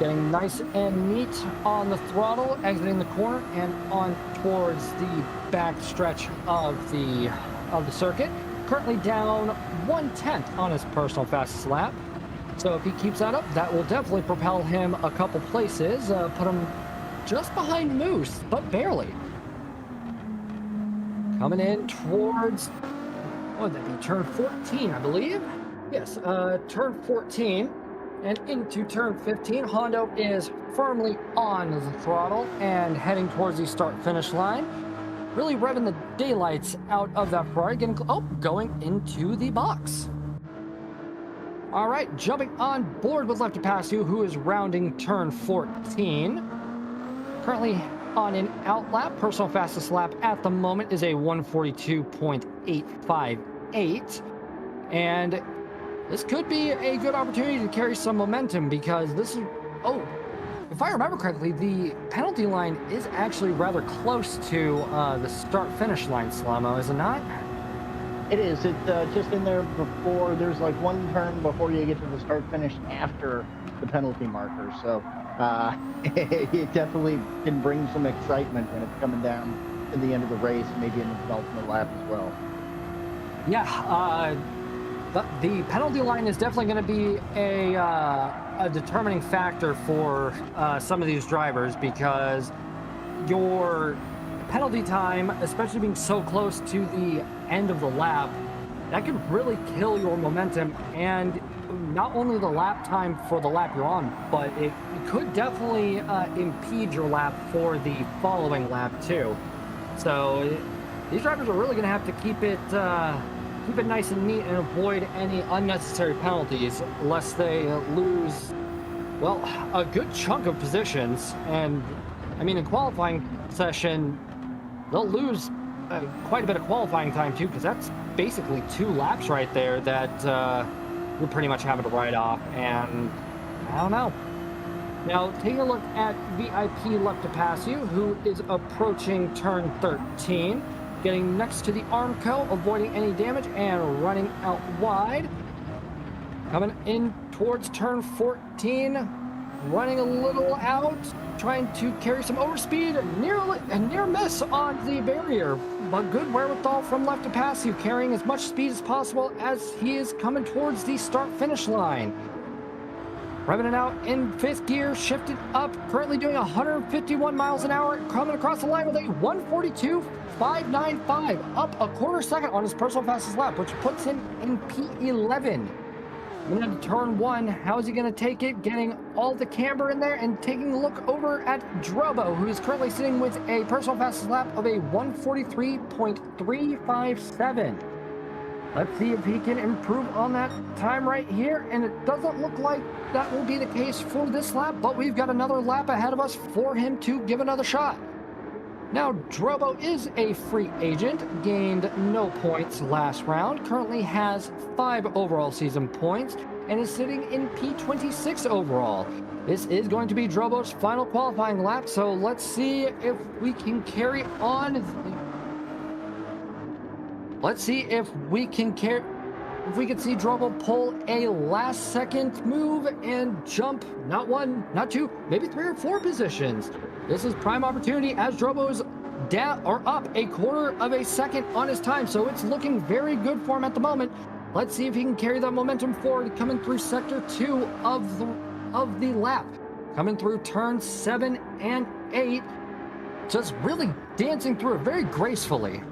Getting nice and neat on the throttle, exiting the corner and on towards the back stretch of the circuit. Currently down 1/10 on his personal fastest lap. So if he keeps that up, that will definitely propel him a couple places, put him just behind Moose, but barely. Coming in towards, what would that be, turn 14, I believe? Yes, turn 14 and into turn 15. Hondo is firmly on the throttle and heading towards the start-finish line. Really revving the daylights out of that Ferrari, going into the box. All right, jumping on board with Left to Pass You, who is rounding turn 14. Currently on an out lap, personal fastest lap at the moment is a 142.858. And this could be a good opportunity to carry some momentum because this is, if I remember correctly, the penalty line is actually rather close to the start-finish line, Slow-Mo, is it not? It is. It's just in there before. There's like one turn before you get to the start-finish after the penalty marker. So it definitely can bring some excitement when it's coming down in the end of the race, maybe in the penultimate lap as well. Yeah, the penalty line is definitely going to be a determining factor for some of these drivers, because your penalty time, especially being so close to the end of the lap, that can really kill your momentum, and not only the lap time for the lap you're on, but it could definitely impede your lap for the following lap too. So these drivers are really going to have to keep it nice and neat and avoid any unnecessary penalties, lest they lose, well, a good chunk of positions. And I mean, in qualifying session, they'll lose quite a bit of qualifying time too, because that's basically 2 laps right there that you're pretty much having to write off. And I don't know. Now, taking a look at VIP left to pass you, who is approaching turn 13, getting next to the Armco, avoiding any damage and running out wide. Coming in towards turn 14, running a little out, trying to carry some overspeed, a near miss on the barrier, but good wherewithal from left to pass you, carrying as much speed as possible as he is coming towards the start-finish line. Revving it out in 5th gear, shifted up, currently doing 151 miles an hour, coming across the line with a 142.595, up a quarter second on his personal fastest lap, which puts him in P11. Moving into turn 1, how is he going to take it? Getting all the camber in there and taking a look over at Drobo, who is currently sitting with a personal fastest lap of a 143.357. Let's see if he can improve on that time right here, and it doesn't look like that will be the case for this lap, but we've got another lap ahead of us for him to give another shot. Now, Drobo is a free agent, gained no points last round, currently has 5 overall season points, and is sitting in P26 overall. This is going to be Drobo's final qualifying lap, so let's see if we can carry on. Let's see if we can see Drobo pull a last second move and jump not 1, not 2, maybe 3 or 4 positions. This is prime opportunity as Drobo is down or up a quarter of a second on his time, so it's looking very good for him at the moment. Let's see if he can carry that momentum forward, coming through sector 2 of the lap, coming through turn 7 and 8, just really dancing through it very gracefully.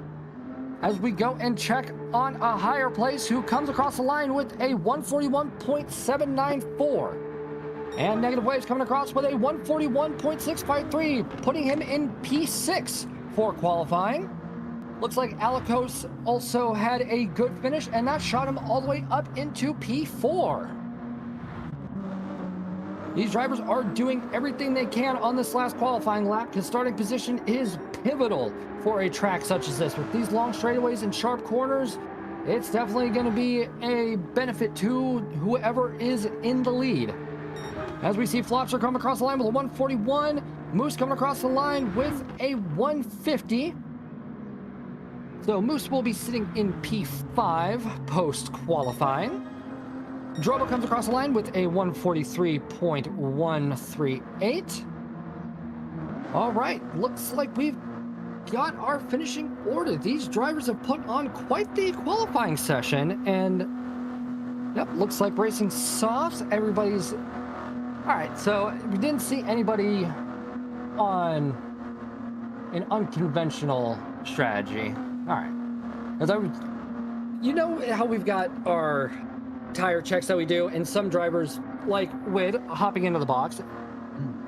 As we go and check on a higher place, who comes across the line with a 141.794. And Negative Waves coming across with a 141.653, putting him in P6 for qualifying. Looks like Alikos also had a good finish, and that shot him all the way up into P4. These drivers are doing everything they can on this last qualifying lap, because starting position is pivotal for a track such as this. With these long straightaways and sharp corners, it's definitely going to be a benefit to whoever is in the lead. As we see Flopster come across the line with a 141, Moose coming across the line with a 150. So Moose will be sitting in P5 post-qualifying. Drobo comes across the line with a 143.138. All right, looks like we've got our finishing order. These drivers have put on quite the qualifying session, and yep, looks like racing softs. Everybody's all right. So we didn't see anybody on an unconventional strategy. All right, as you know how we've got our tire checks that we do, and some drivers like Wid hopping into the box.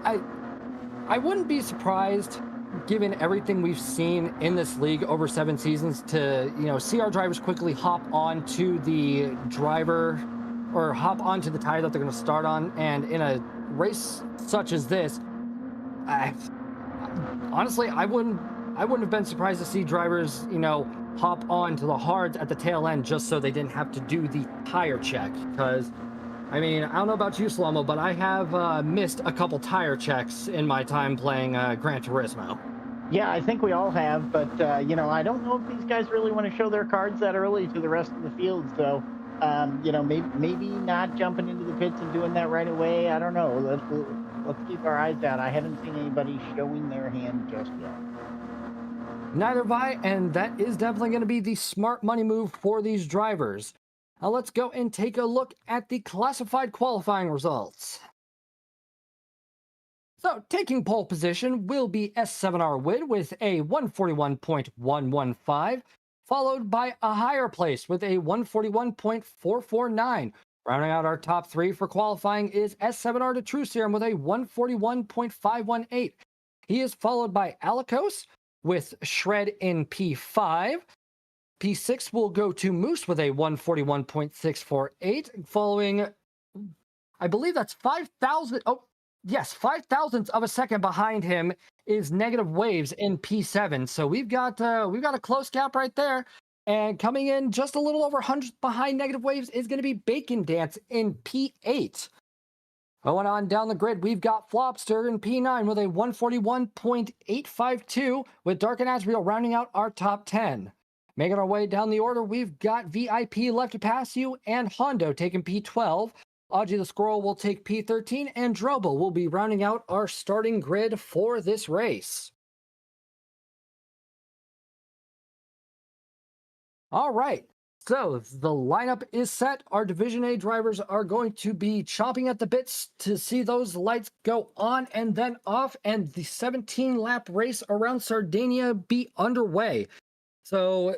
I wouldn't be surprised, given everything we've seen in this league over 7 seasons, to see our drivers quickly hop onto the driver or hop onto the tire that they're going to start on. And in a race such as this, honestly, I wouldn't have been surprised to see drivers hop on to the hards at the tail end, just so they didn't have to do the tire check. Because I mean, I don't know about you, Slomo, but I have missed a couple tire checks in my time playing Gran Turismo. Yeah, I think we all have, but I don't know if these guys really want to show their cards that early to the rest of the field. So maybe not jumping into the pits and doing that right away. I don't know. Let's keep our eyes out. I haven't seen anybody showing their hand just yet. Neither have I, and that is definitely going to be the smart money move for these drivers. Now let's go and take a look at the classified qualifying results. So, taking pole position will be S7R Wid with a 141.115, followed by a higher place with a 141.449. Rounding out our top three for qualifying is S7R to True Serum with a 141.518. He is followed by Alicos with Shred in P5. P6 will go to Moose with a 141.648, following, I believe that's 5,000. Oh, yes, 5,000ths of a second behind him is Negative Waves in P7. So we've got a close gap right there. And coming in just a little over 100 behind Negative Waves is going to be Bacon Dance in P8. Going on down the grid, we've got Flopster in P9 with a 141.852, with Dark and Asriel rounding out our top 10. Making our way down the order, we've got VIP Left to Pass You and Hondo taking P12. Audrey the Squirrel will take P13, and Drobo will be rounding out our starting grid for this race. All right, so the lineup is set. Our Division A drivers are going to be chomping at the bits to see those lights go on and then off, and the 17-lap race around Sardinia be underway. So,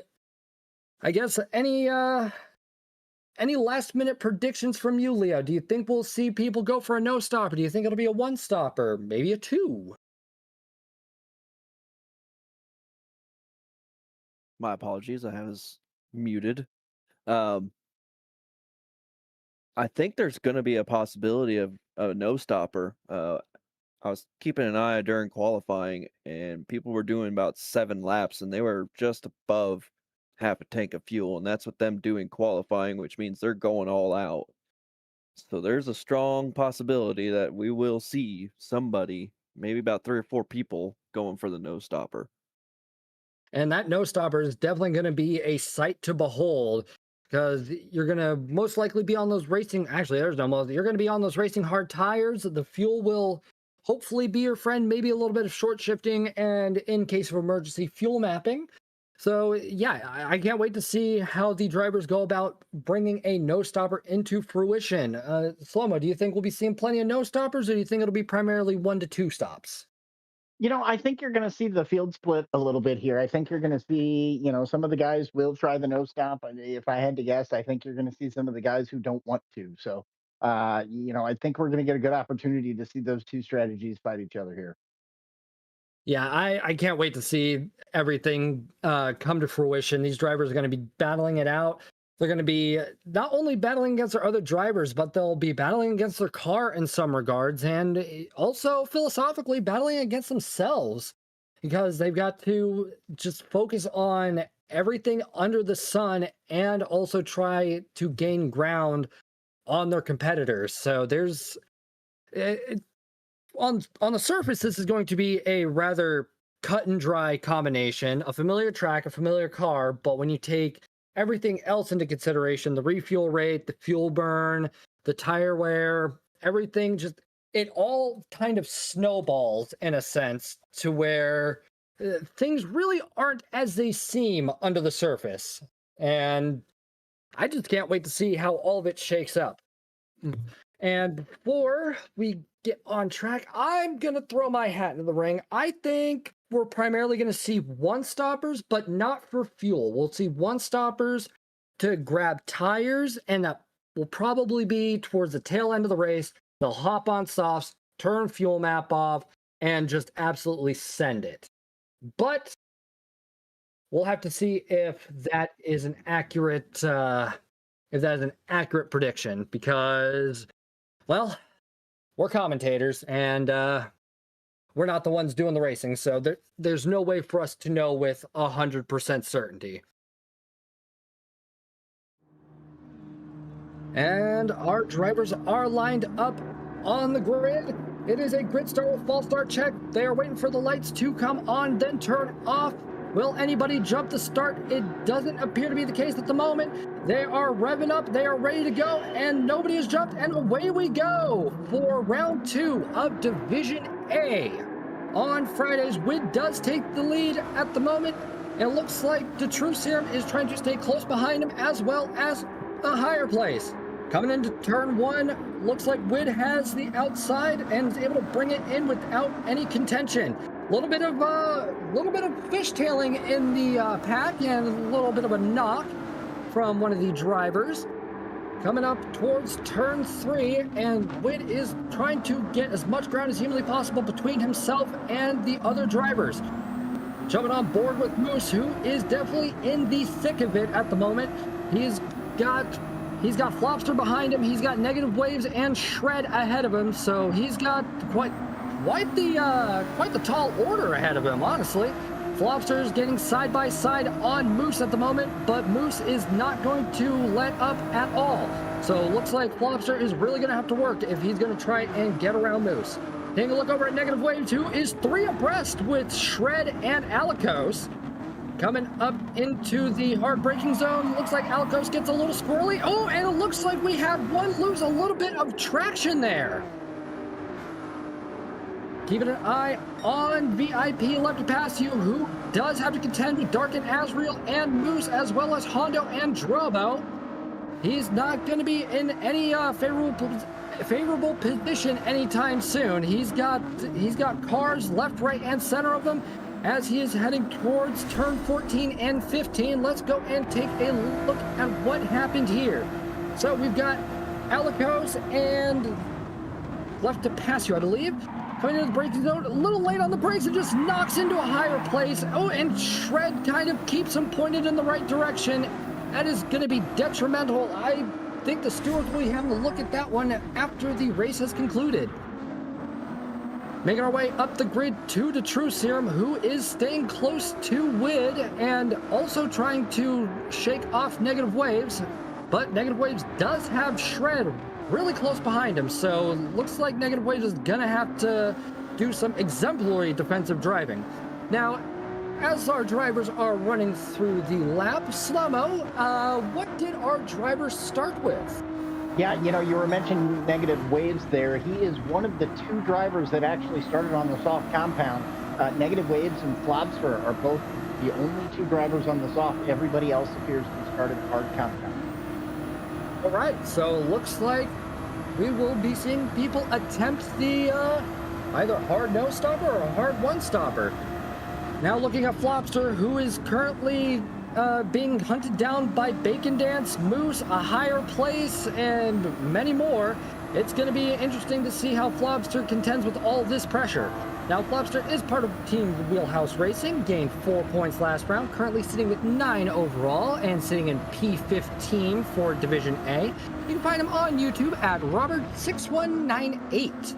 I guess any last-minute predictions from you, Leo? Do you think we'll see people go for a no-stopper? Do you think it'll be a one-stopper? Maybe a two? My apologies, I was muted. I think there's going to be a possibility of a no-stopper. I was keeping an eye during qualifying, and people were doing about 7 laps, and they were just above half a tank of fuel, and that's with them doing qualifying, which means they're going all out. So there's a strong possibility that we will see somebody, maybe about 3 or 4 people, going for the no-stopper. And that no-stopper is definitely going to be a sight to behold, because you're going to most likely be on those racing, actually there's no most, you're going to be on those racing hard tires. The fuel will hopefully be your friend, maybe a little bit of short shifting, and in case of emergency, fuel mapping. So yeah, I can't wait to see how the drivers go about bringing a no-stopper into fruition. Slow-mo, do you think we'll be seeing plenty of no-stoppers, or do you think it'll be primarily 1 to 2 stops? I think you're going to see the field split a little bit here. I think you're going to see, some of the guys will try the no stop. If I had to guess, I think you're going to see some of the guys who don't want to. So, I think we're going to get a good opportunity to see those two strategies fight each other here. Yeah, I can't wait to see everything come to fruition. These drivers are going to be battling it out. They're going to be not only battling against their other drivers, but they'll be battling against their car in some regards, and also philosophically battling against themselves, because they've got to just focus on everything under the sun and also try to gain ground on their competitors. So there's on the surface, this is going to be a rather cut and dry combination, a familiar track, a familiar car, but when you take everything else into consideration, the refuel rate, the fuel burn, the tire wear, everything, just it all kind of snowballs in a sense to where things really aren't as they seem under the surface. And I just can't wait to see how all of it shakes up. And before we get on track, I'm going to throw my hat into the ring. I think we're primarily going to see one-stoppers, but not for fuel. We'll see one-stoppers to grab tires, and that will probably be towards the tail end of the race. They'll hop on softs, turn fuel map off, and just absolutely send it. But we'll have to see if that is an accurate prediction, because, well, we're commentators, and we're not the ones doing the racing, so there's no way for us to know with 100% certainty. And our drivers are lined up on the grid. It is a grid start with false start check. They are waiting for the lights to come on, then turn off. Will anybody jump the start? It doesn't appear to be the case at the moment. They are revving up, they are ready to go, and nobody has jumped, and away we go for round 2 of Division A. on Fridays, Wid does take the lead at the moment. And it looks like the True Serum is trying to stay close behind him, as well as a higher place. Coming into turn 1, looks like Wid has the outside and is able to bring it in without any contention. A little bit of fishtailing in the pack and a little bit of a knock from one of the drivers. Coming up towards turn 3, and Wid is trying to get as much ground as humanly possible between himself and the other drivers. Jumping on board with Moose, who is definitely in the thick of it at the moment. He's got Flopster behind him. He's got Negative Waves and Shred ahead of him. So he's got quite the tall order ahead of him, honestly. Flopster's getting side by side on Moose at the moment, but Moose is not going to let up at all. So it looks like Flopster is really going to have to work if he's going to try and get around Moose. Taking a look over at Negative Waves, who is 3 abreast with Shred and Alicos. Coming up into the hard braking zone, looks like Alicos gets a little squirrely. Oh, and it looks like we have one lose a little bit of traction there. Keeping an eye on VIP left to pass you, who does have to contend with Dark and Azrael and Moose, as well as Hondo and Drobo. He's not going to be in any favorable position anytime soon. He's got cars left, right, and center of him as he is heading towards turn 14 and 15. Let's go and take a look at what happened here. So we've got Alicos and left to pass you, I believe. Coming into the braking zone, a little late on the brakes, and just knocks into a higher place. Oh, and Shred kind of keeps him pointed in the right direction. That is going to be detrimental. I think the stewards will be having a look at that one after the race has concluded. Making our way up the grid to the True Serum, who is staying close to Wid and also trying to shake off Negative Waves. But Negative Waves does have Shred really close behind him, so looks like Negative Waves is gonna have to do some exemplary defensive driving. Now, as our drivers are running through the lap, Slow-Mo, what did our drivers start with? Yeah, you were mentioning Negative Waves there. He is one of the 2 drivers that actually started on the soft compound. Negative Waves and Flopster are both the only 2 drivers on the soft. Everybody else appears to have started hard compound. All right, so looks like we will be seeing people attempt the either hard no stopper or a hard one stopper. Now looking at Flopster, who is currently being hunted down by Bacon Dance, Moose, a higher place, and many more. It's going to be interesting to see how Flopster contends with all this pressure. Now, Flopster is part of Team Wheelhouse Racing, gained 4 points last round, currently sitting with 9 overall, and sitting in P15 for Division A. You can find him on YouTube at Robert6198.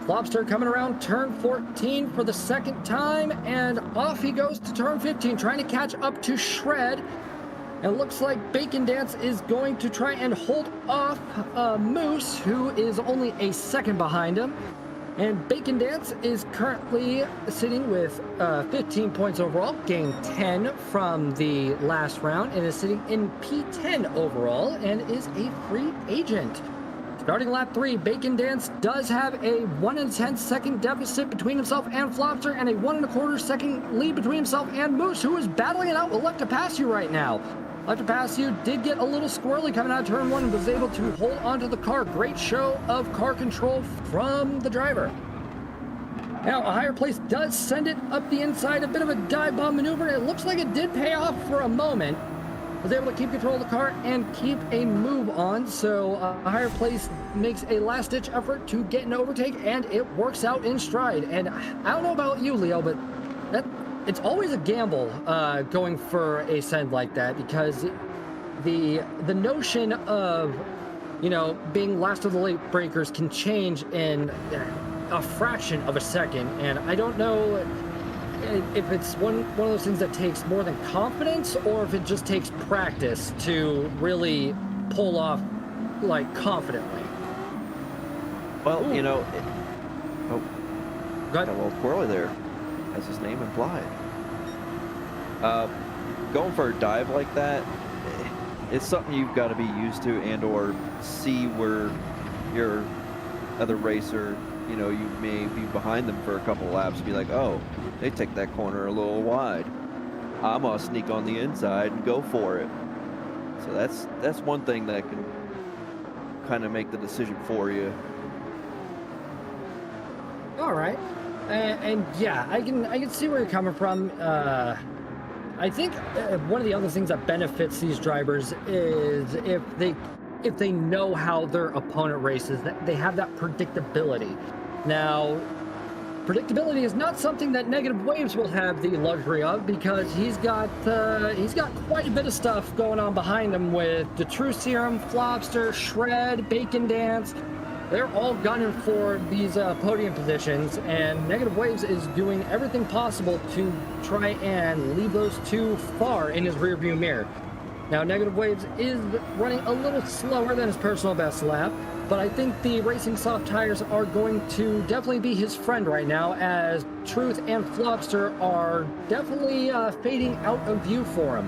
Flopster coming around turn 14 for the second time, and off he goes to turn 15, trying to catch up to Shred. And looks like Bacon Dance is going to try and hold off Moose, who is only a second behind him. And Bacon Dance is currently sitting with 15 points overall, gained 10 from the last round, and is sitting in P10 overall, and is a free agent. Starting lap 3, Bacon Dance does have a 1 1/10 second deficit between himself and Flopster, and a 1 1/4 second lead between himself and Moose, who is battling it out with Left to Pass You right now. Left to Pass You did get a little squirrely coming out of turn 1 and was able to hold onto the car. Great show of car control from the driver. Now, a higher place does send it up the inside, a bit of a dive bomb maneuver. It looks like it did pay off for a moment. Was able to keep control of the car and keep a move on, so a higher place makes a last-ditch effort to get an overtake, and it works out in stride. And I don't know about you, Leo, but it's always a gamble going for a send like that, because the notion of, being last of the late breakers can change in a fraction of a second, and I don't know if it's one of those things that takes more than confidence, or if it just takes practice to really pull off confidently. Well, Ooh. oh, Go ahead. got a little squirrely there, as his name implied. Going for a dive like that, it's something you've got to be used to, and or see where your other racer you know, you may be behind them for a couple laps and be like, oh, they take that corner a little wide. I'm gonna sneak on the inside and go for it. So that's one thing that can kind of make the decision for you. All right, and yeah, I can see where you're coming from. I think one of the other things that benefits these drivers is if they know how their opponent races, that they have that predictability. Now, predictability is not something that Negative Waves will have the luxury of, because he's got quite a bit of stuff going on behind him with the True Serum, Flopster, Shred, Bacon Dance. They're all gunning for these podium positions, and Negative Waves is doing everything possible to try and leave those two far in his rearview mirror. Now, Negative Waves is running a little slower than his personal best lap, but I think the Racing Soft tires are going to definitely be his friend right now, as Truth and Flopster are definitely fading out of view for him.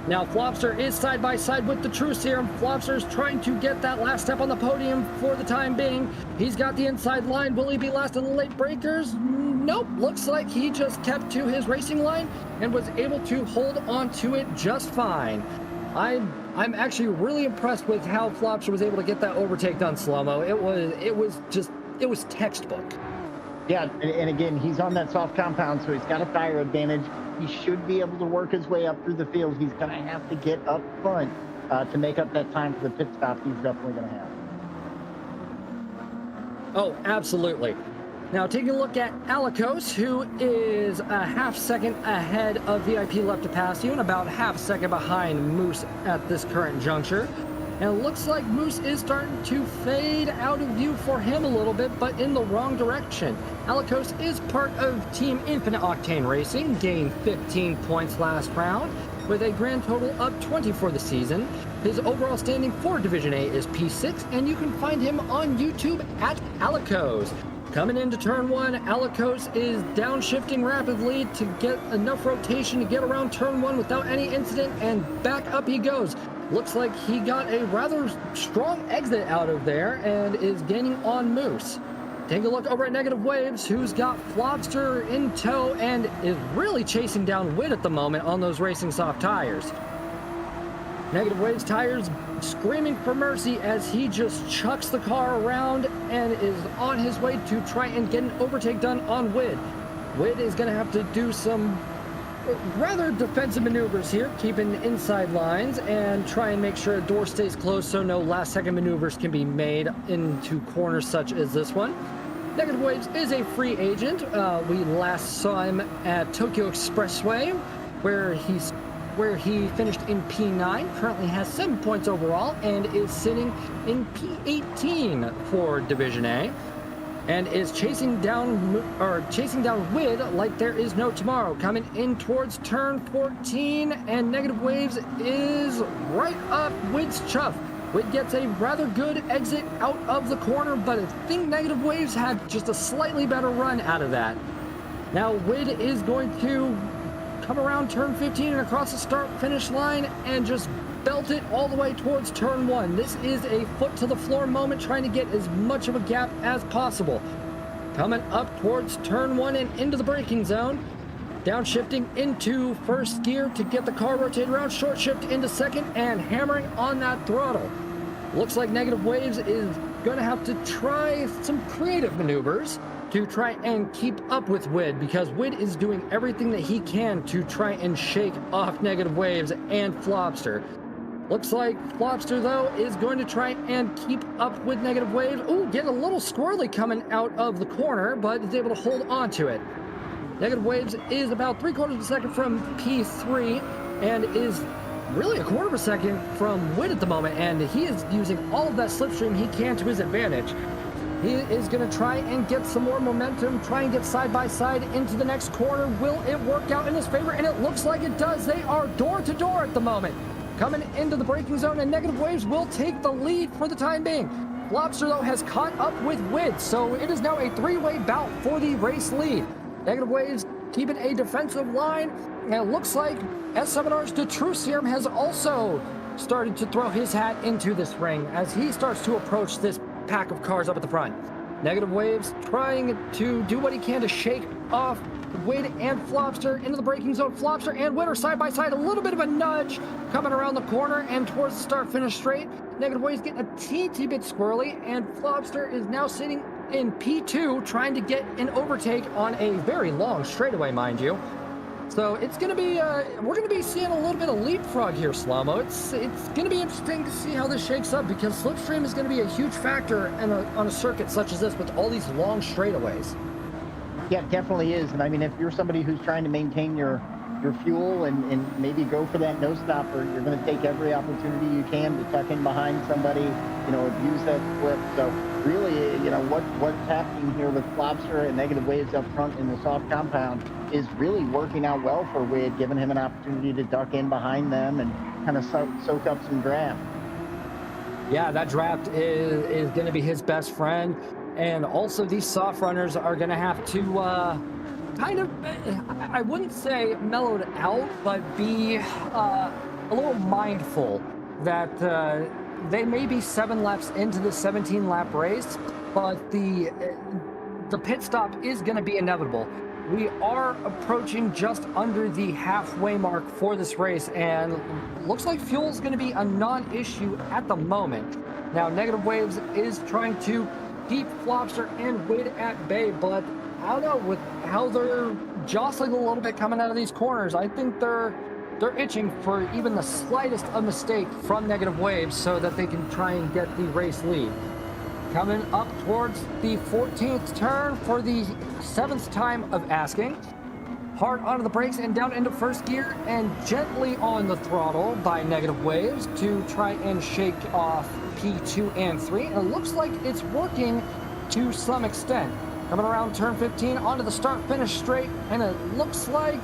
Now, Flopster is side by side with the True Serum. Flopster's trying to get that last step on the podium for the time being. He's got the inside line. Will he be last in the late breakers? Nope. Looks like he just kept to his racing line and was able to hold on to it just fine. I'm actually really impressed with how Flopster was able to get that overtake done slow-mo. It was textbook. Yeah, and again, he's on that soft compound, so he's got a tire advantage. He should be able to work his way up through the field. He's going to have to get up front to make up that time for the pit stop he's definitely going to have. Oh, absolutely. Now, taking a look at Alicos, who is a half second ahead of VIP left to pass you and about half second behind Moose at this current juncture. And it looks like Moose is starting to fade out of view for him a little bit, but in the wrong direction. Alicos is part of Team Infinite Octane Racing, gained 15 points last round, with a grand total of 20 for the season. His overall standing for Division A is P6, and you can find him on YouTube at Alicos. Coming into turn one, Alicos is downshifting rapidly to get enough rotation to get around turn one without any incident, and back up he goes. Looks like he got a rather strong exit out of there and is gaining on Moose. Take a look over at Negative Waves, who's got Flopster in tow and is really chasing down Wit at the moment on those Racing Soft tires. Negative Waves tires screaming for mercy as he just chucks the car around and is on his way to try and get an overtake done on Wid. Wid is going to have to do some rather defensive maneuvers here, keeping inside lines and try and make sure the door stays closed so no last second maneuvers can be made into corners such as this one. Negative Waves is a free agent. We last saw him at Tokyo Expressway, where he finished in P9, currently has 7 points overall, and is sitting in P18 for Division A, and is chasing down Wid like there is no tomorrow. Coming in towards turn 14, and Negative Waves is right up Wid's chuff. Wid gets a rather good exit out of the corner, but I think Negative Waves had just a slightly better run out of that. Now Wid is going to come around turn 15 and across the start-finish line and just belt it all the way towards turn 1. This is a foot to the floor moment, trying to get as much of a gap as possible. Coming up towards turn 1 and into the braking zone. Downshifting into first gear to get the car rotated around, short shift into second, and hammering on that throttle. Looks like Negative Waves is going to have to try some creative maneuvers to try and keep up with Wid, because Wid is doing everything that he can to try and shake off Negative Waves and Flopster. Looks like Flopster, though, is going to try and keep up with Negative Waves. Ooh, getting a little squirrely coming out of the corner, but is able to hold on to it. Negative Waves is about 3/4 of a second from P3 and is really 1/4 of a second from Wid at the moment, and he is using all of that slipstream he can to his advantage. He is going to try and get some more momentum, try and get side by side into the next corner. Will it work out in his favor? And it looks like it does. They are door to door at the moment. Coming into the braking zone, and Negative Waves will take the lead for the time being. Flopster, though, has caught up with Wid, so it is now a three-way bout for the race lead. Negative Waves keeping a defensive line, and it looks like S7R's De True Serum has also started to throw his hat into this ring as he starts to approach this pack of cars up at the front. Negative Waves trying to do what he can to shake off Wid and Flopster into the braking zone. Flopster and Wid are side by side. A little bit of a nudge coming around the corner and towards the start-finish straight. Negative Waves getting a teensy bit squirrely, and Flopster is now sitting in P2 trying to get an overtake on a very long straightaway, mind you. So it's going to be, we're going to be seeing a little bit of leapfrog here, Slow-Mo. It's going to be interesting to see how this shakes up, because slipstream is going to be a huge factor on a circuit such as this with all these long straightaways. Yeah, it definitely is. And I mean, if you're somebody who's trying to maintain your fuel and maybe go for that no stopper, you're going to take every opportunity you can to tuck in behind somebody, abuse that slip. So really, what's happening here with Flopster and Negative Waves up front in the soft compound is really working out well for Wid, giving him an opportunity to duck in behind them and kind of soak up some draft. Yeah, that draft is going to be his best friend. And also these soft runners are going to have to kind of, I wouldn't say mellowed out, but be a little mindful that they may be 7 laps into the 17-lap race, but the pit stop is going to be inevitable. We are approaching just under the halfway mark for this race, and looks like fuel is going to be a non-issue at the moment. Now, Negative Waves is trying to keep Flopster and Wid at bay, but I don't know, with how they're jostling a little bit coming out of these corners, I think they're itching for even the slightest of mistake from Negative Waves so that they can try and get the race lead. Coming up towards the 14th turn for the 7th time of asking. Hard onto the brakes and down into first gear and gently on the throttle by Negative Waves to try and shake off P2 and 3. And it looks like it's working to some extent. Coming around turn 15 onto the start-finish straight, and it looks like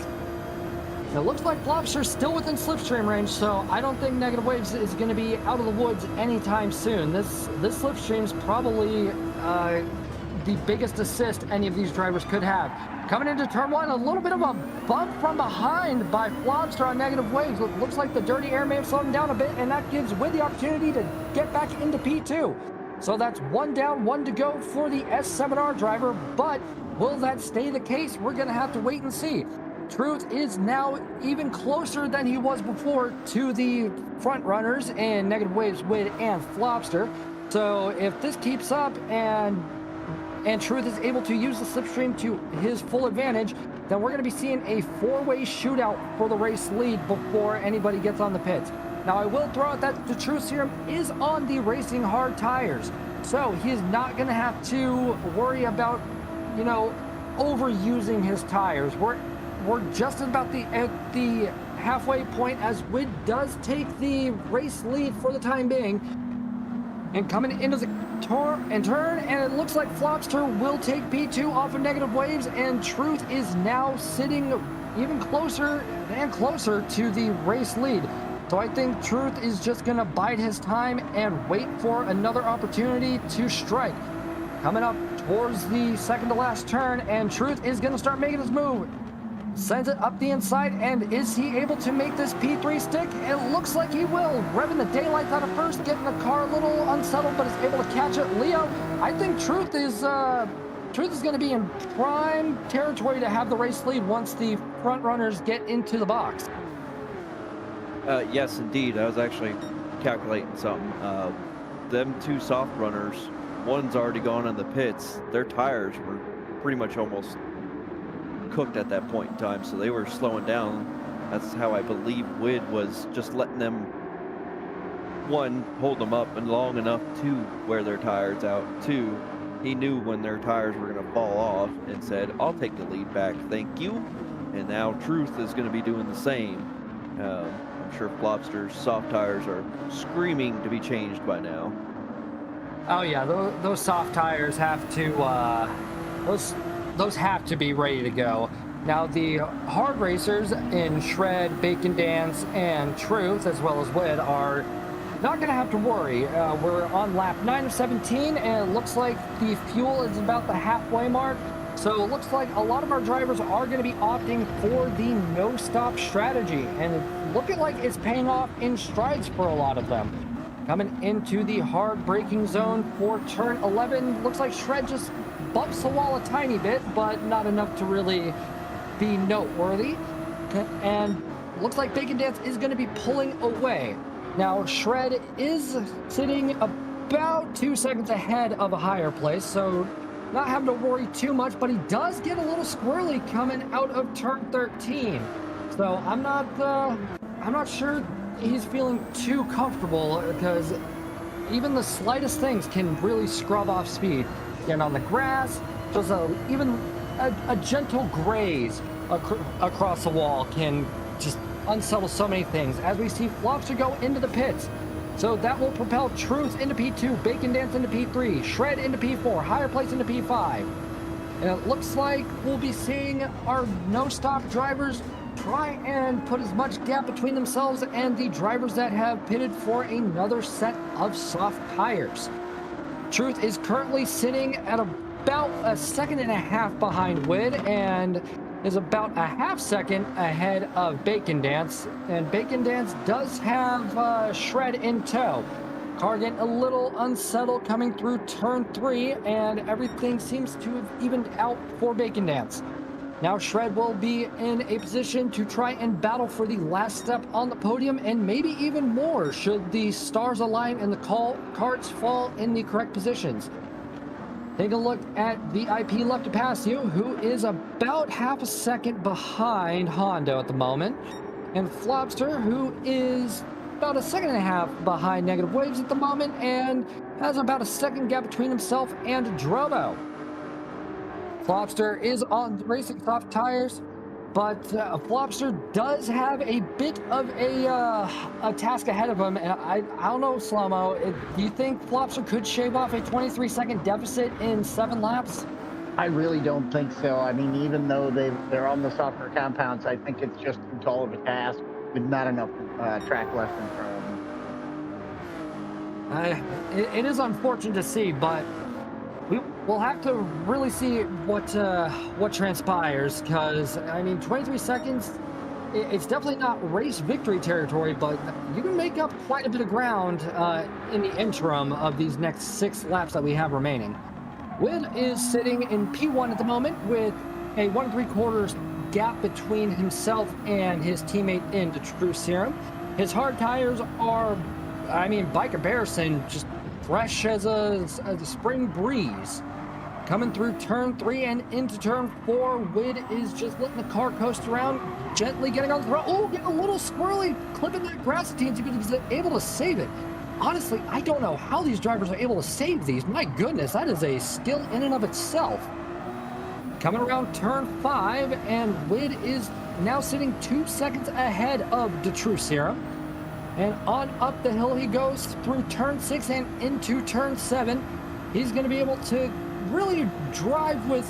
Flopster's still within slipstream range, so I don't think Negative Waves is going to be out of the woods anytime soon. This slipstream's probably the biggest assist any of these drivers could have. Coming into turn 1, a little bit of a bump from behind by Flopster on Negative Waves. It looks like the dirty air may have slowed him down a bit, and that gives Wid the opportunity to get back into P2. So that's 1 down, 1 to go for the S7R driver, but will that stay the case? We're going to have to wait and see. Truth is now even closer than he was before to the front runners in Negative Waves, Wid, and Flopster. So if this keeps up and Truth is able to use the slipstream to his full advantage, then we're going to be seeing a 4-way shootout for the race lead before anybody gets on the pits. Now, I will throw out that the Truth serum is on the racing hard tires, so he is not going to have to worry about, overusing his tires. We're just about at the halfway point as Wid does take the race lead for the time being. And coming into the turn, and it looks like Flopster will take P2 off of Negative Waves, and Truth is now sitting even closer and closer to the race lead. So I think Truth is just going to bide his time and wait for another opportunity to strike. Coming up towards the second to last turn, and Truth is going to start making his move. Sends it up the inside, and is he able to make this P3 stick? It looks like he will. Revving the daylights out of first, getting the car a little unsettled, but is able to catch it. Leo, I think Truth is going to be in prime territory to have the race lead once the front runners get into the box. Yes, indeed. I was actually calculating something. Them 2 soft runners, one's already gone in the pits. Their tires were pretty much almost cooked at that point in time, so they were slowing down. That's how I believe Wid was just letting them, 1, hold them up and long enough to wear their tires out. 2, he knew when their tires were going to fall off and said, I'll take the lead back, thank you. And now Truth is going to be doing the same. I'm sure Flopster's soft tires are screaming to be changed by now. Oh yeah, those soft tires have to those have to be ready to go. Now the hard racers in Shred, Bacon Dance, and Truth, as well as Wid, are not going to have to worry. We're on lap 9 of 17, and it looks like the fuel is about the halfway mark. So it looks like a lot of our drivers are going to be opting for the no-stop strategy, and it's looking like it's paying off in strides for a lot of them. Coming into the hard braking zone for turn 11. Looks like Shred just bumps the wall a tiny bit, but not enough to really be noteworthy. And looks like Bacon Dance is going to be pulling away. Now, Shred is sitting about 2 seconds ahead of a higher place, so not having to worry too much, but he does get a little squirrely coming out of turn 13. So I'm not sure he's feeling too comfortable, because even the slightest things can really scrub off speed. Getting on the grass, just even a gentle graze across the wall can just unsettle so many things. As we see Flopster go into the pits, so that will propel Truth into P2, Bacon Dance into P3, Shred into P4, Higher Place into P5. And it looks like we'll be seeing our no-stop drivers try and put as much gap between themselves and the drivers that have pitted for another set of soft tires. Truth is currently sitting at about a second and a half behind Wid, and is about a half second ahead of Bacon Dance. And Bacon Dance does have Shred in tow. Car getting a little unsettled coming through turn 3, and everything seems to have evened out for Bacon Dance. Now Shred will be in a position to try and battle for the last step on the podium, and maybe even more should the stars align and the carts fall in the correct positions. Take a look at VIP Left to Pass You, who is about half a second behind Hondo at the moment, and Flopster, who is about a second and a half behind Negative Waves at the moment, and has about a second gap between himself and Drobo. Flopster is on racing soft tires, but Flopster does have a bit of a task ahead of him, and I don't know, Slow-Mo, do you think Flopster could shave off a 23-second deficit in 7 laps? I really don't think so. I mean, even though they're on the softer compounds, I think it's just too tall of a task with not enough track left in front of them. It is unfortunate to see, but we'll have to really see what transpires, because I mean 23 seconds, it's definitely not race victory territory, but you can make up quite a bit of ground in the interim of these next 6 laps that we have remaining. Wid is sitting in P1 at the moment with a 1 3/4 gap between himself and his teammate in the True Serum. His hard tires are, I mean, by comparison, just fresh as a spring breeze. Coming through turn 3 and into turn 4, Wid is just letting the car coast around, gently getting on the throttle. Oh, getting a little squirrely, clipping that grass teensy, but he's able to save it. Honestly, I don't know how these drivers are able to save these. My goodness, that is a skill in and of itself. Coming around turn 5, and Wid is now sitting 2 seconds ahead of the True Serum. And on up the hill he goes through turn 6 and into turn 7. He's going to be able to really drive with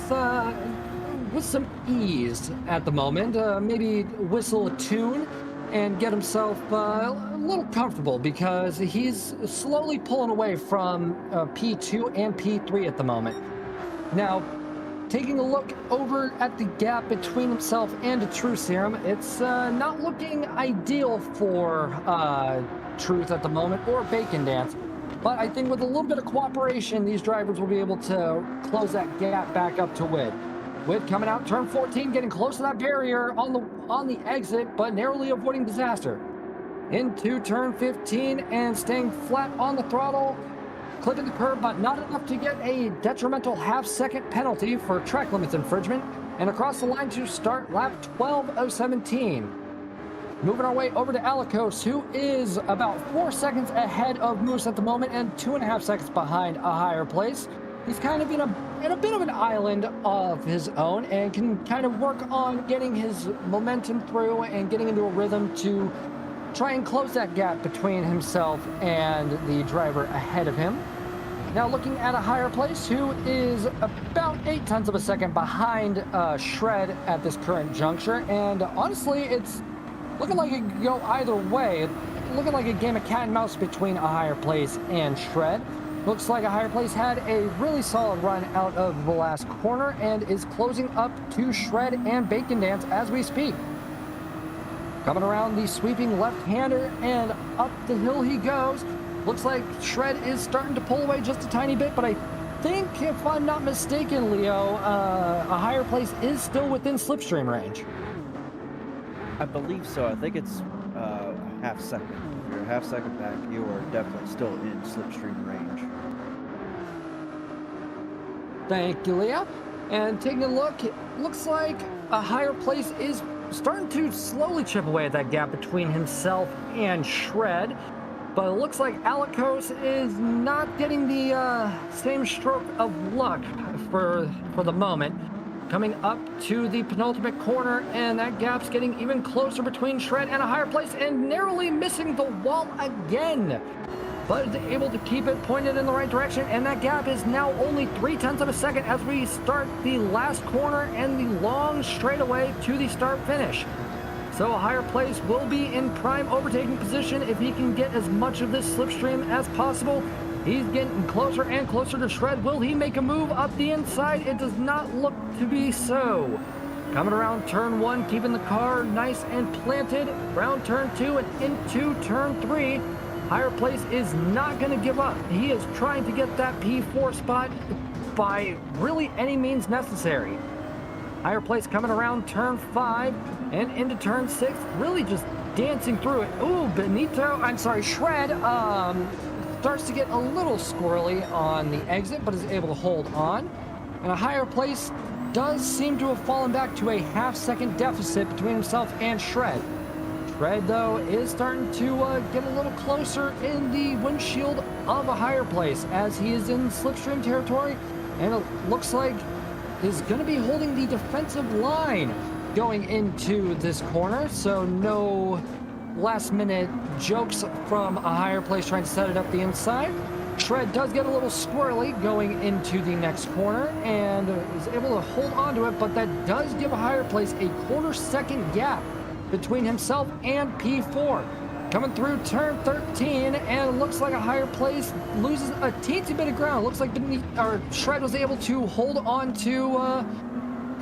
some ease at the moment. Maybe whistle a tune and get himself a little comfortable, because he's slowly pulling away from P2 and P3 at the moment. Now, taking a look over at the gap between himself and the True Serum, it's not looking ideal for Truth at the moment, or Bacon Dance. But I think with a little bit of cooperation, these drivers will be able to close that gap back up to Wid. Wid coming out turn 14, getting close to that barrier on the exit, but narrowly avoiding disaster. Into turn 15 and staying flat on the throttle, clipping the curb, but not enough to get a detrimental half-second penalty for track limits infringement, and across the line to start lap 12 of 17. Moving our way over to Alicos, who is about 4 seconds ahead of Moose at the moment and 2.5 seconds behind a higher place. He's kind of in a bit of an island of his own, and can kind of work on getting his momentum through and getting into a rhythm to try and close that gap between himself and the driver ahead of him. Now looking at a higher place, who is about 0.8 of a second behind Shred at this current juncture, and honestly, it's looking like it could go either way. Looking like a game of cat and mouse between a higher place and Shred. Looks like a higher place had a really solid run out of the last corner and is closing up to Shred and Bacon Dance as we speak. Coming around the sweeping left-hander and up the hill he goes. looks like Shred is starting to pull away just a tiny bit, but I think, if I'm not mistaken, Leo, a higher place is still within slipstream range. I believe so. I think it's a half second. If you're a half second back, you are definitely still in slipstream range. Thank you, Leo. And taking a look, it looks like a higher place is starting to slowly chip away at that gap between himself and Shred. But it looks like Alikos is not getting the same stroke of luck for the moment. Coming up to the penultimate corner, and that gap's getting even closer between Shred and a higher place, and narrowly missing the wall again. But is able to keep it pointed in the right direction, and that gap is now only 0.3 of a second as we start the last corner and the long straightaway to the start finish. So a higher place will be in prime overtaking position if he can get as much of this slipstream as possible. He's getting closer and closer to Shred. Will he make a move up the inside? It does not look to be so. Coming around turn 1, keeping the car nice and planted. Around turn 2 and into turn 3. Higher place is not going to give up. He is trying to get that P4 spot by really any means necessary. Higher place coming around turn 5 and into turn 6, really just dancing through it. Ooh, Shred starts to get a little squirrely on the exit, but is able to hold on. And a higher place does seem to have fallen back to a half-second deficit between himself and Shred. Shred, though, is starting to get a little closer in the windshield of a higher place as he is in slipstream territory, and it looks like is going to be holding the defensive line going into this corner, so no last-minute jokes from a higher place trying to set it up the inside. Shred does get a little squirrely going into the next corner and is able to hold on to it, but that does give a higher place a quarter-second gap between himself and P4. Coming through turn 13, and it looks like a higher place loses a teensy bit of ground. Looks like Shred was able to hold on to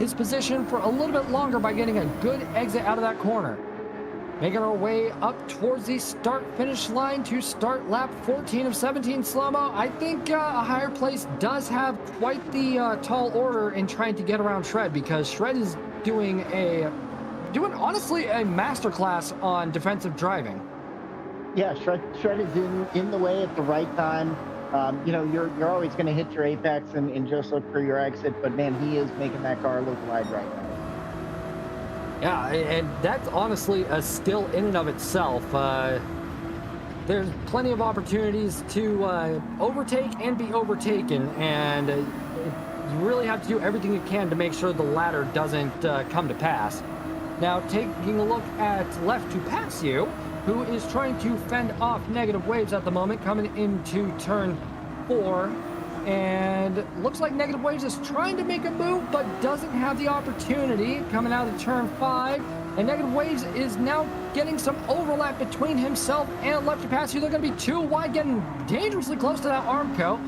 his position for a little bit longer by getting a good exit out of that corner. Making our way up towards the start-finish line to start lap 14 of 17 slow-mo. I think a higher place does have quite the tall order in trying to get around Shred, because Shred is doing honestly a masterclass on defensive driving. Yeah, Shred is in the way at the right time. You're always going to hit your apex and just look for your exit, but man, he is making that car look wide right now. Yeah, and that's honestly a skill in and of itself. There's plenty of opportunities to overtake and be overtaken, and you really have to do everything you can to make sure the latter doesn't come to pass. Now, taking a look at left to pass you, who is trying to fend off negative waves at the moment, coming into turn 4. And looks like Negative Waves is trying to make a move, but doesn't have the opportunity coming out of turn 5. And Negative Waves is now getting some overlap between himself and left to pass you. They're going to be too wide, getting dangerously close to that Armco.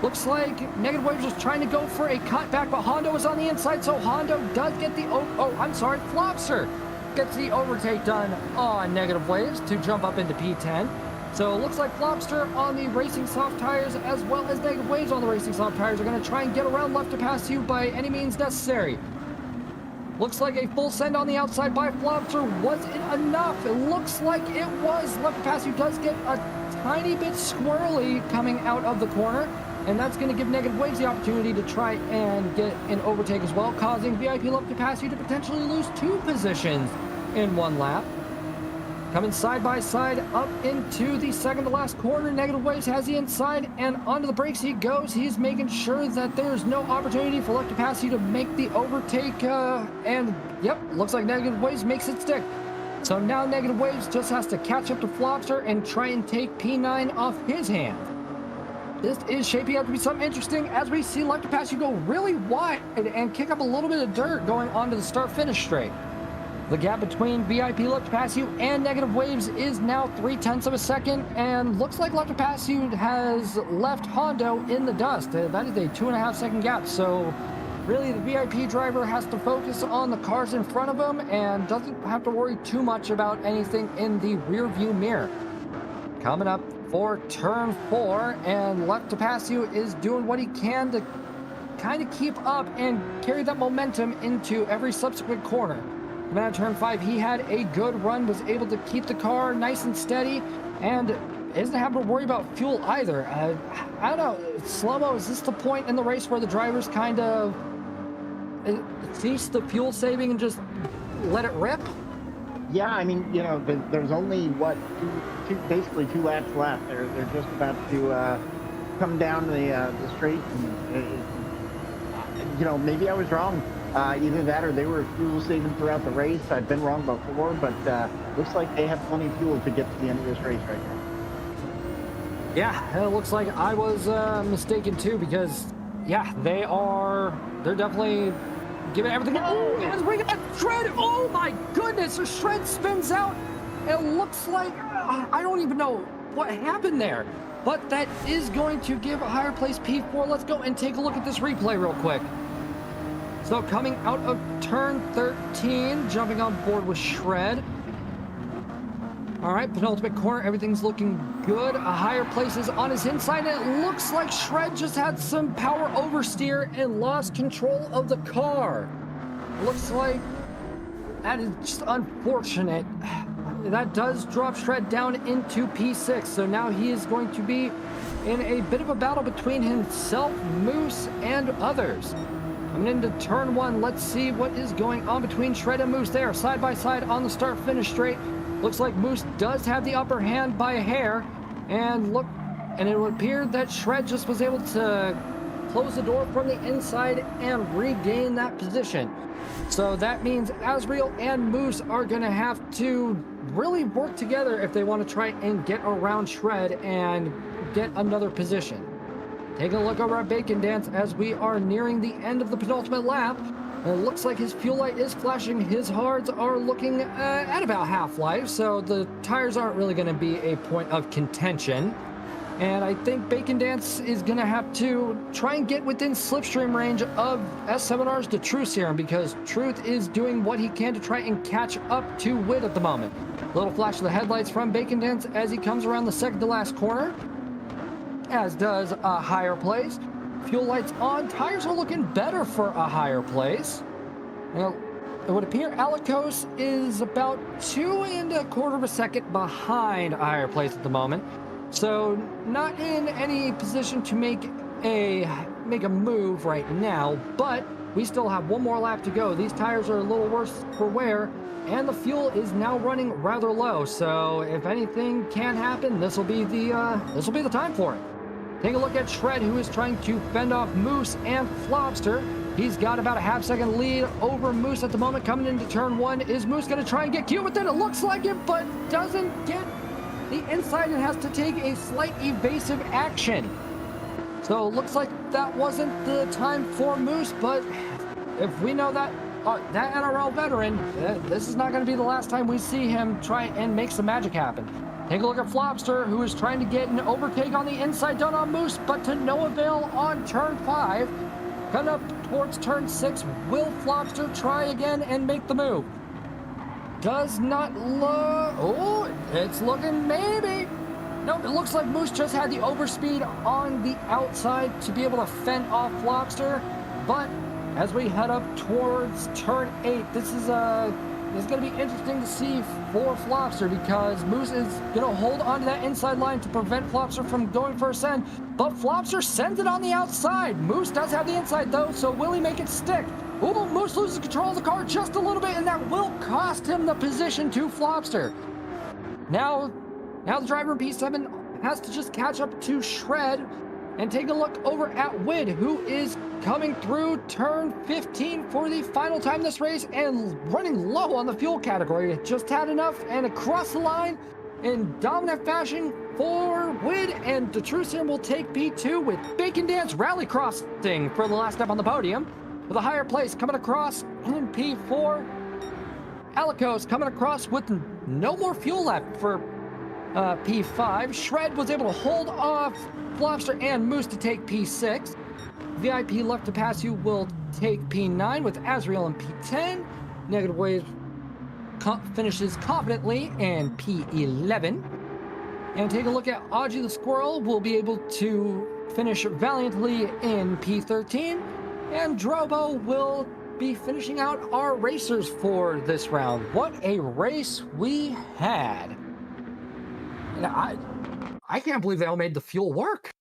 Looks like Negative Waves was trying to go for a cutback, but Hondo is on the inside, so Hondo does get the Flopster gets the overtake done on Negative Waves to jump up into P10. So it looks like Flopster on the Racing Soft Tires as well as Negative Waves on the Racing Soft Tires are going to try and get around left to pass you by any means necessary. Looks like a full send on the outside by Flopster. Was it enough? It looks like it was. Left to pass you does get a tiny bit squirrely coming out of the corner, and that's going to give Negative Waves the opportunity to try and get an overtake as well, causing VIP left to pass you to potentially lose 2 positions in 1 lap. Coming side by side up into the second to last corner, Negative Waves has the inside, and onto the brakes he goes. He's making sure that there's no opportunity for left to pass you to make the overtake, and yep, looks like Negative Waves makes it stick. So now Negative Waves just has to catch up to Flopster and try and take P9 off his hand. This is shaping up to be something interesting as we see left to pass you go really wide and kick up a little bit of dirt going onto the start-finish straight. The gap between VIP left to pass you and Negative Waves is now 0.3 of a second, and looks like left to pass you has left Hondo in the dust. That is a 2.5 second gap, so really the VIP driver has to focus on the cars in front of him and doesn't have to worry too much about anything in the rear view mirror. Coming up for turn 4, and left to pass you is doing what he can to kind of keep up and carry that momentum into every subsequent corner. Coming out of turn 5, he had a good run, was able to keep the car nice and steady, and isn't having to worry about fuel either. I don't know, Slow-Mo, is this the point in the race where the drivers kind of cease the fuel saving and just let it rip? Yeah, I mean, you know, there's only basically 2 laps left. They're just about to come down the straight, and you know, maybe I was wrong. Either that or they were fuel saving throughout the race. I've been wrong before, but looks like they have plenty of fuel to get to the end of this race right now. Yeah, it looks like I was mistaken too, because yeah, they're definitely giving everything. Oh, yes, we got Shred. Oh my goodness, Shred spins out. It looks like I don't even know what happened there, but that is going to give a higher place P4. Let's go and take a look at this replay real quick. So coming out of turn 13, jumping on board with Shred. All right, penultimate corner, everything's looking good. A higher place is on his inside, and it looks like Shred just had some power oversteer and lost control of the car. Looks like that is just unfortunate. That does drop Shred down into P6, so now he is going to be in a bit of a battle between himself, Moose, and others. Coming into turn 1, let's see what is going on between Shred and Moose there, side by side on the start-finish straight. Looks like Moose does have the upper hand by a hair, and it would appear that Shred just was able to close the door from the inside and regain that position. So that means Azriel and Moose are going to have to really work together if they want to try and get around Shred and get another position. Taking a look over at Bacon Dance as we are nearing the end of the penultimate lap. It looks like his fuel light is flashing. His hards are looking at about half-life, so the tires aren't really going to be a point of contention. And I think Bacon Dance is going to have to try and get within slipstream range of S7R's to Truth Serum, because Truth is doing what he can to try and catch up to Wid at the moment. Little flash of the headlights from Bacon Dance as he comes around the second to last corner, as does a higher place. Fuel lights on, tires are looking better for a higher place. Well, it would appear Alikos is about 2 1/4 seconds behind a higher place at the moment. So not in any position to make a move right now, but we still have 1 more lap to go. These tires are a little worse for wear, and the fuel is now running rather low. So if anything can happen, this will be the time for it. Take a look at Shred, who is trying to fend off Moose and Flopster. He's got about a half-second lead over Moose at the moment. Coming into turn 1, is Moose going to try and get cute with it? It looks like it, but doesn't get the inside and has to take a slight evasive action. So it looks like that wasn't the time for Moose, but if we know that that NRL veteran, this is not going to be the last time we see him try and make some magic happen. Take a look at Flopster, who is trying to get an overtake on the inside done on Moose, but to no avail on turn 5. Coming up towards turn 6, will Flopster try again and make the move? Does not look... Oh, it's looking maybe. Nope, it looks like Moose just had the overspeed on the outside to be able to fend off Flopster. But as we head up towards turn 8, this is going to be interesting to see for Flopster, because Moose is going to hold onto that inside line to prevent Flopster from going for a send. But Flopster sends it on the outside. Moose does have the inside, though, so will he make it stick? Ooh, Moose loses control of the car just a little bit, and that will cost him the position to Flopster. Now the driver in P7 has to just catch up to Shred. And take a look over at Wid, who is coming through turn 15 for the final time this race and running low on the fuel category. Just had enough and across the line in dominant fashion for Wid, and the True Serum will take P2 with Bacon Dance rally crossing for the last step on the podium. With a higher place coming across in P4. Alikos coming across with no more fuel left for P5. Shred was able to hold off Flopster and Moose to take P6. VIP left to pass you will take P9 with Azriel in P10. Negative Wave finishes confidently in P11. And take a look at Audrey the Squirrel, will be able to finish valiantly in P13, and Drobo will be finishing out our racers for this round. What a race we had. And I can't believe they all made the fuel work.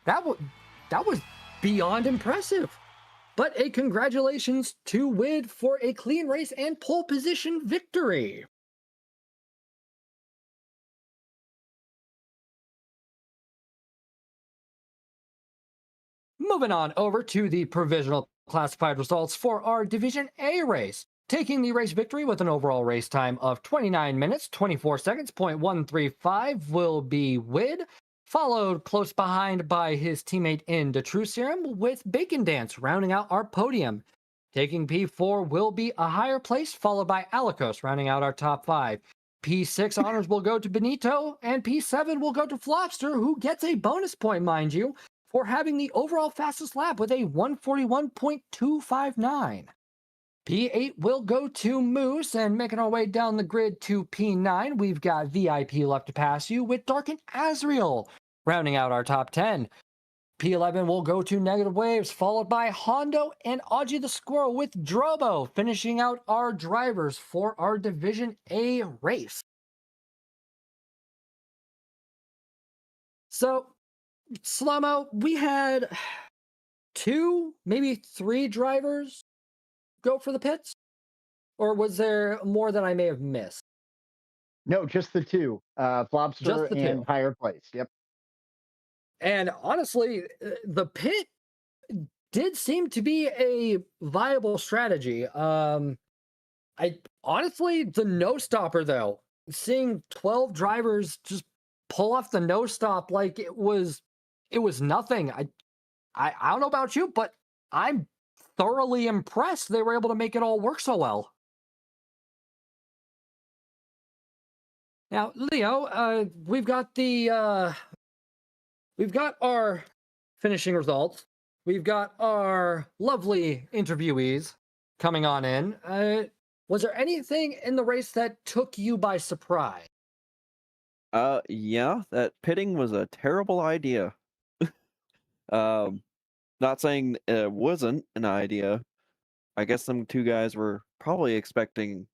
That was beyond impressive. But a congratulations to Wid for a clean race and pole position victory. Moving on over to the provisional classified results for our Division A race. Taking the race victory with an overall race time of 29 minutes, 24 seconds, .135 will be Wid, followed close behind by his teammate in the True Serum with Bacon Dance rounding out our podium. Taking P4 will be a higher place, followed by Alicos rounding out our top 5. P6 honors will go to Benito, and P7 will go to Flopster, who gets a bonus point, mind you, for having the overall fastest lap with a 141.259. P8 will go to Moose, and making our way down the grid to P9, we've got VIP left to pass you with Dark and Azriel, rounding out our top 10. P11 will go to Negative Waves, followed by Hondo and Audrey the Squirrel with Drobo, finishing out our drivers for our Division A race. So, Slow-mo, we had 2, maybe 3 drivers go for the pits? Or was there more that I may have missed? No, just the 2, Flopster Just the 2. and higher place. Yep. And honestly, the pit did seem to be a viable strategy. The no stopper though, seeing 12 drivers just pull off the no stop like it was nothing. I don't know about you, but I'm thoroughly impressed they were able to make it all work so well. Now, Leo, we've got our finishing results. We've got our lovely interviewees coming on in. Was there anything in the race that took you by surprise? Yeah, that pitting was a terrible idea. Not saying it wasn't an idea. I guess them 2 guys were probably expecting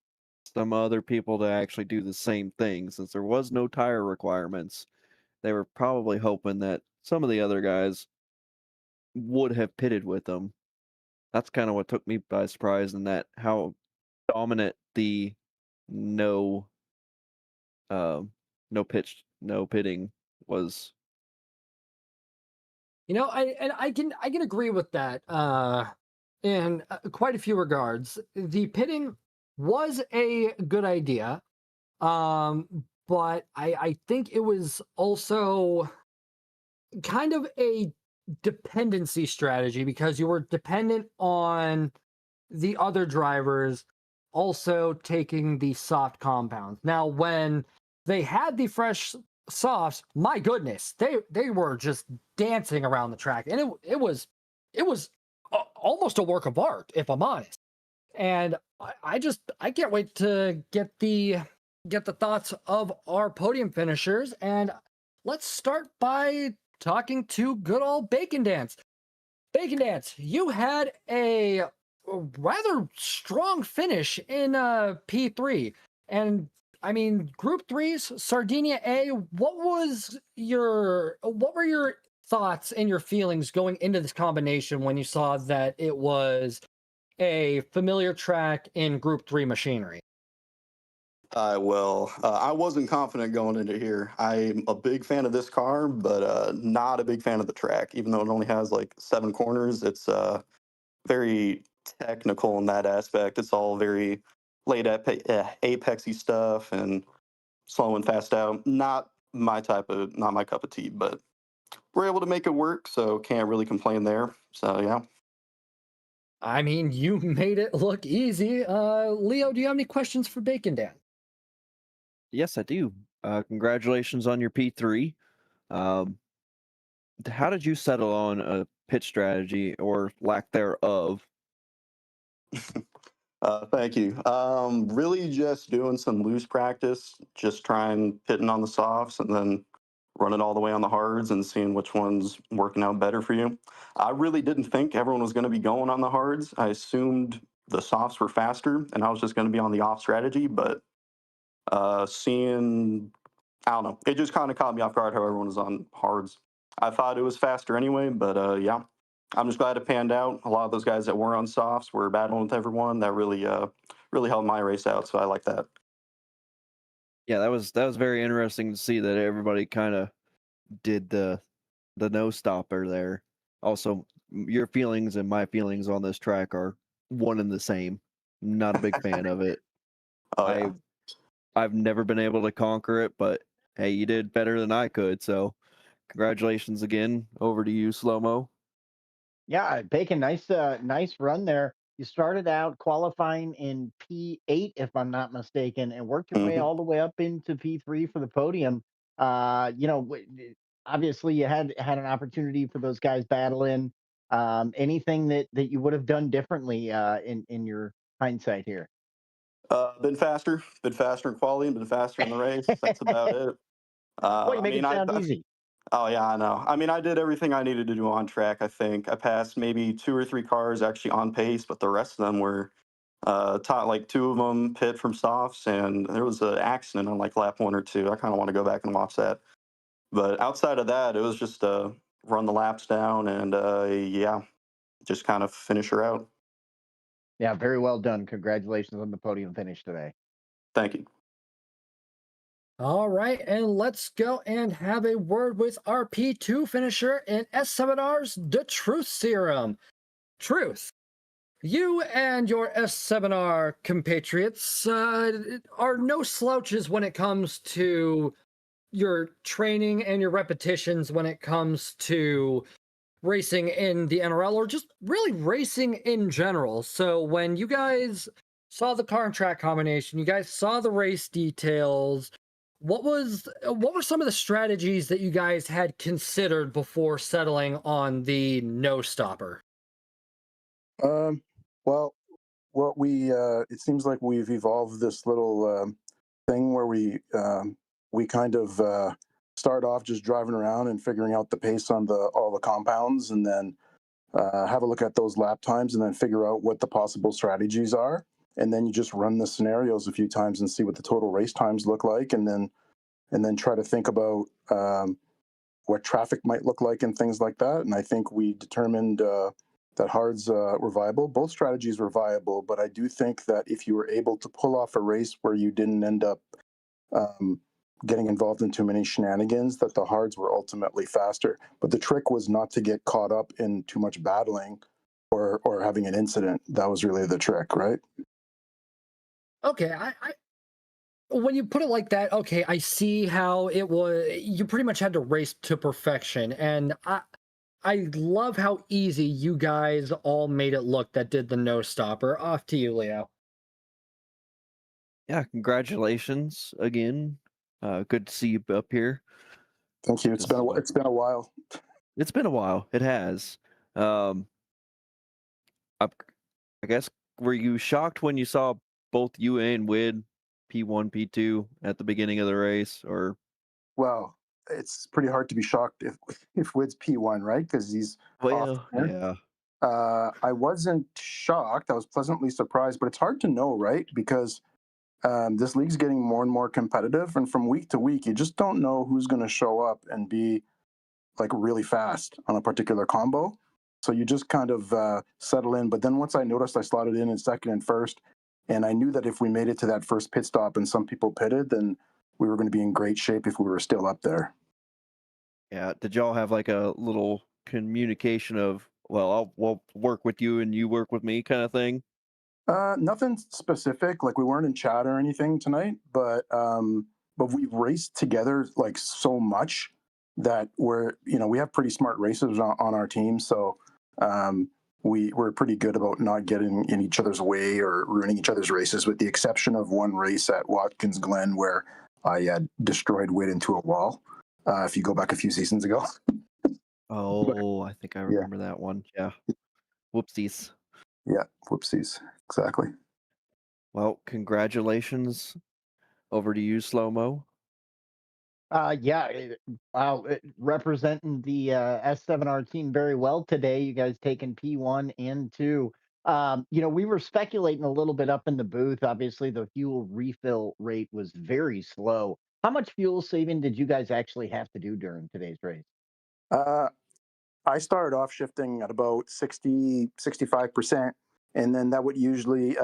some other people to actually do the same thing, since there was no tire requirements. They were probably hoping that some of the other guys would have pitted with them. That's kind of what took me by surprise, and that how dominant the no pitting was. You know, I can agree with that in quite a few regards. The pitting was a good idea, but I think it was also kind of a dependency strategy, because you were dependent on the other drivers also taking the soft compounds. Now, when they had the fresh softs, my goodness, they were just dancing around the track, and it was almost a work of art, if I'm honest. And I can't wait to get the thoughts of our podium finishers. And let's start by talking to good old Bacon Dance. Bacon Dance, you had a rather strong finish in P3, and I mean, Group 3's Sardinia A. What were your thoughts and your feelings going into this combination when you saw that it was a familiar track in Group 3 machinery? I wasn't confident going into here. I'm a big fan of this car, but not a big fan of the track. Even though it only has like 7 corners, it's very technical in that aspect. It's all very apexy stuff and slow and fast out. Not my cup of tea, but we're able to make it work, so can't really complain there. So yeah. I mean, you made it look easy. Leo, do you have any questions for Bacon Dan? Yes, I do. Congratulations on your P3. How did you settle on a pit strategy or lack thereof? Thank you. Really just doing some loose practice, just trying hitting on the softs and then running all the way on the hards and seeing which one's working out better for you. I really didn't think everyone was going to be going on the hards. I assumed the softs were faster and I was just going to be on the off strategy, but seeing, I don't know, it just kind of caught me off guard how everyone was on hards. I thought it was faster anyway, but yeah, I'm just glad it panned out. A lot of those guys that were on softs were battling with everyone. That really helped my race out, so I like that. Yeah, that was very interesting to see that everybody kind of did the no stopper there. Also, your feelings and my feelings on this track are one and the same. Not a big fan of it. Oh I yeah. I've never been able to conquer it, but hey, you did better than I could. So, congratulations again. Over to you, Slow Mo. Yeah, Bacon, nice run there. You started out qualifying in P8, if I'm not mistaken, and worked your way hmm all the way up into P3 for the podium. Obviously you had an opportunity for those guys battling. Anything that you would have done differently in your hindsight here? Been faster in quality, and been faster in the race. That's about it. Well, you I make mean, it sound easy. oh yeah, I know. I mean, I did everything I needed to do on track. I think I passed maybe 2 or 3 cars actually on pace, but the rest of them were taught like 2 of them pit from softs, and there was an accident on like lap 1 or 2. I kind of want to go back and watch that. But outside of that, it was just run the laps down and yeah, just kind of finish her out. Yeah, very well done. Congratulations on the podium finish today. Thank you. All right, and let's go and have a word with our P2 finisher in S7R's The Truth Serum. Truth, you and your S7R compatriots are no slouches when it comes to your training and your repetitions when it comes to racing in the NRL or just really racing in general. So when you guys saw the car and track combination, you guys saw the race details, what were some of the strategies that you guys had considered before settling on the no stopper? Um, well, what we it seems like we've evolved this little thing where we kind of start off just driving around and figuring out the pace on the all the compounds, and then have a look at those lap times, and then figure out what the possible strategies are, and then you just run the scenarios a few times and see what the total race times look like, and then try to think about what traffic might look like and things like that. And I think we determined that hards were viable. Both strategies were viable, but I do think that if you were able to pull off a race where you didn't end up um, getting involved in too many shenanigans, that the hards were ultimately faster. But the trick was not to get caught up in too much battling or having an incident. That was really the trick, right? Okay, I when you put it like that, okay, I see how it was. You pretty much had to race to perfection, and I love how easy you guys all made it look that did the no stopper. Off to you, Leo. Yeah, congratulations again. Good to see you up here. Thank you. This is what It's been a while. it's been a while. It has. Um, I, I guess were you shocked when you saw both you and Wid P1, P2 at the beginning of the race, or Well, it's pretty hard to be shocked if Wid's P1, right? Because he's off well, there. yeah, I wasn't shocked. I was pleasantly surprised, but it's hard to know, right? Because this league's getting more and more competitive, and from week to week, you just don't know who's going to show up and be like really fast on a particular combo. So you just kind of settle in. But then once I noticed I slotted in second and first, and I knew that if we made it to that first pit stop and some people pitted, then we were going to be in great shape if we were still up there. yeah. Did y'all have like a little communication of, well, we'll work with you and you work with me kind of thing? Nothing specific. Like we weren't in chat or anything tonight, but we've raced together like so much that we have pretty smart racers on our team. So we're pretty good about not getting in each other's way or ruining each other's races, with the exception of one race at Watkins Glen where I destroyed Wit into a wall. If you go back a few seasons ago. But Oh, I think I yeah, remember that one. Yeah. Whoopsies. yeah, whoopsies, exactly. Well, congratulations. Over to you, Slow Mo. Yeah, wow, representing the S7R team very well today. You guys taking P1 and 2. We were speculating a little bit up in the booth. Obviously, the fuel refill rate was very slow. How much fuel saving did you guys actually have to do during today's race? Uh, I started off shifting at about 60, 65%, and then that would usually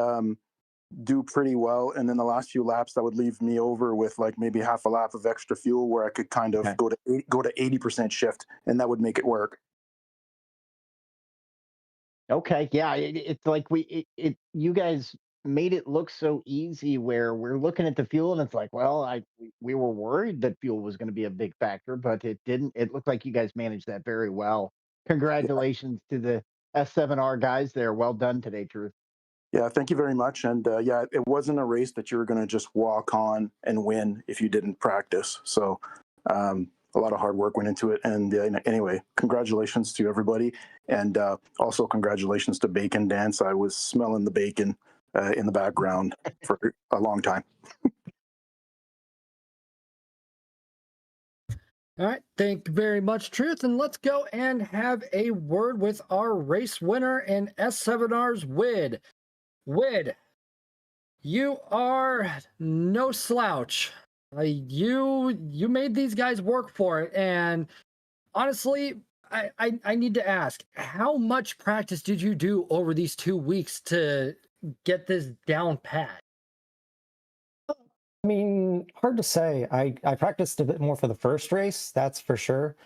do pretty well. And then the last few laps, that would leave me over with like maybe half a lap of extra fuel, where I could kind of Okay. go to 80% shift, and that would make it work. Okay, yeah, it's like you guys made it look so easy where we're looking at the fuel and it's like, well, we were worried that fuel was going to be a big factor, but it didn't. It looked like you guys managed that very well. Congratulations to the S7R guys there. Well done today, Truth. Yeah, thank you very much. And yeah, it wasn't a race that you were going to just walk on and win if you didn't practice. So a lot of hard work went into it. And anyway, congratulations to everybody. And also congratulations to Bacon Dance. I was smelling the bacon in the background for a long time. All right, thank you very much, Truth. And let's go and have a word with our race winner in S7R's WID. WID, you are no slouch. You made these guys work for it, and honestly, I need to ask, how much practice did you do over these 2 weeks to get this down pat? I mean, hard to say. I practiced a bit more for the first race, that's for sure.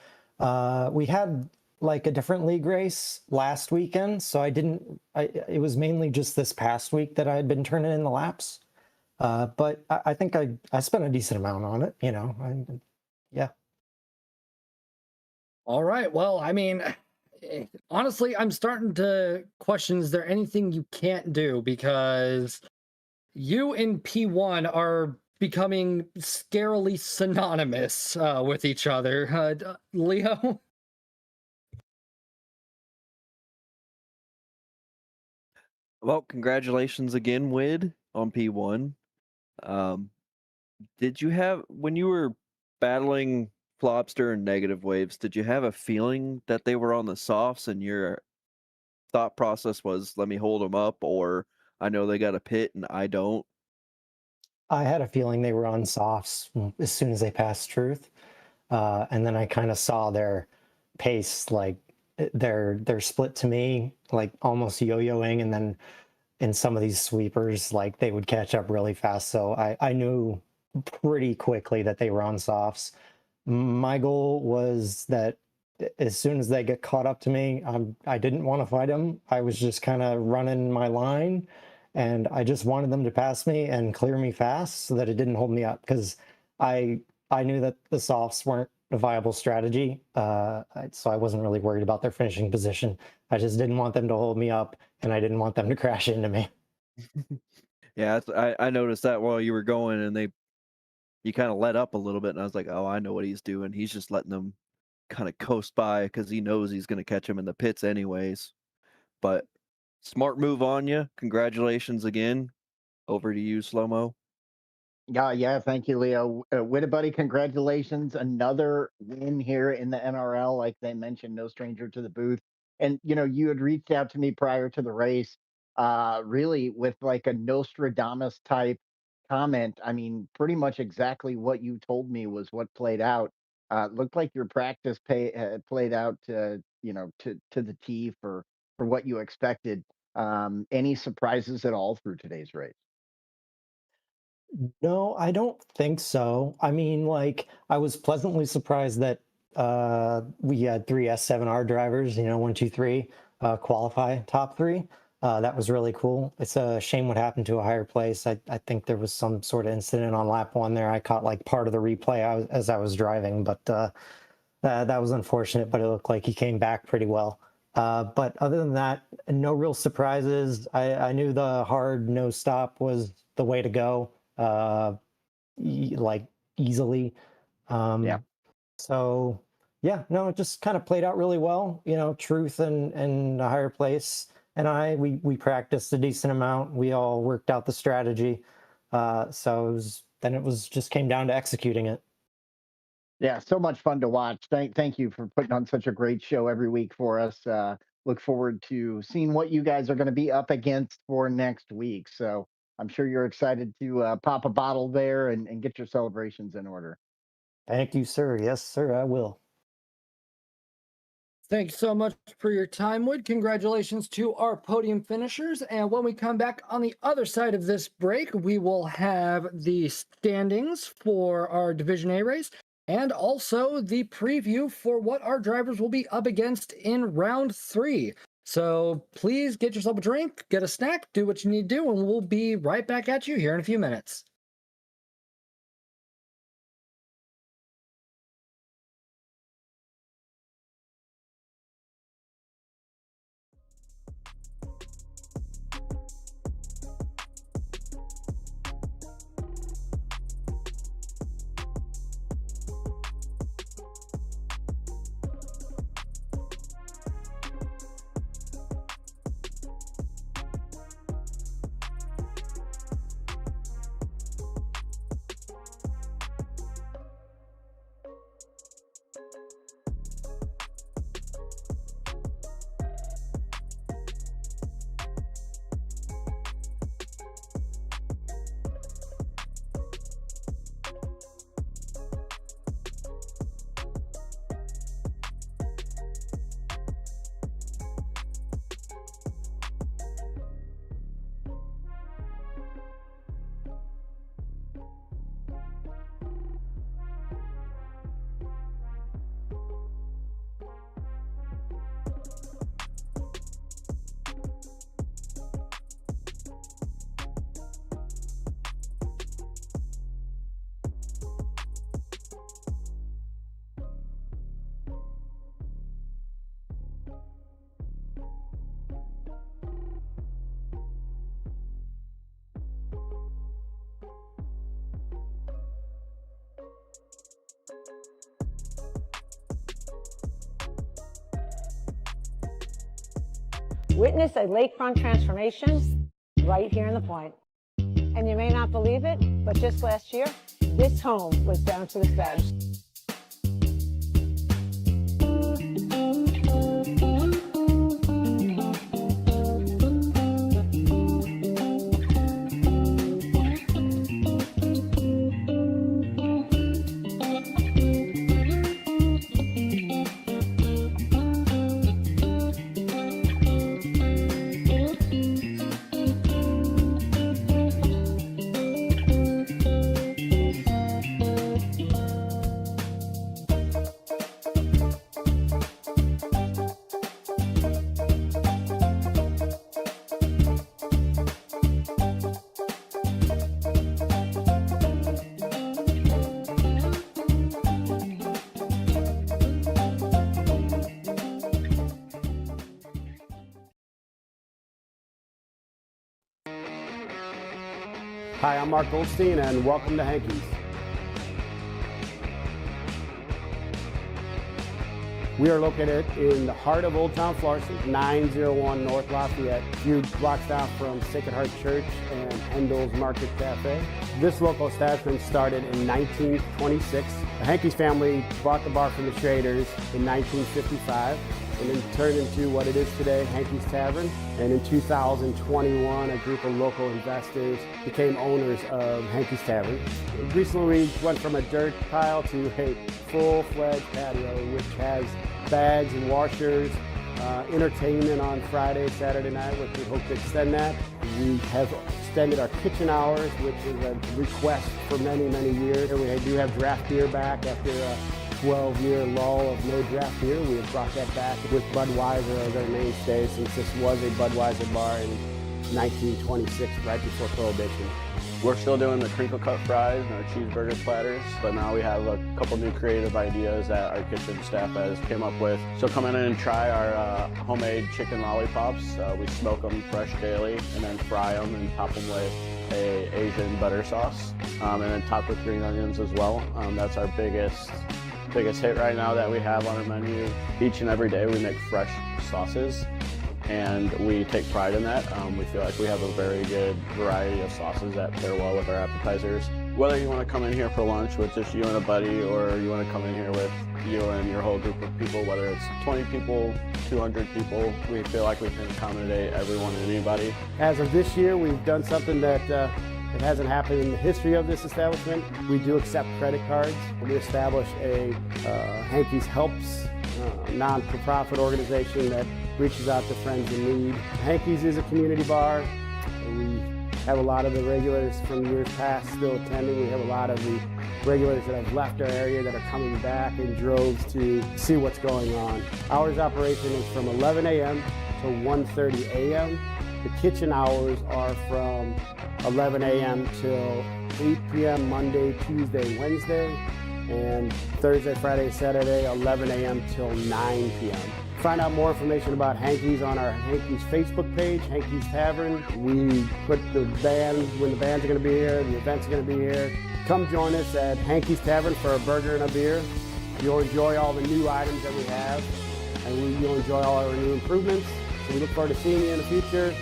We had like a different league race last weekend, so it was mainly just this past week that I had been turning in the laps. But I think I spent a decent amount on it, yeah. All right, well, I mean, honestly, I'm starting to question, is there anything you can't do? Because you in P1 are becoming scarily synonymous with each other. Leo? Well, congratulations again, Wid, on P1. Um, did you have, when you were battling Flopster and Negative Waves, did you have a feeling that they were on the softs and your thought process was, let me hold them up, or I know they got a pit and I don't? I had a feeling they were on softs as soon as they passed Truth. And then I kind of saw their pace, like their split to me, like almost yo-yoing, and then in some of these sweepers, like they would catch up really fast. So I knew pretty quickly that they were on softs. My goal was that as soon as they get caught up to me, I didn't want to fight them. I was just kind of running my line, and I just wanted them to pass me and clear me fast so that it didn't hold me up, because I knew that the softs weren't a viable strategy. So I wasn't really worried about their finishing position. I just didn't want them to hold me up, and I didn't want them to crash into me. Yeah, I noticed that while you were going, and you kind of let up a little bit, and I was like, oh, I know what he's doing. He's just letting them kind of coast by because he knows he's going to catch him in the pits anyways. But smart move on you. Congratulations again. Over to you, Slow Mo. Yeah, thank you, Leo. Buddy, congratulations. Another win here in the NRL. Like they mentioned, no stranger to the booth. And, you had reached out to me prior to the race, really with like a Nostradamus type comment. I mean, pretty much exactly what you told me was what played out. Looked like your practice played out, to the T for what you expected. Any surprises at all through today's race? No, I don't think so. I mean, like, I was pleasantly surprised that we had three S7R drivers, 1, 2, 3, qualify top three. That was really cool. It's a shame what happened to a higher place. I think there was some sort of incident on lap one there. I caught like part of the replay as I was driving, but that was unfortunate, but it looked like he came back pretty well. But other than that, no real surprises. I knew the hard no stop was the way to go, like easily. Yeah. So yeah, no, it just kind of played out really well. Truth and a higher place. and we practiced a decent amount. We all worked out the strategy. So it was just came down to executing it. Yeah, so much fun to watch. Thank you for putting on such a great show every week for us. Look forward to seeing what you guys are going to be up against for next week. So I'm sure you're excited to pop a bottle there and get your celebrations in order. Thank you, sir. Yes, sir, I will. Thanks so much for your time, Wood. Congratulations to our podium finishers. And when we come back on the other side of this break, we will have the standings for our Division A race and also the preview for what our drivers will be up against in round 3. So please get yourself a drink, get a snack, do what you need to do, and we'll be right back at you here in a few minutes. Witness a lakefront transformation right here in the Point. And you may not believe it, but just last year, this home was down to the studs. Hi, I'm Mark Goldstein, and welcome to Hankey's. We are located in the heart of Old Town Florissant, 901 North Lafayette, a few blocks down from Sacred Heart Church and Hendel's Market Cafe. This local establishment started in 1926. The Hankey's family bought the bar from the Schraders in 1955 and then turned into what it is today, Hankey's Tavern. And in 2021, a group of local investors became owners of Hankey's Tavern. Recently, we went from a dirt pile to a full-fledged patio, which has bags and washers, entertainment on Friday, Saturday night, which we hope to extend that. We have extended our kitchen hours, which is a request for many, many years. We do have draft beer back after a 12-year lull of no draft beer. We have brought that back with Budweiser as our mainstay, since this was a Budweiser bar in 1926, right before Prohibition. We're still doing the crinkle cut fries and our cheeseburger platters, but now we have a couple new creative ideas that our kitchen staff has came up with. So come in and try our homemade chicken lollipops. We smoke them fresh daily and then fry them and top them with a Asian butter sauce, and then top with green onions as well. That's our biggest hit right now that we have on our menu. Each and every day we make fresh sauces. and we take pride in that. We feel like we have a very good variety of sauces that pair well with our appetizers. Whether you want to come in here for lunch with just you and a buddy, or you want to come in here with you and your whole group of people, whether it's 20 people, 200 people, we feel like we can accommodate everyone and anybody. As of this year, we've done something that it hasn't happened in the history of this establishment. We do accept credit cards. We established a Hankey's Helps non-for-profit organization that reaches out to friends in need. Hankey's is a community bar. We have a lot of the regulars from years past still attending. We have a lot of the regulars that have left our area that are coming back in droves to see what's going on. Hours of operation is from 11 a.m. to 1:30 a.m. The kitchen hours are from 11 a.m. till 8 p.m. Monday, Tuesday, Wednesday, and Thursday, Friday, Saturday, 11 a.m. till 9 p.m. Find out more information about Hankey's on our Hankey's Facebook page, Hankey's Tavern. We put the band, when the bands are going to be here, the events are going to be here. Come join us at Hankey's Tavern for a burger and a beer. You'll enjoy all the new items that we have, and you'll enjoy all our new improvements. So we look forward to seeing you in the future.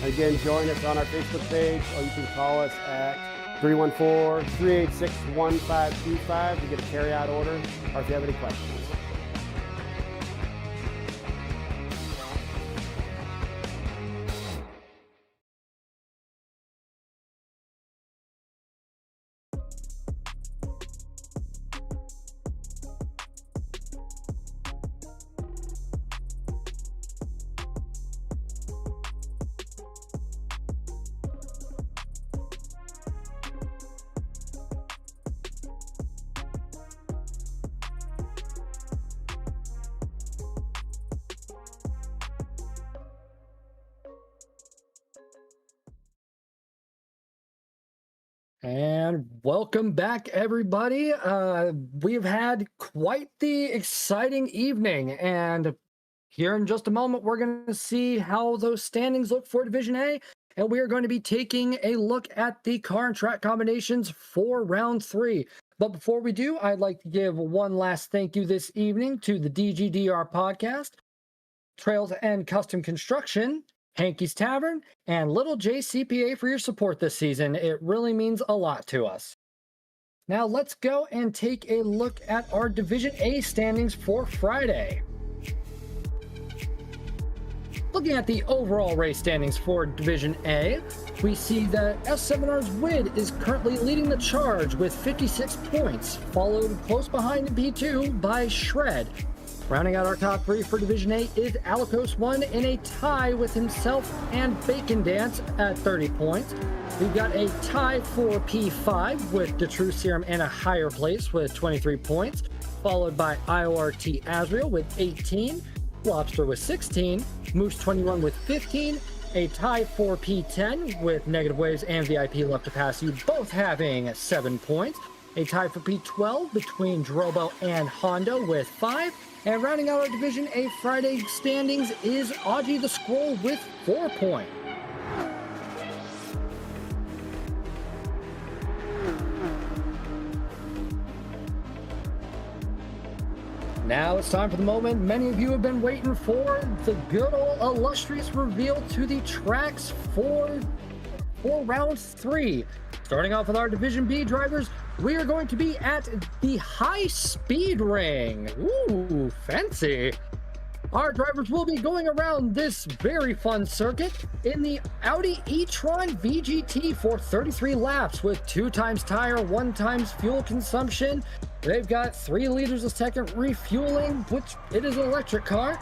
Again, join us on our Facebook page, or you can call us at 314-386-1525 to get a carry-out order, or if you have any questions. And welcome back, everybody. We've had quite the exciting evening, and here in just a moment, we're going to see how those standings look for Division A, and we are going to be taking a look at the car and track combinations for round 3. But before we do, I'd like to give one last thank you this evening to the DGDR podcast, Trails and Custom Construction, Hankey's Tavern, and Little J CPA for your support this season. It really means a lot to us. Now let's go and take a look at our Division A standings for Friday. Looking at the overall race standings for Division A, we see that S7R's WID is currently leading the charge with 56 points, followed close behind in P2 by Shred. Rounding out our top 3 for Division A is Alicos 1 in a tie with himself and Bacon Dance at 30 points. We've got a tie for P5 with the True Serum in a higher place with 23 points, followed by IORT Azrael with 18, Lobster with 16, Moose 21 with 15, a tie for P10 with Negative Waves and VIP Left to Pass You both having 7 points, a tie for P12 between Drobo and Honda with 5, and rounding out our Division A Friday standings is Audrey the Scroll with 4 points. Now it's time for the moment many of you have been waiting for, the good old illustrious reveal to the tracks for round 3. Starting off with our Division B drivers, we are going to be at the High Speed Ring. Ooh, fancy. Our drivers will be going around this very fun circuit in the Audi e-tron VGT for 33 laps with 2 times tire, 1 times fuel consumption. They've got 3 liters a second refueling, which it is an electric car.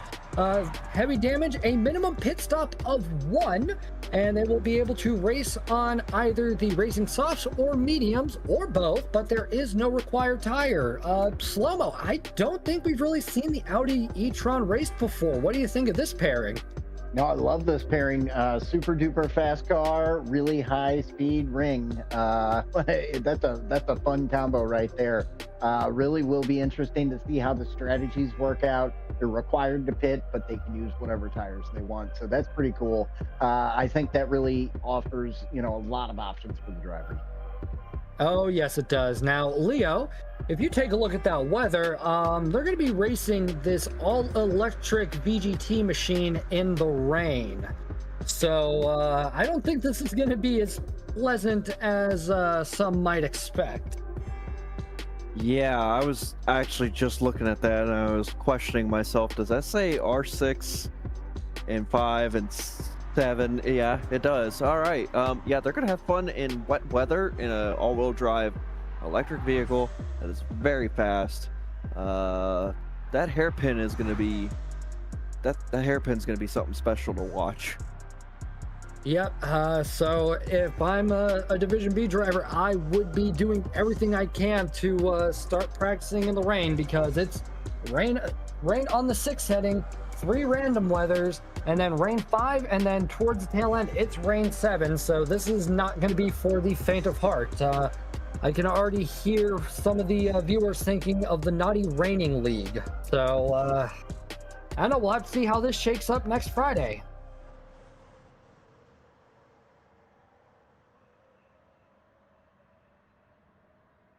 Heavy damage, a minimum pit stop of 1, and they will be able to race on either the racing softs or mediums or both, but there is no required tire. Slow-mo, I don't think we've really seen the Audi e-tron raced before. What do you think of this pairing? No, I love this pairing. Super duper fast car, really high speed ring. That's a fun combo right there. Really will be interesting to see how the strategies work out. They're required to pit, but they can use whatever tires they want. So that's pretty cool. I think that really offers, a lot of options for the drivers. Oh, yes, it does. Now, Leo, if you take a look at that weather, they're going to be racing this all-electric VGT machine in the rain. So, I don't think this is going to be as pleasant as some might expect. Yeah, I was actually just looking at that and I was questioning myself. Does that say R6 and 5 and 7? Yeah, it does. All right. Yeah, they're gonna have fun in wet weather in a all-wheel drive electric vehicle that is very fast. That hairpin is gonna be that hairpin's gonna be something special to watch. Yep, so if I'm a Division B driver, I would be doing everything I can to start practicing in the rain, because it's rain on the 6 heading, 3 random weathers, and then rain 5, and then towards the tail end, it's rain 7, so this is not going to be for the faint of heart. I can already hear some of the viewers thinking of the Naughty Raining League, so I don't know, we'll have to see how this shakes up next Friday.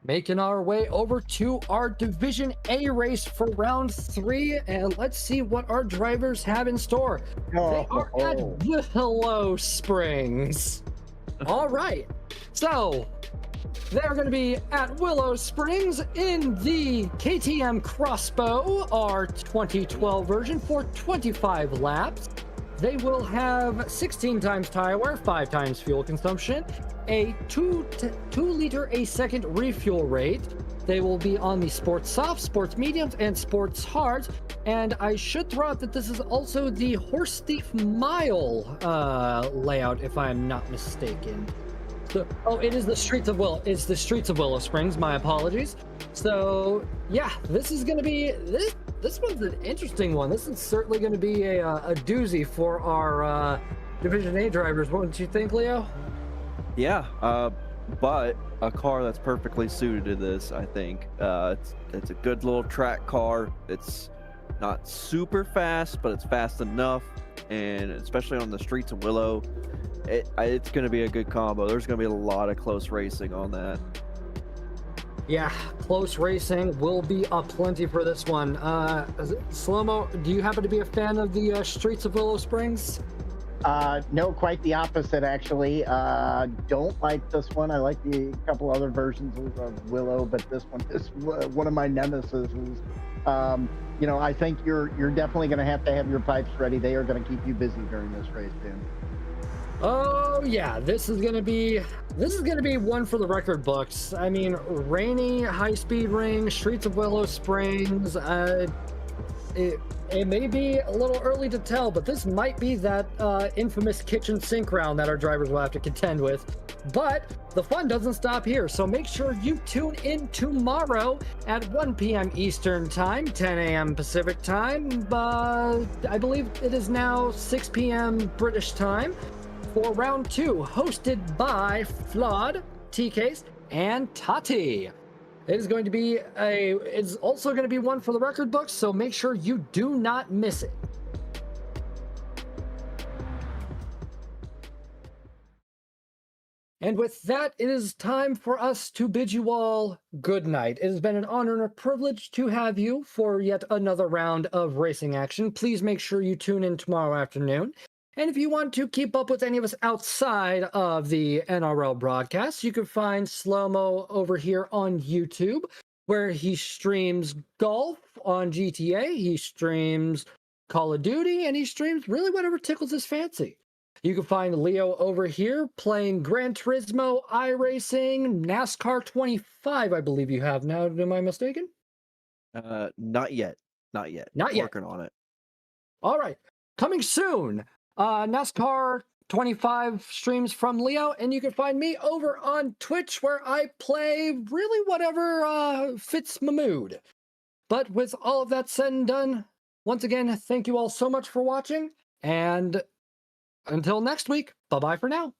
Making our way over to our Division A race for round 3, and let's see what our drivers have in store. They are at Willow Springs. All right, so they're going to be at Willow Springs in the KTM Crossbow, our 2012 version, for 25 laps. They will have 16 times tire wear, 5 times fuel consumption, a 2 liter a second refuel rate. They will be on the Sports Soft, Sports Mediums, and Sports Hards. And I should throw out that this is also the Horse Thief Mile layout, if I'm not mistaken. So, oh, it is the Streets of Willow. It's the Streets of Willow Springs. My apologies. So yeah, this is going to be this one's an interesting one. This is certainly going to be a doozy for our Division A drivers. What do you think, Leo? Yeah, but a car that's perfectly suited to this, I think. It's a good little track car. It's not super fast, but it's fast enough, and especially on the streets of Willow, it's going to be a good combo. There's going to be a lot of close racing on that. Yeah, close racing will be aplenty for this one. Slow-mo, do you happen to be a fan of the Streets of Willow Springs? No, quite the opposite, actually. Don't like this one. I like the couple other versions of Willow, but this one is one of my nemesis. You know, I think you're definitely going to have your pipes ready. They are going to keep you busy during this race, Dan. Oh yeah, this is gonna be one for the record books. I mean, rainy high-speed ring, Streets of Willow Springs. It may be a little early to tell, but this might be that infamous kitchen sink round that our drivers will have to contend with. But the fun doesn't stop here, so make sure you tune in tomorrow at 1 p.m. Eastern Time, 10 a.m. Pacific Time. I believe it is now 6 p.m. British Time for round 2, hosted by Flawed, T-Case, and Tati. It's also going to be one for the record books, so make sure you do not miss it. And with that, it is time for us to bid you all good night. It has been an honor and a privilege to have you for yet another round of racing action. Please make sure you tune in tomorrow afternoon. And if you want to keep up with any of us outside of the NRL broadcast, you can find Slow-Mo over here on YouTube, where he streams golf on GTA, he streams Call of Duty, and he streams really whatever tickles his fancy. You can find Leo over here playing Gran Turismo, iRacing, NASCAR 25, I believe you have now. Am I mistaken? Not yet. Not yet. Working on it. All right. Coming soon. NASCAR 25 streams from Leo, and you can find me over on Twitch, where I play really whatever fits my mood. But with all of that said and done, once again, thank you all so much for watching, and until next week, bye-bye for now.